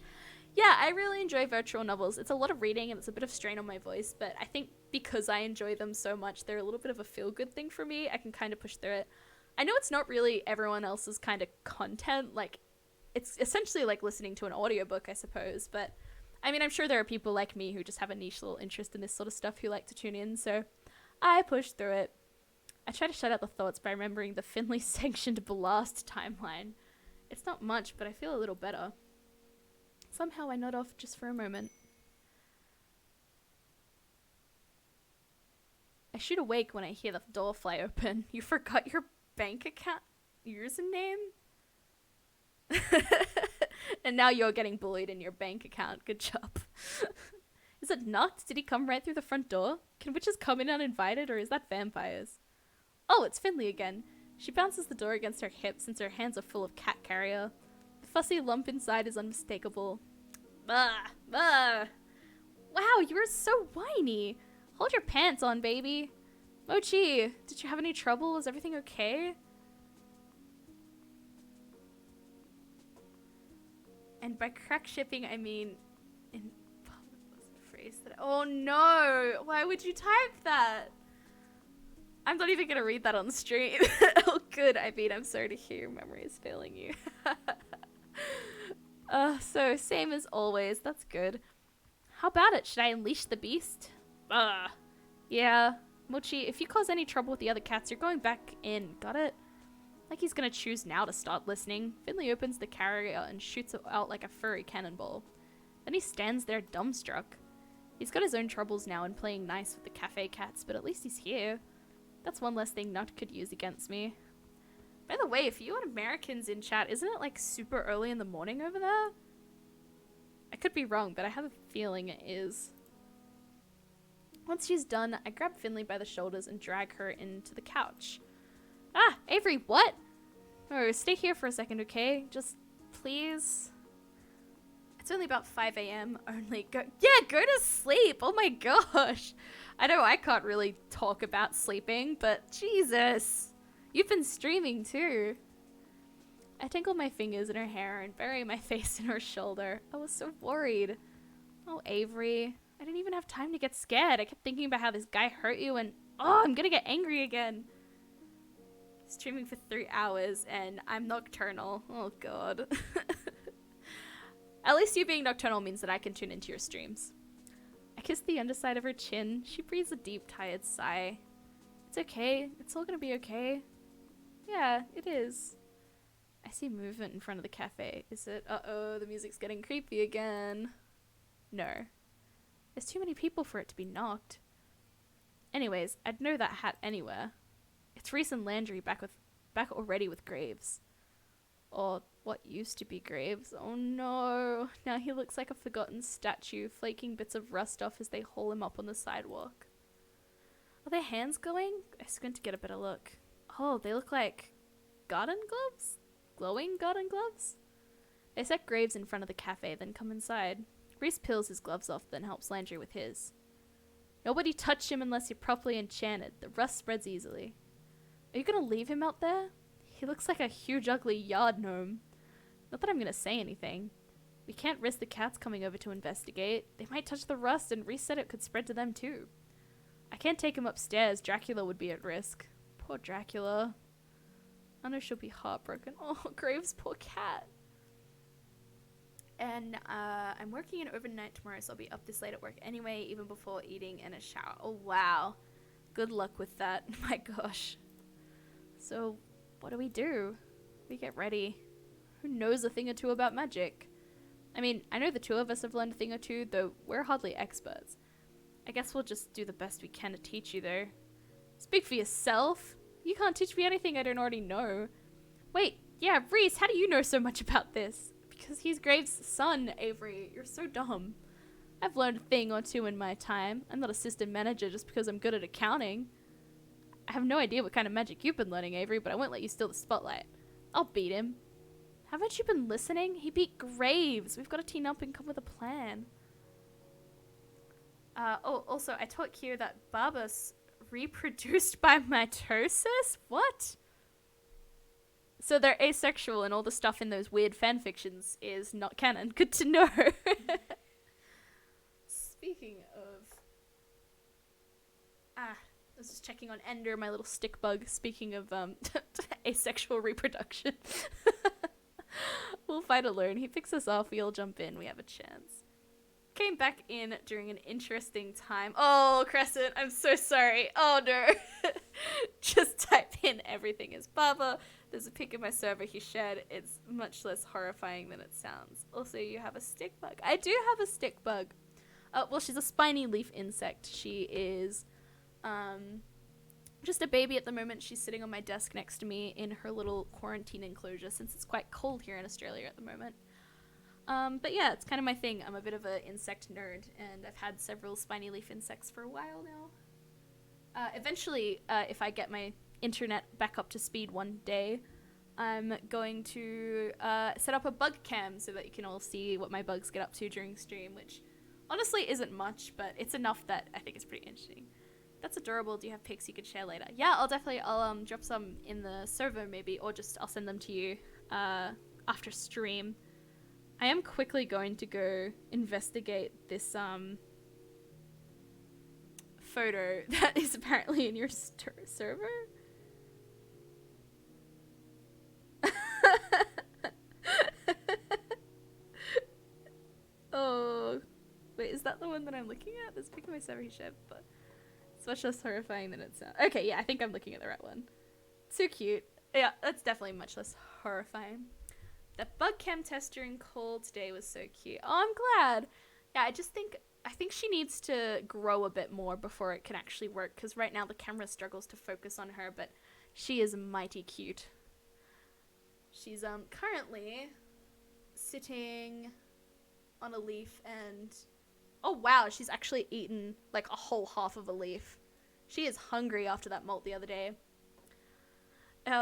Yeah, I really enjoy virtual novels. It's a lot of reading and it's a bit of strain on my voice, but I think because I enjoy them so much, they're a little bit of a feel-good thing for me. I can kind of push through it. I know it's not really everyone else's kind of content. Like, it's essentially like listening to an audiobook, I suppose, but I mean, I'm sure there are people like me who just have a niche little interest in this sort of stuff who like to tune in, so I push through it. I try to shut out the thoughts by remembering the Finley-sanctioned blast timeline. It's not much, but I feel a little better. Somehow I nod off just for a moment. I shoot awake when I hear the door fly open. You forgot your bank account username? And now you're getting bullied in your bank account. Good job. Is it Noct? Did he come right through the front door? Can witches come in uninvited, or is that vampires? Oh, it's Finley again. She bounces the door against her hip since her hands are full of cat carrier. The fussy lump inside is unmistakable. Bah! Bah! Wow, you are so whiny! Hold your pants on, baby! Mochi, did you have any trouble? Is everything okay? And by crack shipping, I mean... what was the phrase that... Oh no! Why would you type that? I'm not even gonna read that on stream. Oh good, I mean, I'm sorry to hear your memory is failing you. So same as always, that's good. How about it? Should I unleash the beast? Yeah. Mochi, if you cause any trouble with the other cats, you're going back in, got it? Like he's gonna choose now to start listening. Finley opens the carrier and shoots it out like a furry cannonball. Then he stands there dumbstruck. He's got his own troubles now and playing nice with the cafe cats, but at least he's here. That's one less thing Noct could use against me. By the way, if you want Americans in chat, isn't it like super early in the morning over there? I could be wrong, but I have a feeling it is. Once she's done, I grab Finley by the shoulders and drag her into the couch. Ah, Avery, what? Oh, stay here for a second, okay? Just, please. It's only about 5 a.m. Only go to sleep. Oh my gosh. I know I can't really talk about sleeping, but Jesus. You've been streaming too. I tangle my fingers in her hair and bury my face in her shoulder. I was so worried. Oh, Avery. I didn't even have time to get scared. I kept thinking about how this guy hurt you and... Oh, I'm gonna get angry again. Streaming for 3 hours and I'm nocturnal. Oh god. At least you being nocturnal means that I can tune into your streams. I kiss the underside of her chin. She breathes a deep, tired sigh. It's okay. It's all gonna be okay. Yeah, it is. I see movement in front of the cafe. Is it? Uh-oh, the music's getting creepy again. No. There's too many people for it to be Noct. Anyways, I'd know that hat anywhere. It's Reese and Landry back already with Graves. Or what used to be Graves. Oh no. Now he looks like a forgotten statue, flaking bits of rust off as they haul him up on the sidewalk. Are their hands glowing? I squint to get a better look. Oh, they look like garden gloves? Glowing garden gloves? They set Graves in front of the cafe, then come inside. Reese peels his gloves off, then helps Landry with his. Nobody touch him unless you're properly enchanted. The rust spreads easily. Are you gonna leave him out there? He looks like a huge ugly yard gnome. Not that I'm gonna say anything. We can't risk the cats coming over to investigate. They might touch the rust and reset it could spread to them too. I can't take him upstairs. Dracula would be at risk. Poor Dracula. I know she'll be heartbroken. Oh, Graves, poor cat. And I'm working an overnight tomorrow, so I'll be up this late at work anyway, even before eating and a shower. Oh, wow. Good luck with that. My gosh. So, what do? We get ready. Who knows a thing or two about magic? I mean, I know the two of us have learned a thing or two, though we're hardly experts. I guess we'll just do the best we can to teach you, though. Speak for yourself. You can't teach me anything I don't already know. Wait, yeah, Reese, how do you know so much about this? Because he's Graves' son, Avery. You're so dumb. I've learned a thing or two in my time. I'm not assistant manager just because I'm good at accounting. I have no idea what kind of magic you've been learning, Avery, but I won't let you steal the spotlight. I'll beat him. Haven't you been listening? He beat Graves. We've got to team up and come with a plan. Also, I taught Kier that Barbas reproduced by mitosis? What? So they're asexual and all the stuff in those weird fanfictions is not canon. Good to know. Speaking of... I was just checking on Ender, my little stick bug. Speaking of asexual reproduction. We'll fight alone. He picks us off. We all jump in. We have a chance. Came back in during an interesting time. Oh, Crescent, I'm so sorry. Oh, no. Just type in everything is Baba. There's a pic of my server he shared. It's much less horrifying than it sounds. Also, you have a stick bug. I do have a stick bug. Well, she's a spiny leaf insect. She is just a baby at the moment. She's sitting on my desk next to me in her little quarantine enclosure since it's quite cold here in Australia at the moment. But yeah, it's kind of my thing. I'm a bit of an insect nerd, and I've had several spiny leaf insects for a while now. Eventually, if I get my internet back up to speed one day, I'm going to set up a bug cam so that you can all see what my bugs get up to during stream, which honestly isn't much, but it's enough that I think it's pretty interesting. That's adorable. Do you have pics you could share later? Yeah, I'll drop some in the server maybe, or just I'll send them to you after stream. I am quickly going to go investigate this photo that is apparently in your server. Oh, wait, is that the one that I'm looking at? This pic of my server he shared, but it's much less horrifying than it sounds. Okay, yeah, I think I'm looking at the right one. So cute. Yeah, that's definitely much less horrifying. The bug cam test during call today was so cute. Oh, I'm glad. Yeah, I think she needs to grow a bit more before it can actually work, because right now the camera struggles to focus on her, but she is mighty cute. She's currently sitting on a leaf and oh wow, she's actually eaten like a whole half of a leaf. She is hungry after that molt the other day.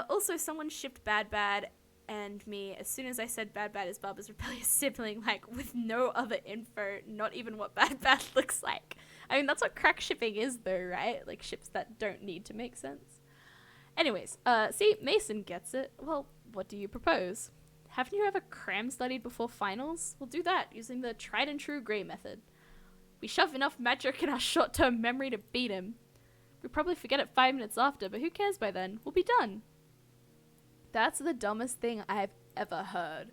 Also, someone shipped Bad Bad and me as soon as I said Bad Bad is Barbara's rebellious sibling, like with no other info, not even what Bad Bad looks like. I mean, that's what crack shipping is though, right? Like ships that don't need to make sense. Anyways, see, Mason gets it. Well, what do you propose? Haven't you ever cram studied before finals? We'll do that using the tried and true Grey method. We shove enough magic in our short-term memory to beat him. We probably forget it 5 minutes after, but who cares by then? We'll be done. That's the dumbest thing I've ever heard.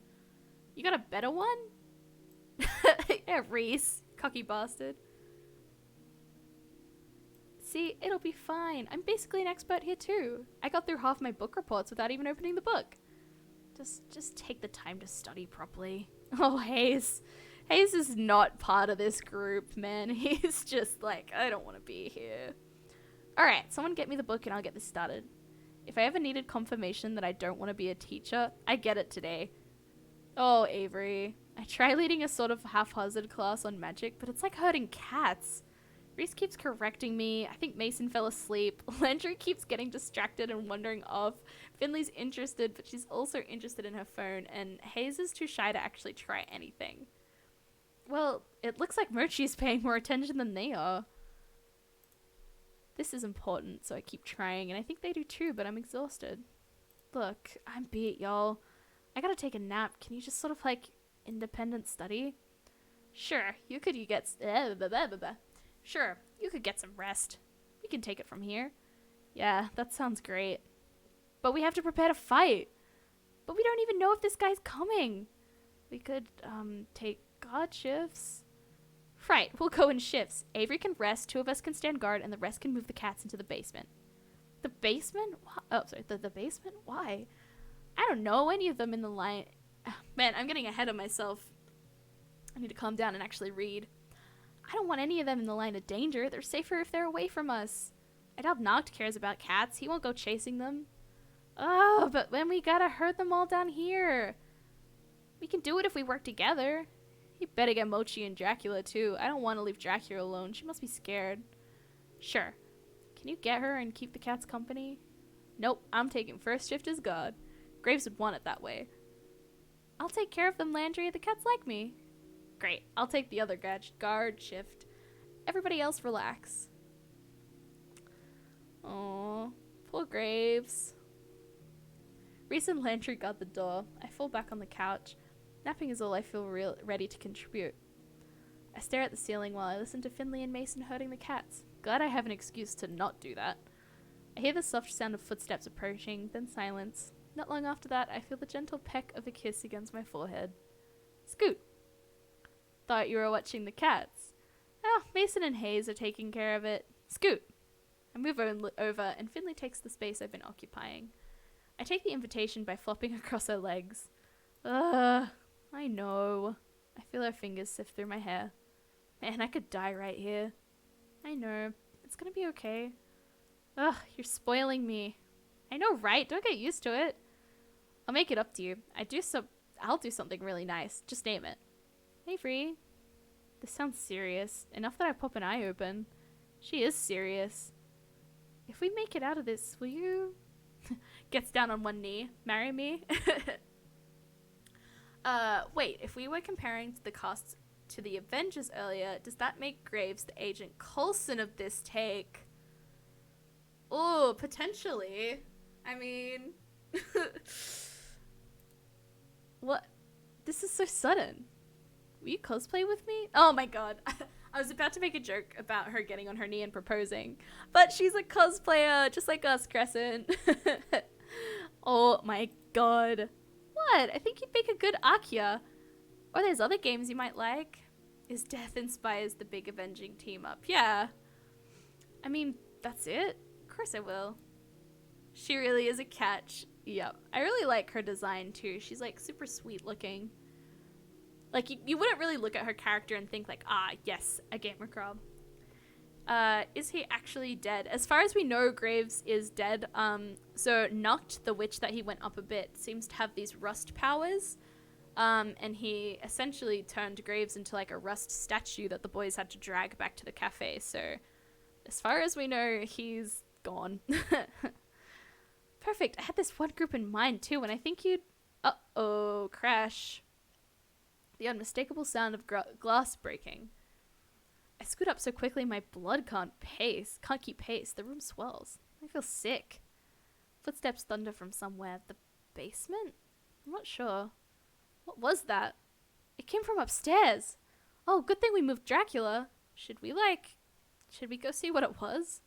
You got a better one? Yeah, Reese, cocky bastard. See, it'll be fine. I'm basically an expert here too. I got through half my book reports without even opening the book. Just take the time to study properly. Oh, Hayes. Hayes is not part of this group, man. He's just like, I don't want to be here. Alright, someone get me the book and I'll get this started. If I ever needed confirmation that I don't want to be a teacher, I get it today. Oh, Avery. I try leading a sort of haphazard class on magic, but it's like herding cats. Reese keeps correcting me. I think Mason fell asleep. Landry keeps getting distracted and wandering off. Finley's interested, but she's also interested in her phone, and Hayes is too shy to actually try anything. Well, it looks like Mochi's paying more attention than they are. This is important, so I keep trying, and I think they do too, but I'm exhausted. Look, I'm beat, y'all. I gotta take a nap. Can you just sort of, like, independent study? Sure, you could Sure, you could get some rest. We can take it from here. Yeah, that sounds great. But we have to prepare to fight. But we don't even know if this guy's coming. We could, take guard shifts. Right, we'll go in shifts. Avery can rest, 2 of us can stand guard, and the rest can move the cats into the basement. The basement? Oh, sorry, the basement? Why? I don't know any of them in the line. Man, I'm getting ahead of myself. I need to calm down and actually read. I don't want any of them in the line of danger. They're safer if they're away from us. I doubt Noct cares about cats. He won't go chasing them. Oh, but then we gotta herd them all down here. We can do it if we work together. You better get Mochi and Dracula too. I don't want to leave Dracula alone. She must be scared. Sure. Can you get her and keep the cats company? Nope, I'm taking first shift as guard. Graves would want it that way. I'll take care of them, Landry. The cats like me. Great. I'll take the other guard shift. Everybody else relax. Aww. Poor Graves. Reese and Landry guard the door. I fall back on the couch. Napping is all I feel ready to contribute. I stare at the ceiling while I listen to Finley and Mason herding the cats. Glad I have an excuse to not do that. I hear the soft sound of footsteps approaching, then silence. Not long after that, I feel the gentle peck of a kiss against my forehead. Scoot. Thought you were watching the cats. Oh, Mason and Hayes are taking care of it. Scoot. I move over, and Finley takes the space I've been occupying. I take the invitation by flopping across her legs. Ugh, I know. I feel her fingers sift through my hair. Man, I could die right here. I know. It's gonna be okay. Ugh, you're spoiling me. I know, right? Don't get used to it. I'll make it up to you. I'll do something really nice. Just name it. Avery. This sounds serious. Enough that I pop an eye open. She is serious. If we make it out of this, will you... Gets down on one knee. Marry me? Wait. If we were comparing the costs to the Avengers earlier, does that make Graves the Agent Coulson of this take? Oh, potentially. I mean... What? This is so sudden. Will you cosplay with me? Oh my god. I was about to make a joke about her getting on her knee and proposing, but she's a cosplayer, just like us, Crescent. Oh my god. What? I think you'd make a good Akia. Or there's other games you might like. Is Death Inspires the big avenging team up? Yeah. I mean, that's it. Of course I will. She really is a catch. Yep. I really like her design too. She's like super sweet looking. Like, you wouldn't really look at her character and think like, ah, yes, a gamer crab. Is he actually dead? As far as we know, Graves is dead. So Noct, the witch that he went up a bit, seems to have these rust powers. And he essentially turned Graves into like a rust statue that the boys had to drag back to the cafe. So as far as we know, he's gone. Perfect. I had this one group in mind too, and I think you'd... Uh-oh, crash. The unmistakable sound of glass breaking. I scoot up so quickly my blood can't keep pace. The room swells. I feel sick. Footsteps thunder from somewhere. The basement? I'm not sure. What was that? It came from upstairs. Oh, good thing we moved Dracula. Should we go see what it was?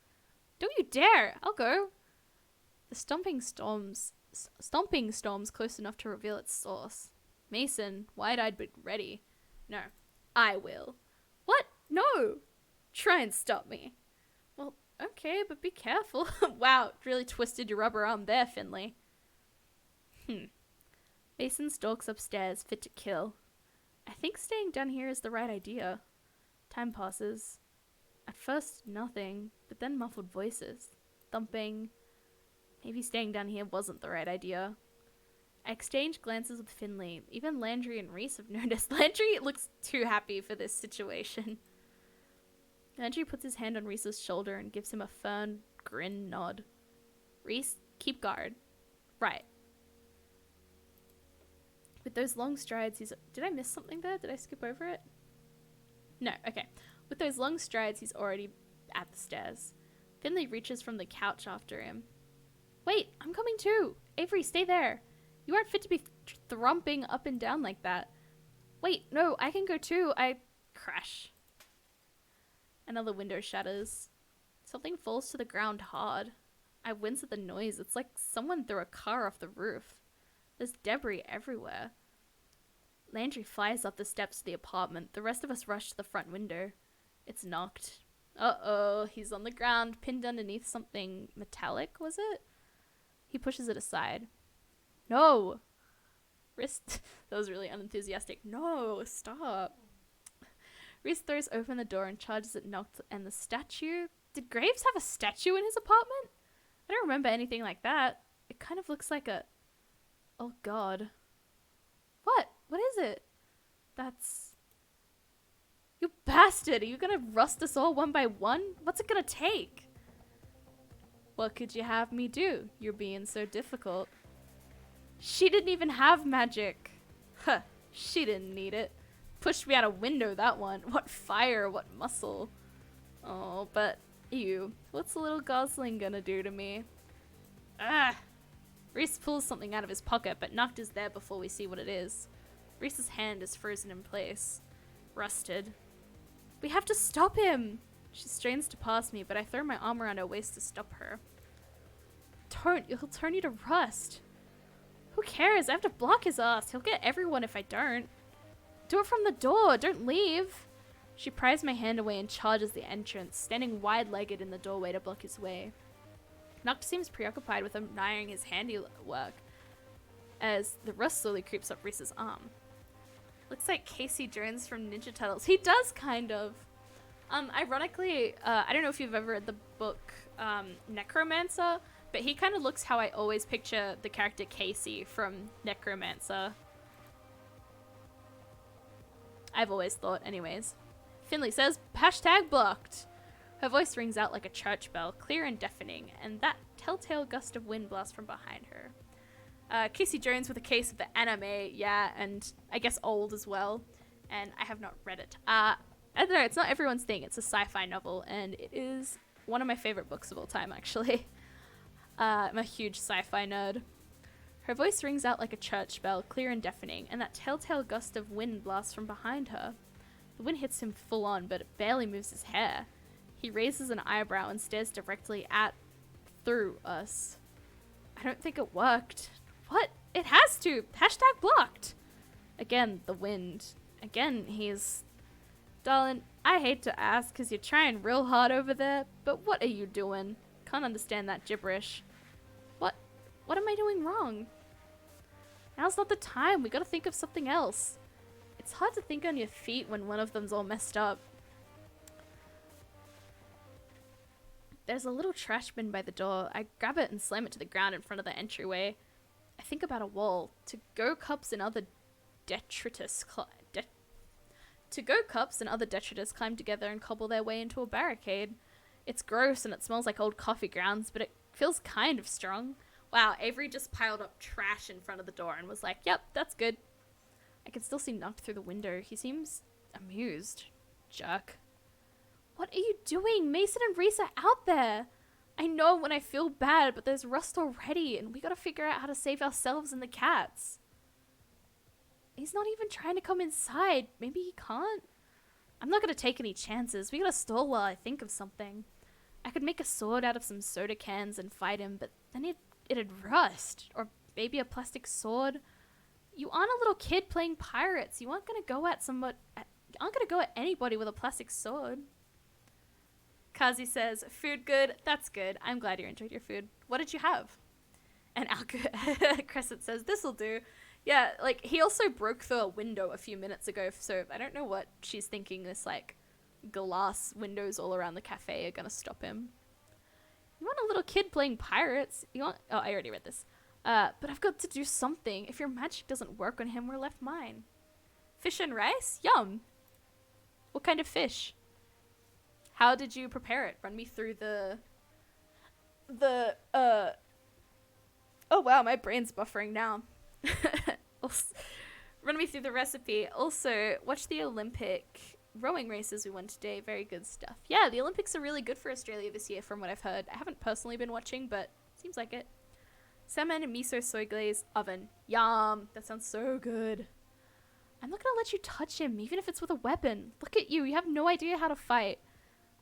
Don't you dare! I'll go. The stomping storms close enough to reveal its source. Mason, wide-eyed but ready. No, I will. What? No! Try and stop me. Well, okay, but be careful. Wow, really twisted your rubber arm there, Finley. Mason stalks upstairs, fit to kill. I think staying down here is the right idea. Time passes. At first, nothing, but then muffled voices. Thumping. Maybe staying down here wasn't the right idea. I exchange glances with Finley. Even Landry and Reese have noticed. Landry looks too happy for this situation. Landry puts his hand on Reese's shoulder and gives him a firm grin nod. Reese, keep guard. Right. With those long strides, Did I miss something there? Did I skip over it? No, okay. With those long strides, he's already at the stairs. Finley reaches from the couch after him. Wait, I'm coming too. Avery, stay there. You aren't fit to be thrumping up and down like that. Wait, no, I can go too. I crash. Another window shatters. Something falls to the ground hard. I wince at the noise. It's like someone threw a car off the roof. There's debris everywhere. Landry flies up the steps to the apartment. The rest of us rush to the front window. It's knocked. Uh-oh, he's on the ground, pinned underneath something metallic, was it? He pushes it aside. No! That was really unenthusiastic. No, stop. Reese throws open the door and charges at Noct and the statue. Did Graves have a statue in his apartment? I don't remember anything like that. It kind of looks like a... Oh god. What? What is it? That's... You bastard! Are you gonna rust us all one by one? What's it gonna take? What could you have me do? You're being so difficult. She didn't even have magic. Huh. She didn't need it. Pushed me out a window, that one. What fire, what muscle. Oh, but you. What's a little gosling gonna do to me? Ah! Reese pulls something out of his pocket, but Noct is there before we see what it is. Reese's hand is frozen in place. Rusted. We have to stop him! She strains to pass me, but I throw my arm around her waist to stop her. Don't, he'll turn you to rust. Who cares? I have to block his ass. He'll get everyone if I don't. Do it from the door. Don't leave. She pries my hand away and charges the entrance, standing wide-legged in the doorway to block his way. Noct seems preoccupied with admiring his handiwork as the rust slowly creeps up Reese's arm. Looks like Casey Jones from Ninja Turtles. He does, kind of. Ironically, I don't know if you've ever read the book Necromancer, but he kind of looks how I always picture the character Casey from Necromancer. I've always thought, anyways. Finley says, #blocked. Her voice rings out like a church bell, clear and deafening, and that telltale gust of wind blasts from behind her. Casey Jones with a case of the anime, yeah, and I guess old as well, and I have not read it. I don't know, it's not everyone's thing. It's a sci-fi novel, and it is one of my favorite books of all time, actually. I'm a huge sci-fi nerd. Her voice rings out like a church bell, clear and deafening, and that telltale gust of wind blasts from behind her. The wind hits him full on, but it barely moves his hair. He raises an eyebrow and stares directly through us. I don't think it worked. What? It has to! #blocked! Again, the wind. Again, he's... Darling, I hate to ask because you're trying real hard over there, but what are you doing? Can't understand that gibberish. What am I doing wrong? Now's not the time. We gotta think of something else. It's hard to think on your feet when one of them's all messed up. There's a little trash bin by the door. I grab it and slam it to the ground in front of the entryway. I think about a wall. To-go cups and other detritus climb together and cobble their way into a barricade. It's gross and it smells like old coffee grounds, but it feels kind of strong. Wow, Avery just piled up trash in front of the door and was like, yep, that's good. I can still see Noct through the window. He seems amused. Jerk. What are you doing? Mason and Reese are out there. I know when I feel bad, but there's rust already, and we gotta figure out how to save ourselves and the cats. He's not even trying to come inside. Maybe he can't? I'm not gonna take any chances. We gotta stall while I think of something. I could make a sword out of some soda cans and fight him, but then it'd rust. Or maybe a plastic sword. You aren't a little kid playing pirates. You aren't gonna go at anybody with a plastic sword. Kazi says, food good? That's good. I'm glad you enjoyed your food. What did you have? And Crescent says, this'll do. Yeah, like, he also broke the window a few minutes ago, so I don't know what she's thinking this, like, glass windows all around the cafe are gonna stop him. You want a little kid playing pirates? Oh, I already read this. But I've got to do something. If your magic doesn't work on him, we're left mine. Fish and rice? Yum. What kind of fish? How did you prepare it? Run me through oh wow, my brain's buffering now. Run me through the recipe. Also, watch the Olympic rowing races we won today. Very good stuff. Yeah, the Olympics are really good for Australia this year from what I've heard. I haven't personally been watching, but seems like it. Salmon and miso soy glaze oven. Yum. That sounds so good. I'm not gonna let you touch him, even if it's with a weapon. Look at you. You have no idea how to fight.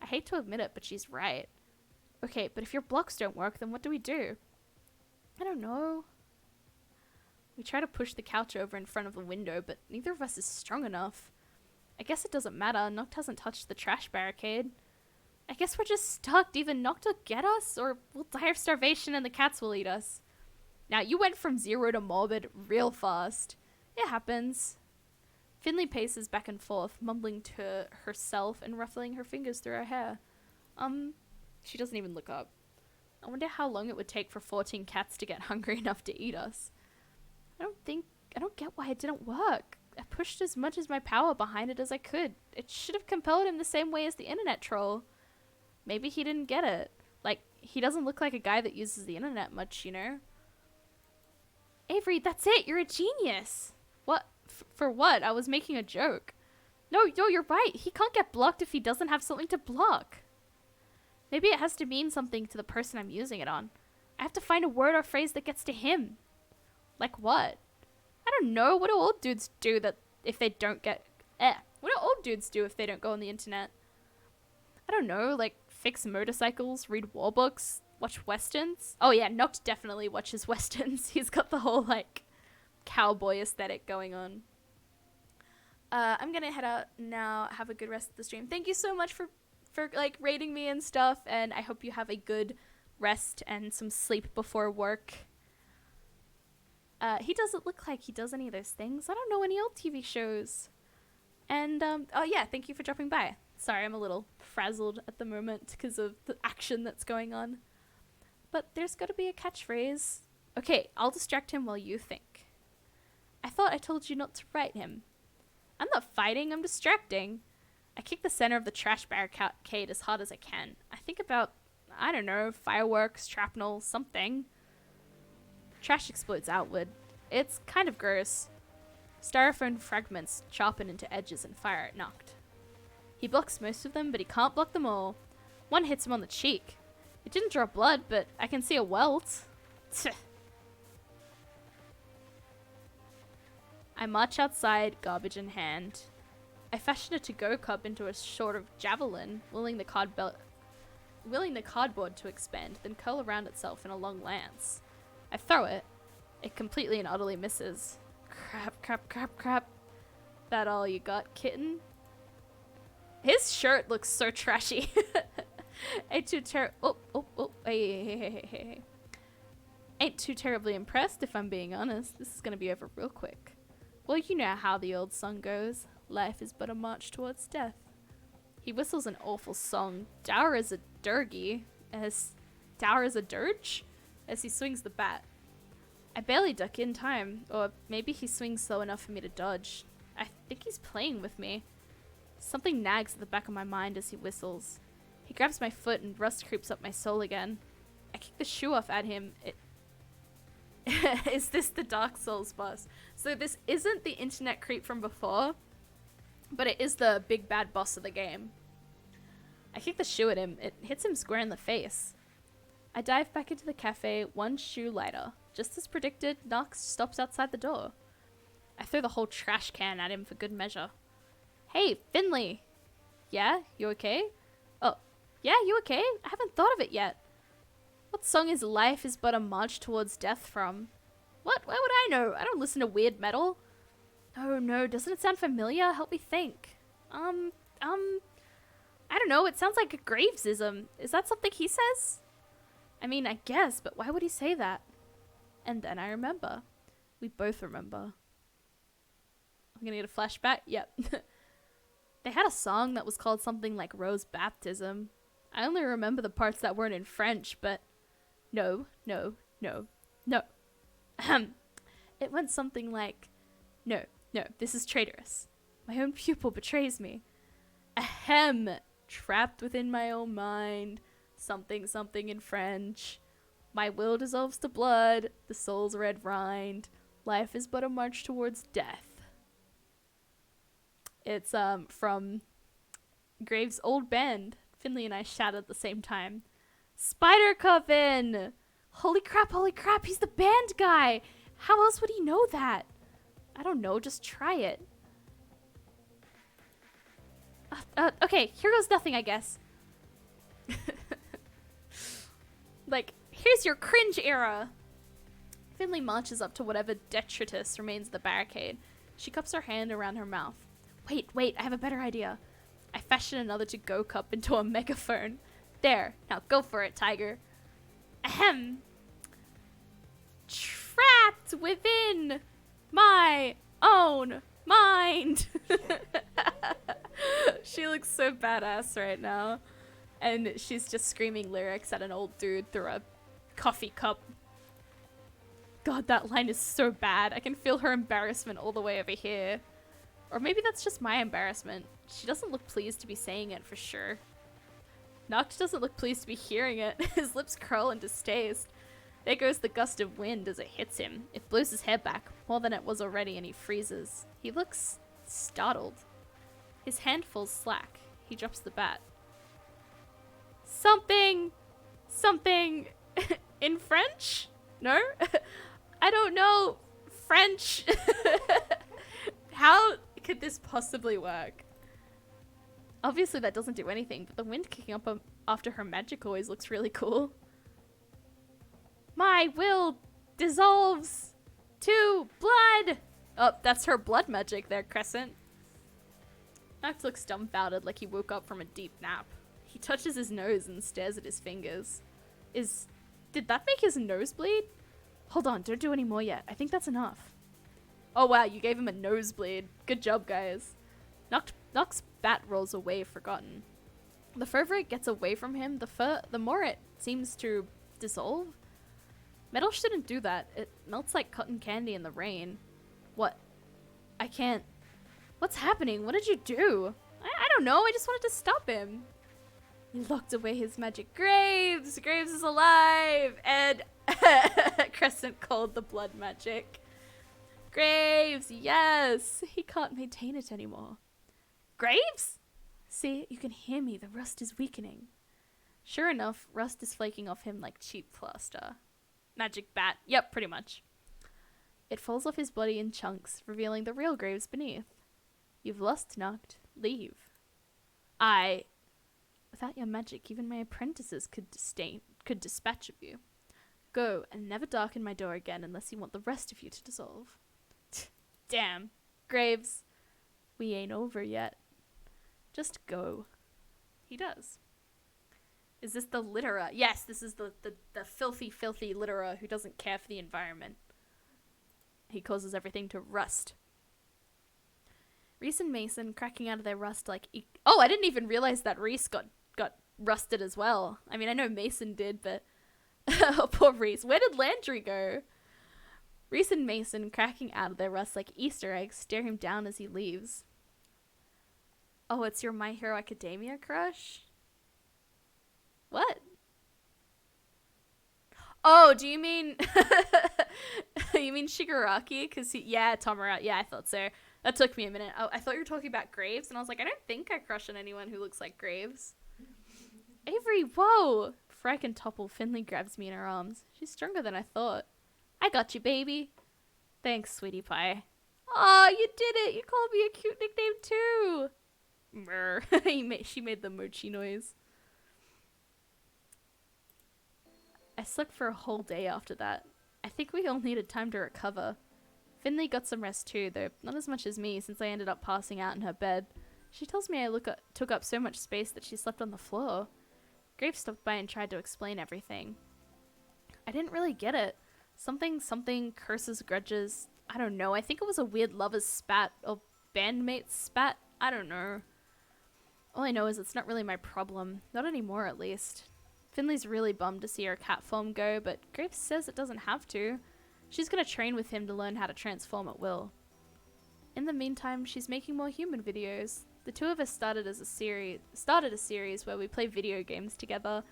I hate to admit it, but she's right. Okay, but if your blocks don't work, then what do we do? I don't know. We try to push the couch over in front of the window, but neither of us is strong enough. I guess it doesn't matter. Noct hasn't touched the trash barricade. I guess we're just stuck. Either Noct will get us, or we'll die of starvation and the cats will eat us. Now, you went from 0 to morbid real fast. It happens. Finley paces back and forth, mumbling to herself and ruffling her fingers through her hair. She doesn't even look up. I wonder how long it would take for 14 cats to get hungry enough to eat us. I don't get why it didn't work. I pushed as much as my power behind it as I could. It should have compelled him the same way as the internet troll. Maybe he didn't get it. Like, he doesn't look like a guy that uses the internet much, you know? Avery, that's it. You're a genius. What? For what? I was making a joke. No, you're right. He can't get blocked if he doesn't have something to block. Maybe it has to mean something to the person I'm using it on. I have to find a word or phrase that gets to him. Like what? I don't know. What do old dudes do that if they don't get... What do old dudes do if they don't go on the internet? I don't know. Like, fix motorcycles, read war books, watch westerns. Oh yeah, Noct definitely watches westerns. He's got the whole, like, cowboy aesthetic going on. I'm gonna head out now. Have a good rest of the stream. Thank you so much for like, rating me and stuff, and I hope you have a good rest and some sleep before work. He doesn't look like he does any of those things. I don't know any old TV shows. And, oh yeah, thank you for dropping by. Sorry, I'm a little frazzled at the moment because of the action that's going on. But there's got to be a catchphrase. Okay, I'll distract him while you think. I thought I told you not to write him. I'm not fighting, I'm distracting. I kick the center of the trash barricade as hard as I can. I think about, I don't know, fireworks, shrapnel, something. Trash explodes outward. It's kind of gross. Styrofoam fragments sharpen into edges and fire at Noct. He blocks most of them, but he can't block them all. One hits him on the cheek. It didn't draw blood, but I can see a welt. I march outside, garbage in hand. I fashion a to-go cup into a sort of javelin, willing the cardboard to expand, then curl around itself in a long lance. I throw it. It completely and utterly misses. Crap. That all you got, kitten? His shirt looks so trashy. Ain't too terribly impressed, if I'm being honest. This is gonna be over real quick. Well, you know how the old song goes. Life is but a march towards death. He whistles an awful song, dour as a dirge, as he swings the bat. I barely duck in time, or maybe he swings slow enough for me to dodge. I think he's playing with me. Something nags at the back of my mind as he whistles. He grabs my foot and rust creeps up my sole again. I kick the shoe off at him. Is this the Dark Souls boss? So this isn't the internet creep from before, but it is the big bad boss of the game. I kick the shoe at him. It hits him square in the face. I dive back into the cafe, one shoe lighter. Just as predicted, Noct stops outside the door. I throw the whole trash can at him for good measure. Hey, Finley! Yeah? You okay? Oh, yeah, you okay? I haven't thought of it yet. What song is Life is But a March Towards Death from? What? Why would I know? I don't listen to weird metal. Oh no, doesn't it sound familiar? Help me think. I don't know, it sounds like a Gravesism. Is that something he says? I mean, I guess, but why would he say that? And then I remember. We both remember. I'm gonna get a flashback? Yep. They had a song that was called something like Rose Baptism. I only remember the parts that weren't in French, but... No. It went something like... No, this is traitorous. My own pupil betrays me. Ahem! Trapped within my own mind. Something in French. My will dissolves to blood. The soul's red rind. Life is but a march towards death. It's from Graves' old band. Finley and I shouted at the same time. Spider Coven! Holy crap, he's the band guy! How else would he know that? I don't know, just try it. Okay, here goes nothing, I guess. Like, here's your cringe era. Finley marches up to whatever detritus remains of the barricade. She cups her hand around her mouth. Wait, I have a better idea. I fashion another to-go cup into a megaphone. There, now go for it, Tiger. Ahem. Trapped within my own mind. She looks so badass right now. And she's just screaming lyrics at an old dude through a coffee cup. God, that line is so bad. I can feel her embarrassment all the way over here. Or maybe that's just my embarrassment. She doesn't look pleased to be saying it for sure. Noct doesn't look pleased to be hearing it. His lips curl in distaste. There goes the gust of wind as it hits him. It blows his hair back, more than it was already, and he freezes. He looks startled. His hand falls slack. He drops the bat. Something in French? No? I don't know French. How could this possibly work? Obviously that doesn't do anything, but the wind kicking up after her magic always looks really cool. My will dissolves to blood. Oh, that's her blood magic there, Crescent. Noct looks dumbfounded like he woke up from a deep nap. He touches his nose and stares at his fingers. Did that make his nose bleed? Hold on, don't do any more yet. I think that's enough. Oh wow, you gave him a nosebleed. Good job, guys. Noct's bat rolls away, forgotten. The further it gets away from him, the more it seems to dissolve. Metal shouldn't do that. It melts like cotton candy in the rain. What? I can't... What's happening? What did you do? I don't know. I just wanted to stop him. He locked away his magic. Graves! Graves is alive! And Crescent called the blood magic. Graves! Yes! He can't maintain it anymore. Graves? See, you can hear me. The rust is weakening. Sure enough, rust is flaking off him like cheap plaster. Magic bat. Yep, pretty much. It falls off his body in chunks, revealing the real Graves beneath. You've lost, Noct. Leave. Without your magic, even my apprentices could dispatch of you. Go, and never darken my door again unless you want the rest of you to dissolve. Damn. Graves. We ain't over yet. Just go. He does. Is this the litterer? Yes, this is the filthy, filthy litterer who doesn't care for the environment. He causes everything to rust. Reese and Mason cracking out of their rust like... Oh, I didn't even realize that Reese got rusted as well. I mean, I know Mason did, but... Oh, poor Reese. Where did Landry go? Reese and Mason cracking out of their rust like Easter eggs stare him down as he leaves. Oh, it's your My Hero Academia crush? What? Oh, do you mean... You mean Shigaraki? Yeah, Tomura. Yeah, I thought so. That took me a minute. Oh, I thought you were talking about Graves, and I was like, I don't think I crush on anyone who looks like Graves. Avery, whoa! Before I can topple, Finley grabs me in her arms. She's stronger than I thought. I got you, baby. Thanks, sweetie pie. Aw, you did it! You called me a cute nickname, too! She made the mochi noise. I slept for a whole day after that. I think we all needed time to recover. Finley got some rest too, though not as much as me since I ended up passing out in her bed. She tells me I took up so much space that she slept on the floor. Graves stopped by and tried to explain everything. I didn't really get it. Something, curses, grudges. I don't know. I think it was a weird lover's spat or bandmate spat. I don't know. All I know is it's not really my problem. Not anymore, at least. Finley's really bummed to see her cat form go, but Graves says it doesn't have to. She's gonna train with him to learn how to transform at will. In the meantime, she's making more human videos. The two of us started a series where we play video games together.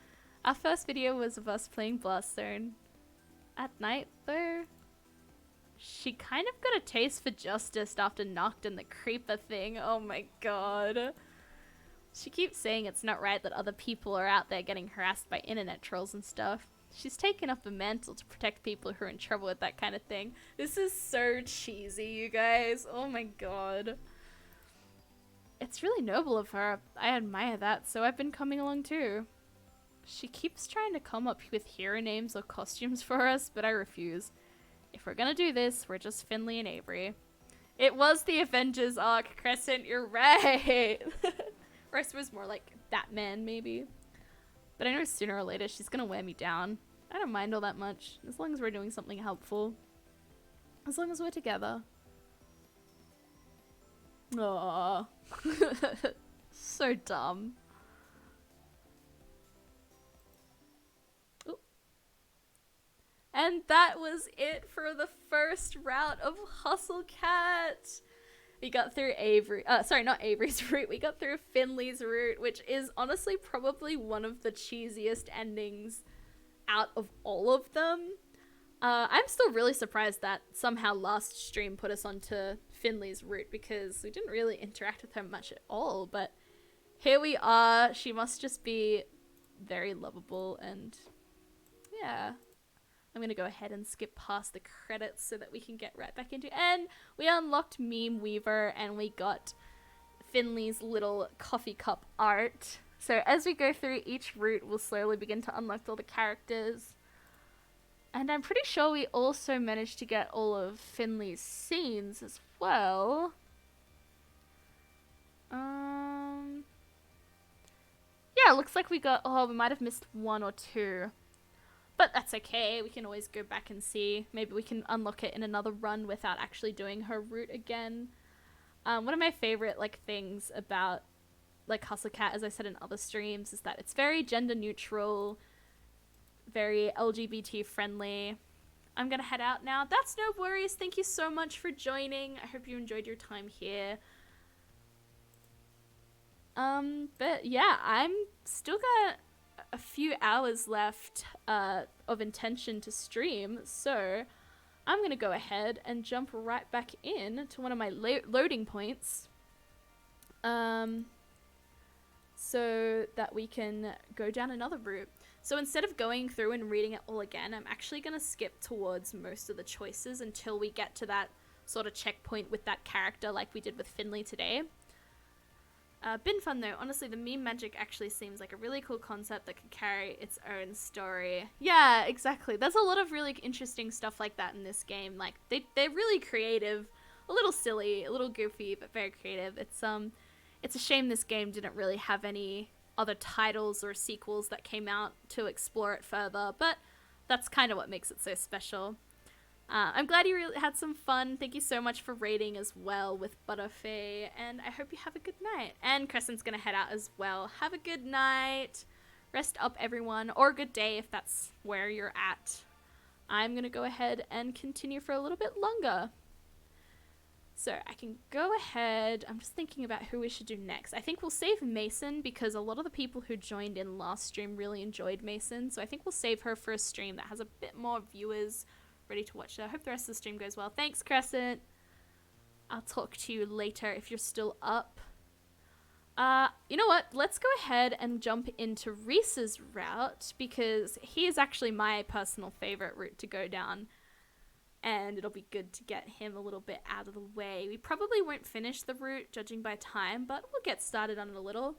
Our first video was of us playing Blast Zone. At night, though, she kind of got a taste for justice after Noct and the creeper thing. Oh my god. She keeps saying it's not right that other people are out there getting harassed by internet trolls and stuff. She's taken up the mantle to protect people who are in trouble with that kind of thing. This is so cheesy, you guys. Oh my god. It's really noble of her. I admire that, so I've been coming along too. She keeps trying to come up with hero names or costumes for us, but I refuse. If we're gonna do this, we're just Finley and Avery. It was the Avengers arc, Crescent, you're right! Or I suppose more like Batman, maybe. But I know sooner or later she's gonna wear me down. I don't mind all that much, as long as we're doing something helpful. As long as we're together. Aww. So dumb. Ooh. And that was it for the first route of Hustle Cat. We got through sorry, not Avery's route. We got through Finley's route, which is honestly probably one of the cheesiest endings out of all of them. I'm still really surprised that somehow last stream put us onto Finley's route because we didn't really interact with her much at all, but here we are. She must just be very lovable, and yeah. I'm gonna go ahead and skip past the credits so that we can get right back into it. And we unlocked Meme Weaver and we got Finley's little coffee cup art. So as we go through each route, we'll slowly begin to unlock all the characters. And I'm pretty sure we also managed to get all of Finley's scenes as well. Yeah, it looks like we got, we might have missed one or two. But that's okay, we can always go back and see. Maybe we can unlock it in another run without actually doing her route again. One of my favorite things about Hustle Cat, as I said in other streams, is that it's very gender neutral, very LGBT friendly. I'm gonna head out now. That's no worries. Thank you so much for joining. I hope you enjoyed your time here. But yeah, I'm still got a few hours left of intention to stream, so I'm gonna go ahead and jump right back in to one of my loading points, so that we can go down another route. So instead of going through and reading it all again, I'm actually gonna skip towards most of the choices until we get to that sort of checkpoint with that character like we did with Finley today. Been fun though. Honestly, the meme magic actually seems like a really cool concept that could carry its own story. Yeah, exactly. There's a lot of really interesting stuff like that in this game. Like, they're really creative, a little silly, a little goofy, but very creative. It's a shame this game didn't really have any other titles or sequels that came out to explore it further, but that's kind of what makes it so special. I'm glad you really had some fun. Thank you so much for raiding as well with Butterfay, and I hope you have a good night. And Crescent's gonna head out as well. Have a good night. Rest up, everyone, or good day if that's where you're at. I'm gonna go ahead and continue for a little bit longer. So I can go ahead. I'm just thinking about who we should do next. I think we'll save Mason because a lot of the people who joined in last stream really enjoyed Mason. So I think we'll save her for a stream that has a bit more viewers ready to watch it. I hope the rest of the stream goes well. Thanks, Crescent. I'll talk to you later if you're still up. You know what? Let's go ahead and jump into Reese's route because he is actually my personal favorite route to go down. And it'll be good to get him a little bit out of the way. We probably won't finish the route judging by time, but we'll get started on it a little.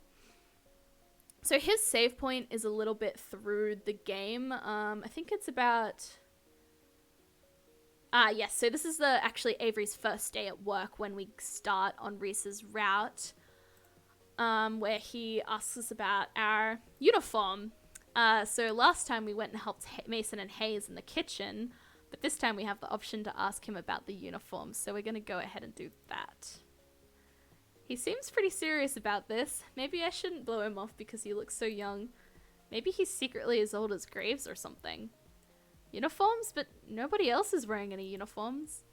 So his save point is a little bit through the game. I think it's about... yes, so this is actually Avery's first day at work when we start on Reese's route, where he asks us about our uniform. So last time we went and helped Mason and Hayes in the kitchen, but this time we have the option to ask him about the uniform, so we're going to go ahead and do that. He seems pretty serious about this. Maybe I shouldn't blow him off because he looks so young. Maybe he's secretly as old as Graves or something. Uniforms? But nobody else is wearing any uniforms.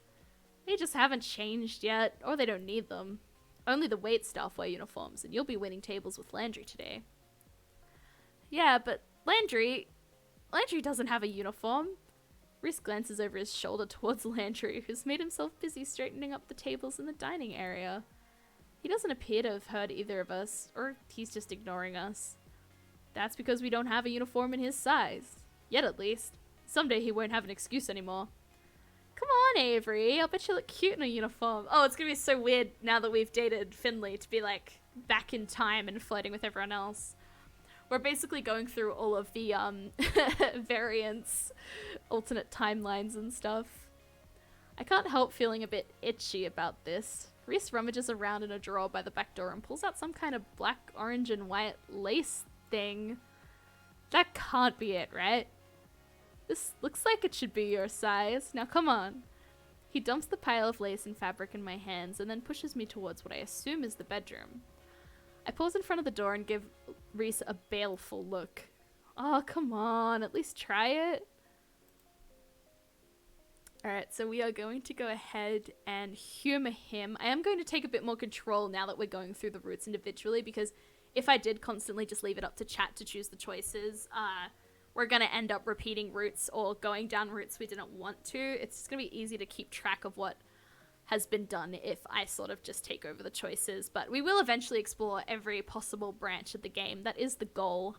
They just haven't changed yet, or they don't need them. Only the wait staff wear uniforms, and you'll be winning tables with Landry today. Yeah, but Landry doesn't have a uniform. Reese glances over his shoulder towards Landry, who's made himself busy straightening up the tables in the dining area. He doesn't appear to have heard either of us, or he's just ignoring us. That's because we don't have a uniform in his size. Yet, at least. Someday he won't have an excuse anymore. Come on, Avery. I'll bet you look cute in a uniform. Oh, it's gonna be so weird now that we've dated Finley to be, like, back in time and flirting with everyone else. We're basically going through all of the, variants, alternate timelines and stuff. I can't help feeling a bit itchy about this. Reese rummages around in a drawer by the back door and pulls out some kind of black, orange, and white lace thing. That can't be it, right? This looks like it should be your size. Now come on. He dumps the pile of lace and fabric in my hands and then pushes me towards what I assume is the bedroom. I pause in front of the door and give Reese a baleful look. Oh, come on. At least try it. Alright, so we are going to go ahead and humor him. I am going to take a bit more control now that we're going through the routes individually, because if I did constantly just leave it up to chat to choose the choices, we're going to end up repeating routes or going down routes we didn't want to. It's just going to be easy to keep track of what has been done if I sort of just take over the choices. But we will eventually explore every possible branch of the game. That is the goal.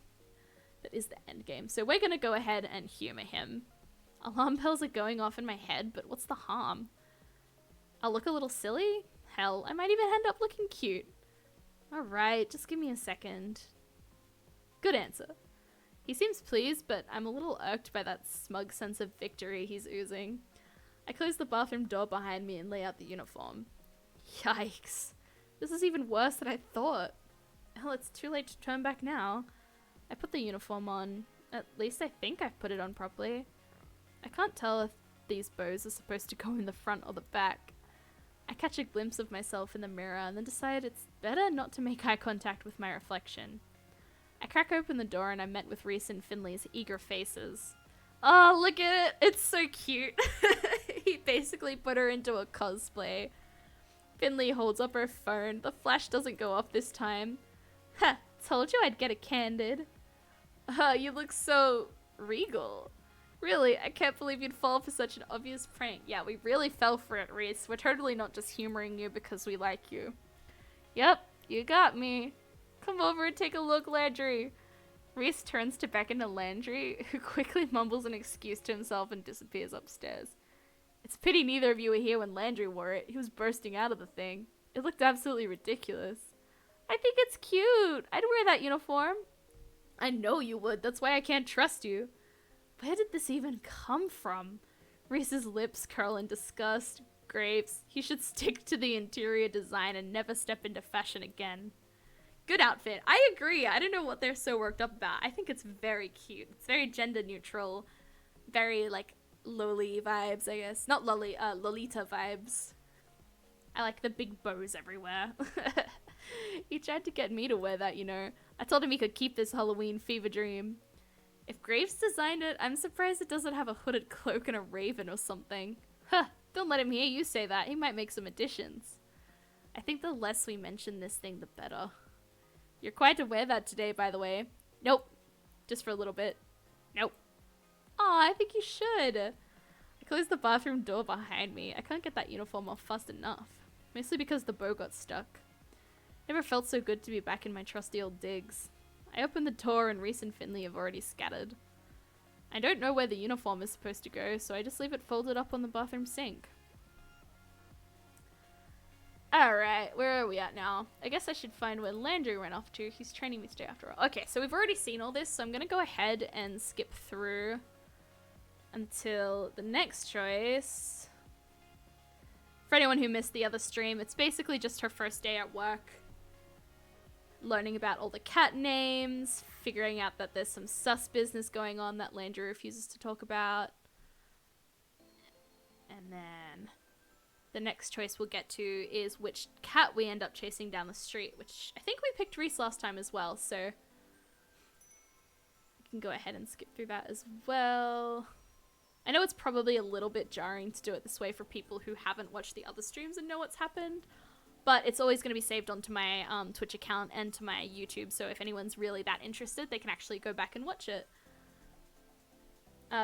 That is the end game. So we're going to go ahead and humor him. Alarm bells are going off in my head, but what's the harm? I'll look a little silly? Hell, I might even end up looking cute. Alright, just give me a second. Good answer. He seems pleased, but I'm a little irked by that smug sense of victory he's oozing. I close the bathroom door behind me and lay out the uniform. Yikes. This is even worse than I thought. Hell, it's too late to turn back now. I put the uniform on. At least I think I've put it on properly. I can't tell if these bows are supposed to go in the front or the back. I catch a glimpse of myself in the mirror and then decide it's better not to make eye contact with my reflection. I crack open the door and I'm met with Reese and Finley's eager faces. Oh, look at it! It's so cute! He basically put her into a cosplay. Finley holds up her phone. The flash doesn't go off this time. Ha! Told you I'd get it candid. You look so regal. Really, I can't believe you'd fall for such an obvious prank. Yeah, we really fell for it, Reese. We're totally not just humoring you because we like you. Yep, you got me. Come over and take a look, Landry. Reese turns to beckon to Landry, who quickly mumbles an excuse to himself and disappears upstairs. It's a pity neither of you were here when Landry wore it. He was bursting out of the thing. It looked absolutely ridiculous. I think it's cute. I'd wear that uniform. I know you would. That's why I can't trust you. Where did this even come from? Reese's lips curl in disgust. Graves, he should stick to the interior design and never step into fashion again. Good outfit. I agree. I don't know what they're so worked up about. I think it's very cute. It's very gender neutral. Very, like, loli vibes, I guess. Not loli, Lolita vibes. I like the big bows everywhere. He tried to get me to wear that, you know. I told him he could keep this Halloween fever dream. If Graves designed it, I'm surprised it doesn't have a hooded cloak and a raven or something. Huh, don't let him hear you say that. He might make some additions. I think the less we mention this thing, the better. You're quite to wear that today, by the way. Nope. Just for a little bit. Nope. Aw, I think you should. I closed the bathroom door behind me. I can't get that uniform off fast enough. Mostly because the bow got stuck. Never felt so good to be back in my trusty old digs. I open the door and Reese and Finley have already scattered. I don't know where the uniform is supposed to go, so I just leave it folded up on the bathroom sink. Alright, where are we at now? I guess I should find where Landry ran off to. He's training me today after all. Okay, so we've already seen all this, so I'm gonna go ahead and skip through until the next choice. For anyone who missed the other stream, it's basically just her first day at work. Learning about all the cat names, figuring out that there's some sus business going on that Landry refuses to talk about. And then the next choice we'll get to is which cat we end up chasing down the street, which I think we picked Reese last time as well, so we can go ahead and skip through that as well. I know it's probably a little bit jarring to do it this way for people who haven't watched the other streams and know what's happened, but it's always going to be saved onto my Twitch account and to my YouTube, so if anyone's really that interested, they can actually go back and watch it.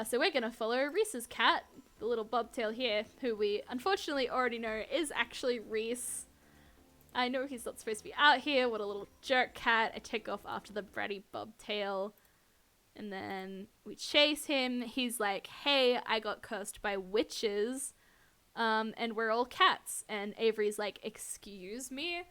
So we're going to follow Reese's cat, the little bobtail here, who we unfortunately already know is actually Reese. I know he's not supposed to be out here. What a little jerk cat. I take off after the bratty bobtail. And then we chase him. He's like, hey, I got cursed by witches. And we're all cats. And Avery's like, excuse me?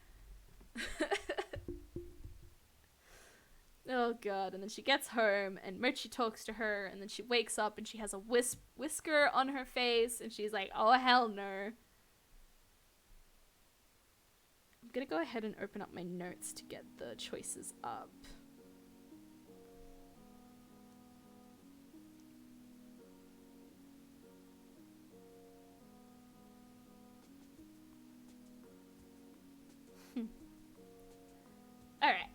Oh god. And then she gets home and Mochi talks to her. And then she wakes up and she has a whisker on her face. And she's like, oh hell no. I'm gonna go ahead and open up my notes to get the choices up. Alright.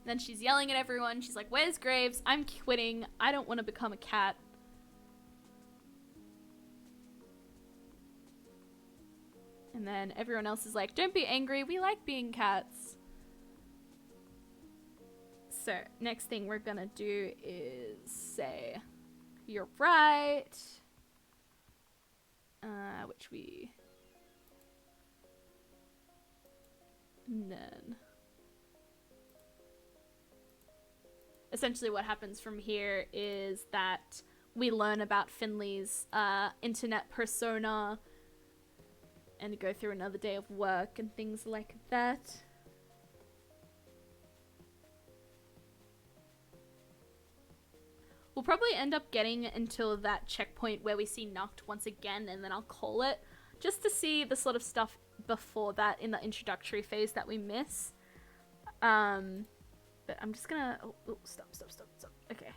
Then she's yelling at everyone. She's like, where's Graves? I'm quitting. I don't want to become a cat. And then everyone else is like, don't be angry. We like being cats. So, next thing we're gonna do is say, you're right. Which we... And then... Essentially what happens from here is that we learn about Finley's internet persona and go through another day of work and things like that. We'll probably end up getting until that checkpoint where we see Noct once again, and then I'll call it, just to see the sort of stuff before that in the introductory phase that we miss. But I'm just gonna... Oh, stop. Okay.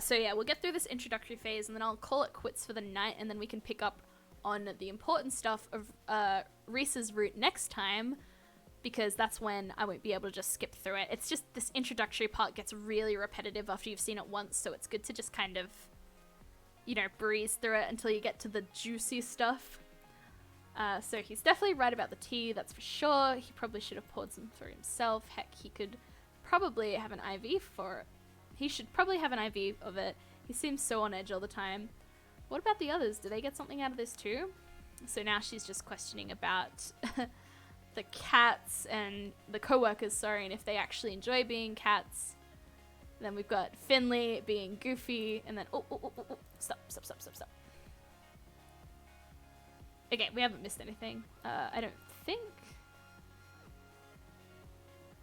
So yeah, we'll get through this introductory phase, and then I'll call it quits for the night, and then we can pick up on the important stuff of Reese's route next time, because that's when I won't be able to just skip through it. It's just this introductory part gets really repetitive after you've seen it once, so it's good to just kind of, you know, breeze through it until you get to the juicy stuff. So he's definitely right about the tea, that's for sure. He probably should have poured some for himself. Heck, he could probably have an IV for it. He should probably have an IV of it. He seems so on edge all the time. What about the others? Do they get something out of this too? So now she's just questioning about the cats and the co-workers, sorry, and if they actually enjoy being cats. Then we've got Finley being goofy, and then stop. Okay, we haven't missed anything. I don't think.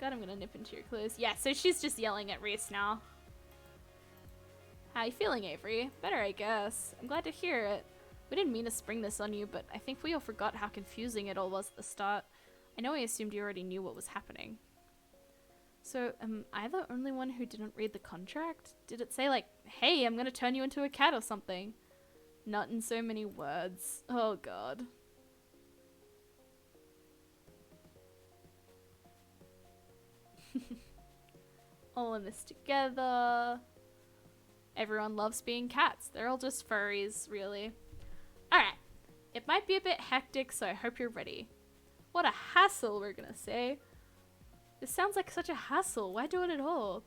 God, I'm gonna nip into your clues. Yeah, so she's just yelling at Reese now. How you feeling, Avery? Better, I guess. I'm glad to hear it. We didn't mean to spring this on you, but I think we all forgot how confusing it all was at the start. I know I assumed you already knew what was happening. So, am I the only one who didn't read the contract? Did it say, like, hey, I'm gonna turn you into a cat or something? Not in so many words. Oh, God. All in this together. Everyone loves being cats. They're all just furries, really. Alright. It might be a bit hectic, so I hope you're ready. What a hassle, we're gonna say. This sounds like such a hassle. Why do it at all?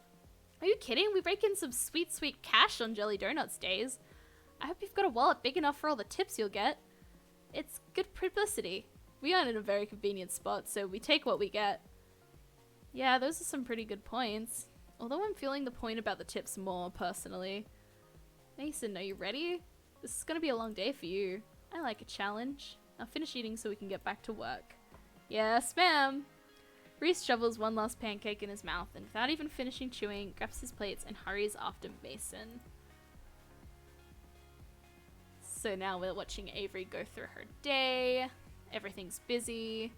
Are you kidding? We rake in some sweet, sweet cash on Jelly Donuts days. I hope you've got a wallet big enough for all the tips you'll get. It's good publicity. We aren't in a very convenient spot, so we take what we get. Yeah, those are some pretty good points. Although I'm feeling the point about the tips more, personally. Mason, are you ready? This is gonna be a long day for you. I like a challenge. Now finish eating so we can get back to work. Yes, ma'am! Reese shovels one last pancake in his mouth, and without even finishing chewing, grabs his plates and hurries after Mason. So now we're watching Avery go through her day. Everything's busy.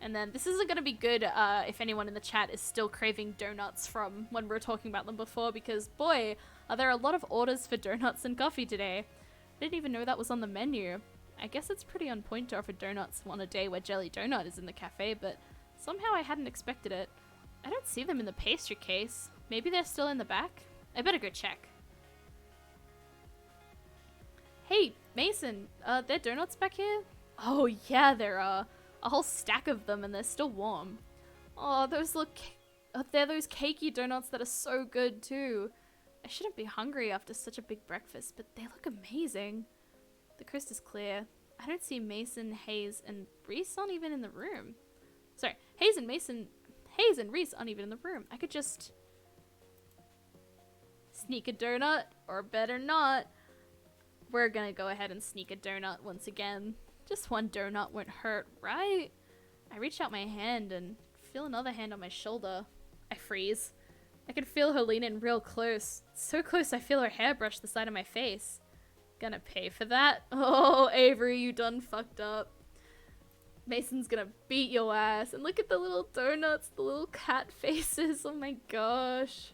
And then this isn't going to be good if anyone in the chat is still craving donuts from when we were talking about them before, because boy, are there a lot of orders for donuts and coffee today. I didn't even know that was on the menu. I guess it's pretty on point to offer donuts on a day where Jelly Donut is in the cafe, but somehow I hadn't expected it. I don't see them in the pastry case. Maybe they're still in the back? I better go check. Hey, Mason, there donuts back here? Oh yeah, there are. A whole stack of them, and they're still warm. Oh, those look... they're those cakey donuts that are so good, too. I shouldn't be hungry after such a big breakfast, but they look amazing. The coast is clear. I don't see Mason, Hayes, and Reese aren't even in the room. Sorry, Hayes and Reese aren't even in the room. I could just sneak a donut, or better not. We're gonna go ahead and sneak a donut once again. Just one donut won't hurt, right? I reach out my hand and feel another hand on my shoulder. I freeze. I can feel her lean in real close. So close I feel her hair brush the side of my face. Gonna pay for that? Oh, Avery, you done fucked up. Mason's gonna beat your ass. And look at the little donuts, the little cat faces. Oh my gosh.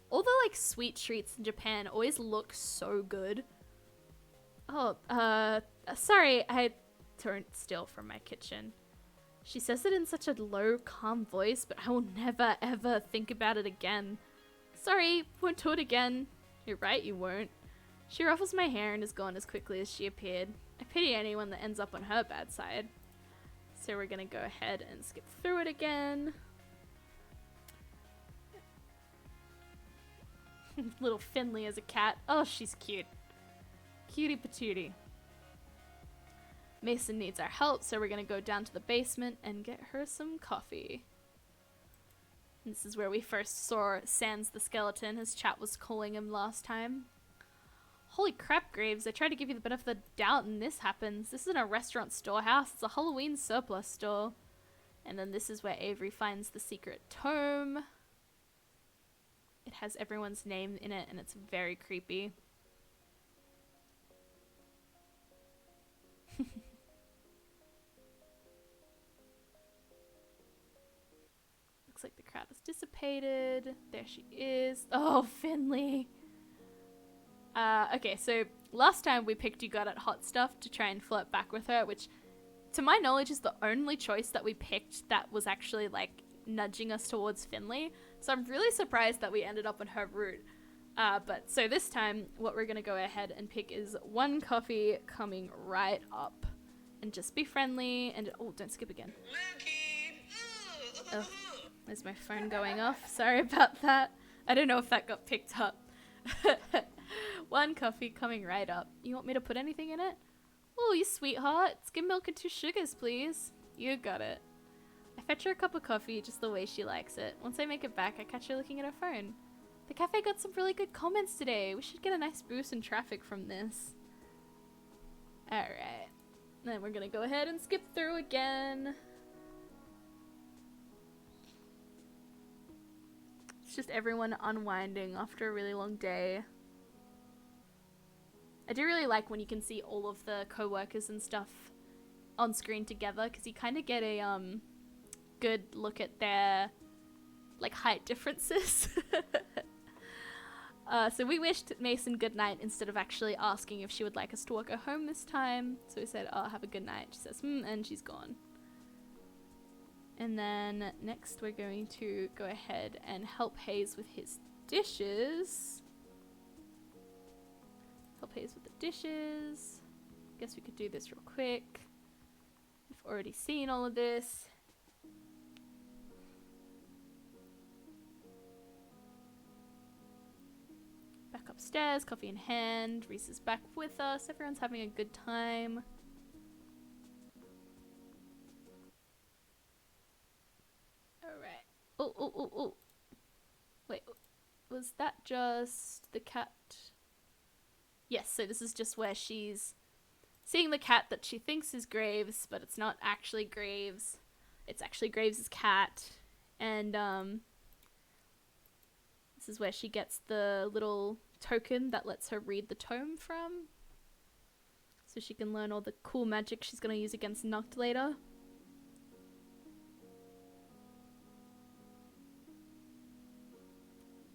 All the like sweet treats in Japan always look so good. Oh, sorry, I don't steal from my kitchen. She says it in such a low, calm voice, but I will never, ever think about it again. Sorry, won't do it again. You're right, you won't. She ruffles my hair and is gone as quickly as she appeared. I pity anyone that ends up on her bad side. So we're gonna go ahead and skip through it again. Little Finley as a cat. Oh, she's cute. Cutie patootie. Mason needs our help, so we're gonna go down to the basement and get her some coffee. This is where we first saw Sans the skeleton, as chat was calling him last time. Holy crap, Graves, I tried to give you the benefit of the doubt and this happens. This isn't a restaurant storehouse, it's a Halloween surplus store. And then this is where Avery finds the secret tome. It has everyone's name in it and it's very creepy. Looks like the crowd has dissipated. There she is. Oh, Finley. Okay, so last time we picked You Got It Hot Stuff to try and flirt back with her, which to my knowledge is the only choice that we picked that was actually like nudging us towards Finley. So I'm really surprised that we ended up on her route. But so this time what we're gonna go ahead and pick is One Coffee Coming Right Up. And just be friendly and oh, don't skip again. Oh, there's my phone going off. Sorry about that. I don't know if that got picked up. One coffee coming right up. You want me to put anything in it? Oh, you sweetheart. Skim milk and 2 sugars, please. You got it. I fetch her a cup of coffee just the way she likes it. Once I make it back, I catch her looking at her phone. The cafe got some really good comments today. We should get a nice boost in traffic from this. Alright. Then we're gonna go ahead and skip through again. It's just everyone unwinding after a really long day. I do really like when you can see all of the co-workers and stuff on screen together, because you kind of get a good look at their like height differences. So we wished Mason good night instead of actually asking if she would like us to walk her home this time. So we said, oh, have a good night. She says, and she's gone. And then next we're going to go ahead and help Hayes with his dishes. Help Hayes with the dishes. Guess we could do this real quick. We've already seen all of this. Back upstairs, coffee in hand. Reese is back with us. Everyone's having a good time. Alright. Oh. Wait, was that just the cat? Yes, so this is just where she's seeing the cat that she thinks is Graves, but it's not actually Graves. It's actually Graves' cat. And, this is where she gets the little token that lets her read the tome from. So she can learn all the cool magic she's gonna use against Noct later.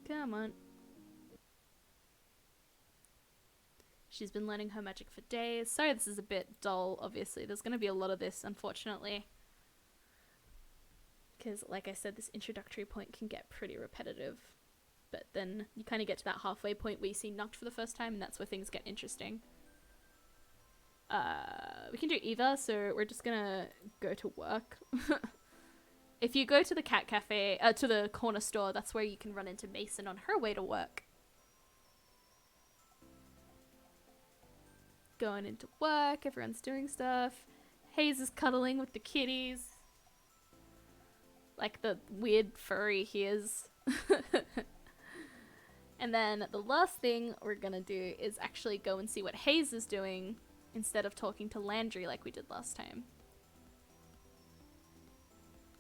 Come on. She's been learning her magic for days. Sorry this is a bit dull, obviously. There's going to be a lot of this, unfortunately. Because, like I said, this introductory point can get pretty repetitive. But then you kind of get to that halfway point where you see Noct for the first time, and that's where things get interesting. We can do either, so we're just going to go to work. If you go to the cat cafe, to the corner store, that's where you can run into Mason on her way to work. going into work. Everyone's doing stuff. Hayes is cuddling with the kitties. Like the weird furry he is. And then the last thing we're gonna do is actually go and see what Hayes is doing instead of talking to Landry like we did last time.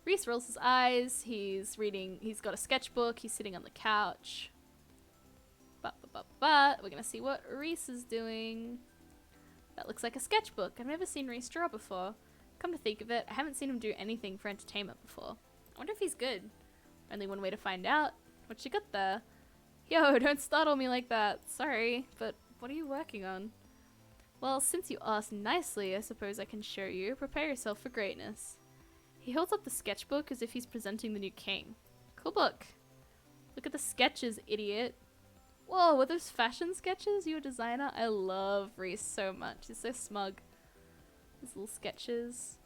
Reese rolls his eyes. He's reading. He's got a sketchbook. He's sitting on the couch. But we're gonna see what Reese is doing. That looks like a sketchbook. I've never seen Reese draw before. Come to think of it, I haven't seen him do anything for entertainment before. I wonder if he's good. Only one way to find out. What you got there? Yo, don't startle me like that. Sorry, but what are you working on? Well, since you asked nicely, I suppose I can show you. Prepare yourself for greatness. He holds up the sketchbook as if he's presenting the new king. Cool book. Look at the sketches, idiot. Whoa, were those fashion sketches? You a designer? I love Reese so much. He's so smug. His little sketches.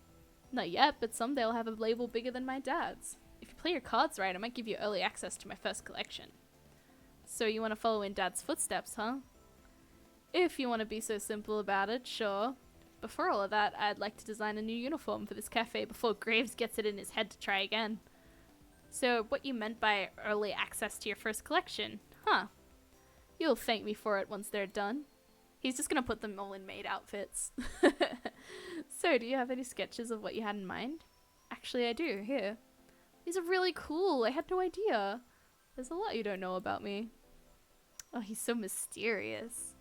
Not yet, but someday I'll have a label bigger than my dad's. If you play your cards right, I might give you early access to my first collection. So you want to follow in Dad's footsteps, huh? If you want to be so simple about it, sure. Before all of that, I'd like to design a new uniform for this cafe before Graves gets it in his head to try again. So what you meant by early access to your first collection, huh? You'll thank me for it once they're done. He's just gonna put them all in maid outfits. So, do you have any sketches of what you had in mind? Actually, I do, here. These are really cool, I had no idea. There's a lot you don't know about me. Oh, he's so mysterious.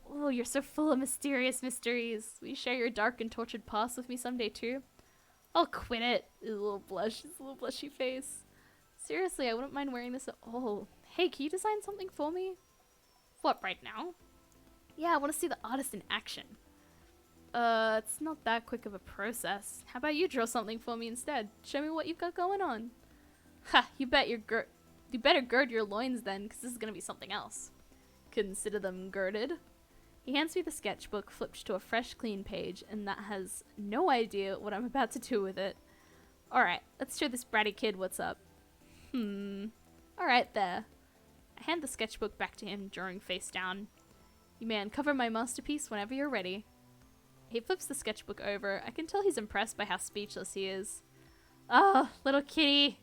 Oh, you're so full of mysterious mysteries. Will you share your dark and tortured past with me someday too? I'll quit it. His little blush, his little blushy face. Seriously, I wouldn't mind wearing this at all. Hey, can you design something for me? What, right now? Yeah, I want to see the artist in action. It's not that quick of a process. How about you draw something for me instead? Show me what you've got going on. Ha, you better gird your loins then, because this is going to be something else. Consider them girded. He hands me the sketchbook, flipped to a fresh, clean page, and that has no idea what I'm about to do with it. Alright, let's show this bratty kid what's up. Alright, there. I hand the sketchbook back to him, drawing face down. You may uncover my masterpiece whenever you're ready. He flips the sketchbook over. I can tell he's impressed by how speechless he is. Oh, little kitty.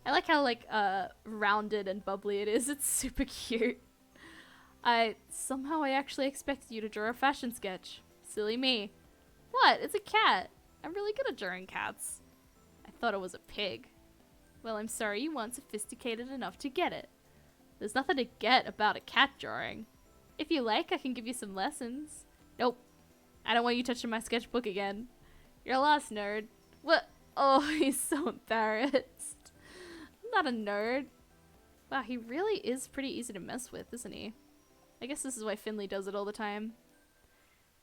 I like how, rounded and bubbly it is. It's super cute. Somehow I actually expected you to draw a fashion sketch. Silly me. What? It's a cat. I'm really good at drawing cats. I thought it was a pig. Well, I'm sorry you weren't sophisticated enough to get it. There's nothing to get about a cat drawing. If you like, I can give you some lessons. Nope. I don't want you touching my sketchbook again. You're lost, nerd. What? Oh, he's so embarrassed. I'm not a nerd. Wow, he really is pretty easy to mess with, isn't he? I guess this is why Finley does it all the time.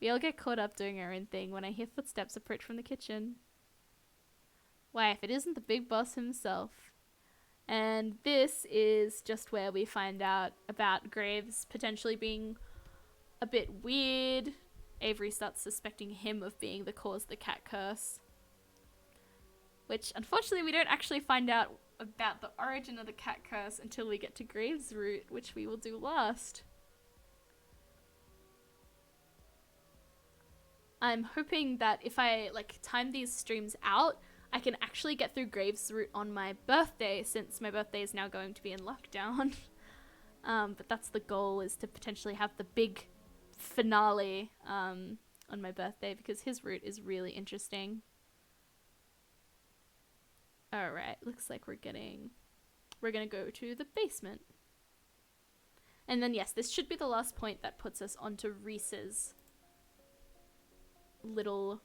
We all get caught up doing our own thing when I hear footsteps approach from the kitchen. Why, if it isn't the big boss himself. And this is just where we find out about Graves potentially being a bit weird. Avery starts suspecting him of being the cause of the cat curse. Which, unfortunately, we don't actually find out about the origin of the cat curse until we get to Graves' root, which we will do last. I'm hoping that if I, time these streams out, I can actually get through Graves' root on my birthday, since my birthday is now going to be in lockdown. But that's the goal, is to potentially have the big finale on my birthday, because his route is really interesting. Alright, looks like we're gonna go to the basement. And then yes, this should be the last point that puts us onto Reese's little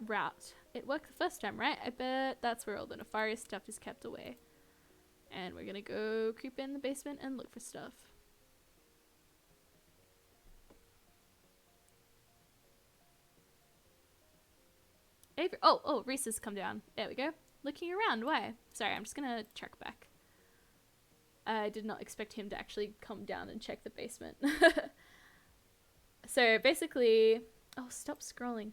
route. It worked the first time, right? I bet that's where all the nefarious stuff is kept away. And we're gonna go creep in the basement and look for stuff. Avery. Oh, Reese has come down. There we go. Looking around. Why? Sorry, I'm just gonna check back. I did not expect him to actually come down and check the basement. So basically, oh, stop scrolling.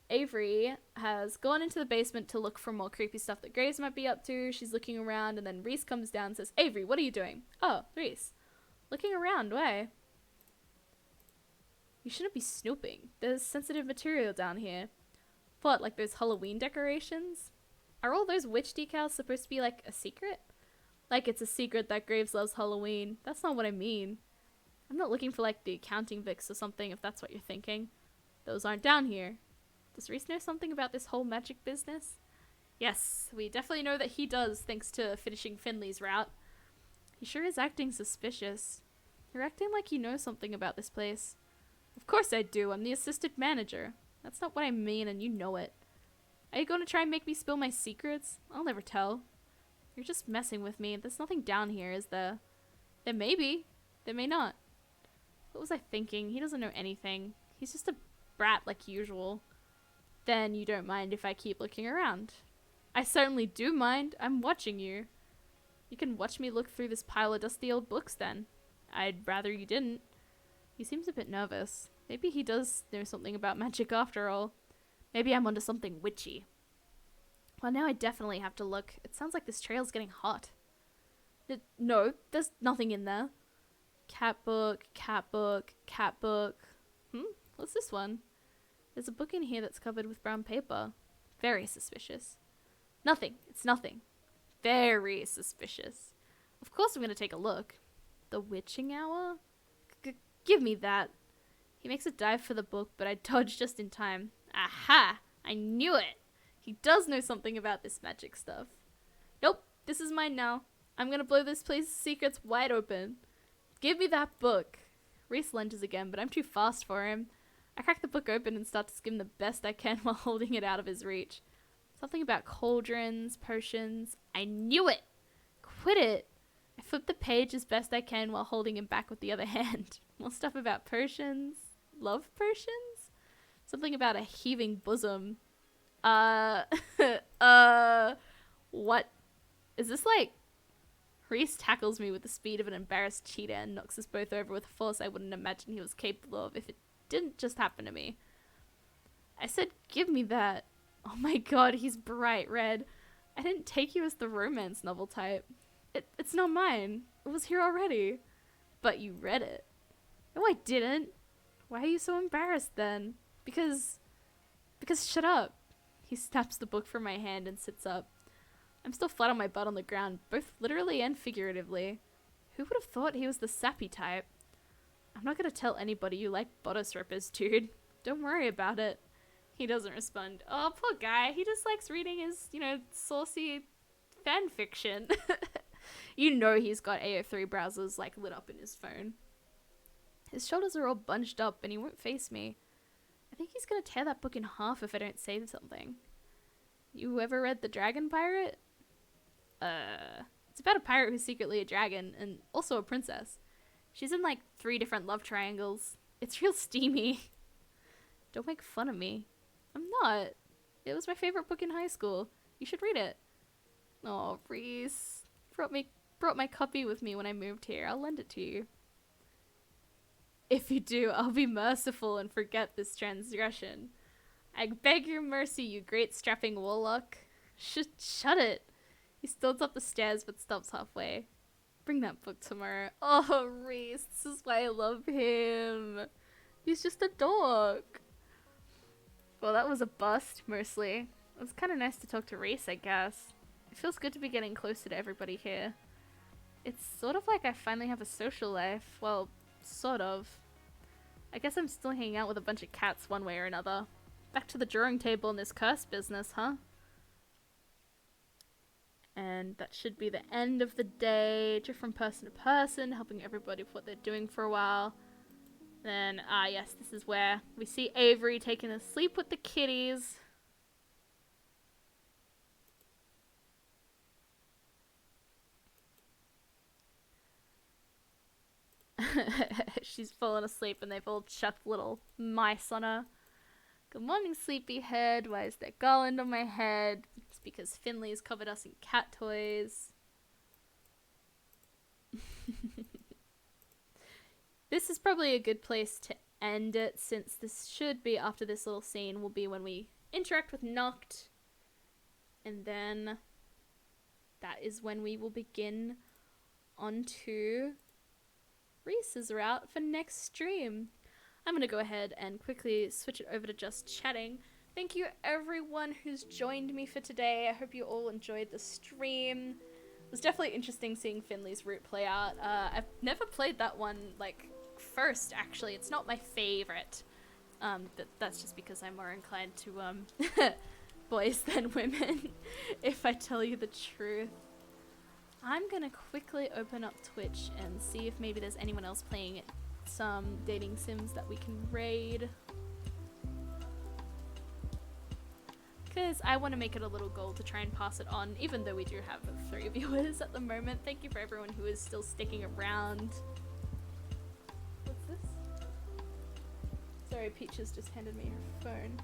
Avery has gone into the basement to look for more creepy stuff that Graves might be up to. She's looking around, and then Reese comes down and says, Avery, what are you doing? Oh, Reese. Looking around. Why? You shouldn't be snooping. There's sensitive material down here. What, like those Halloween decorations? Are all those witch decals supposed to be like a secret? Like it's a secret that Graves loves Halloween. That's not what I mean. I'm not looking for like the accounting Vix or something if that's what you're thinking. Those aren't down here. Does Reese know something about this whole magic business? Yes, we definitely know that he does thanks to finishing Finley's route. He sure is acting suspicious. You're acting like you know something about this place. Of course I do. I'm the assistant manager. That's not what I mean and you know it. Are you going to try and make me spill my secrets? I'll never tell. You're just messing with me. There's nothing down here, is there? There may be. There may not. What was I thinking? He doesn't know anything. He's just a brat like usual. Then you don't mind if I keep looking around. I certainly do mind. I'm watching you. You can watch me look through this pile of dusty old books then. I'd rather you didn't. He seems a bit nervous. Maybe he does know something about magic after all. Maybe I'm onto something witchy. Well, now I definitely have to look. It sounds like this trail's getting hot. No, there's nothing in there. Cat book, cat book, cat book. What's this one? There's a book in here that's covered with brown paper. Very suspicious. Nothing. It's nothing. Very suspicious. Of course I'm going to take a look. The witching hour? Give me that. He makes a dive for the book, but I dodge just in time. Aha! I knew it! He does know something about this magic stuff. Nope, this is mine now. I'm gonna blow this place's secrets wide open. Give me that book. Reese lunges again, but I'm too fast for him. I crack the book open and start to skim the best I can while holding it out of his reach. Something about cauldrons, potions. I knew it! Quit it! I flip the page as best I can while holding him back with the other hand. More stuff about potions. Love potions? Something about a heaving bosom. What? Is this like... Reese tackles me with the speed of an embarrassed cheetah and knocks us both over with a force I wouldn't imagine he was capable of if it didn't just happen to me. I said, give me that. Oh my god, he's bright red. I didn't take you as the romance novel type. It's not mine. It was here already. But you read it. No, I didn't. Why are you so embarrassed then? Because shut up. He snaps the book from my hand and sits up. I'm still flat on my butt on the ground, both literally and figuratively. Who would have thought he was the sappy type? I'm not gonna tell anybody you like bodice rippers, dude. Don't worry about it. He doesn't respond. Oh, poor guy. He just likes reading his, saucy fan fiction. You know he's got AO3 browsers, lit up in his phone. His shoulders are all bunched up and he won't face me. I think he's gonna tear that book in half if I don't say something. You ever read The Dragon Pirate? It's about a pirate who's secretly a dragon and also a princess. She's in 3 different love triangles. It's real steamy. Don't make fun of me. I'm not. It was my favorite book in high school. You should read it. Oh, Reese. Brought my copy with me when I moved here. I'll lend it to you. If you do, I'll be merciful and forget this transgression. I beg your mercy, you great strapping warlock. Shut it. He stilts up the stairs but stops halfway. Bring that book tomorrow. Oh, Reese, this is why I love him. He's just a dork. Well, that was a bust, mostly. It was kind of nice to talk to Reese, I guess. It feels good to be getting closer to everybody here. It's sort of like I finally have a social life. Well, sort of. I guess I'm still hanging out with a bunch of cats one way or another. Back to the drawing table in this curse business, huh? And that should be the end of the day. From person to person, helping everybody with what they're doing for a while. Then, yes, this is where we see Avery taking a sleep with the kitties. She's fallen asleep and they've all chucked little mice on her. Good morning, sleepyhead. Why is there garland on my head? It's because Finley's covered us in cat toys. This is probably a good place to end it, since this should be, after this little scene, will be when we interact with Noct. And then that is when we will begin onto Reese's route for next stream. I'm going to go ahead and quickly switch it over to just chatting. Thank you everyone who's joined me for today. I hope you all enjoyed the stream. It was definitely interesting seeing Finley's route play out. I've never played that one, like, first, actually. It's not my favorite. But that's just because I'm more inclined to, boys than women, if I tell you the truth. I'm gonna quickly open up Twitch and see if maybe there's anyone else playing some dating sims that we can raid. Because I want to make it a little goal to try and pass it on, even though we do have 3 viewers at the moment. Thank you for everyone who is still sticking around. What's this? Sorry, Peach has just handed me her phone.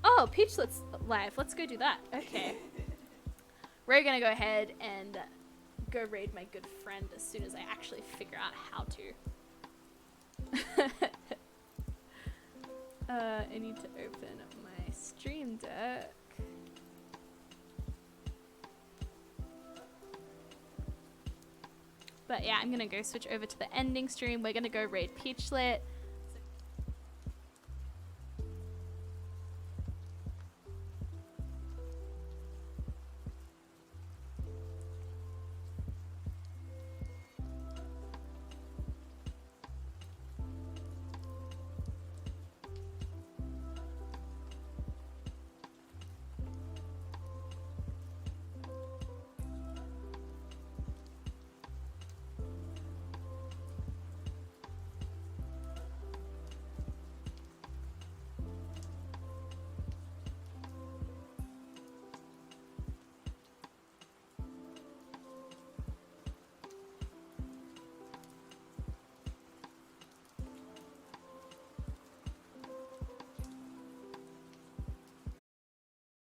Oh, Peachlet's live. Let's go do that. Okay. We're gonna go ahead and go raid my good friend as soon as I actually figure out how to. I need to open my stream deck. But yeah, I'm gonna go switch over to the ending stream. We're gonna go raid Peachlet.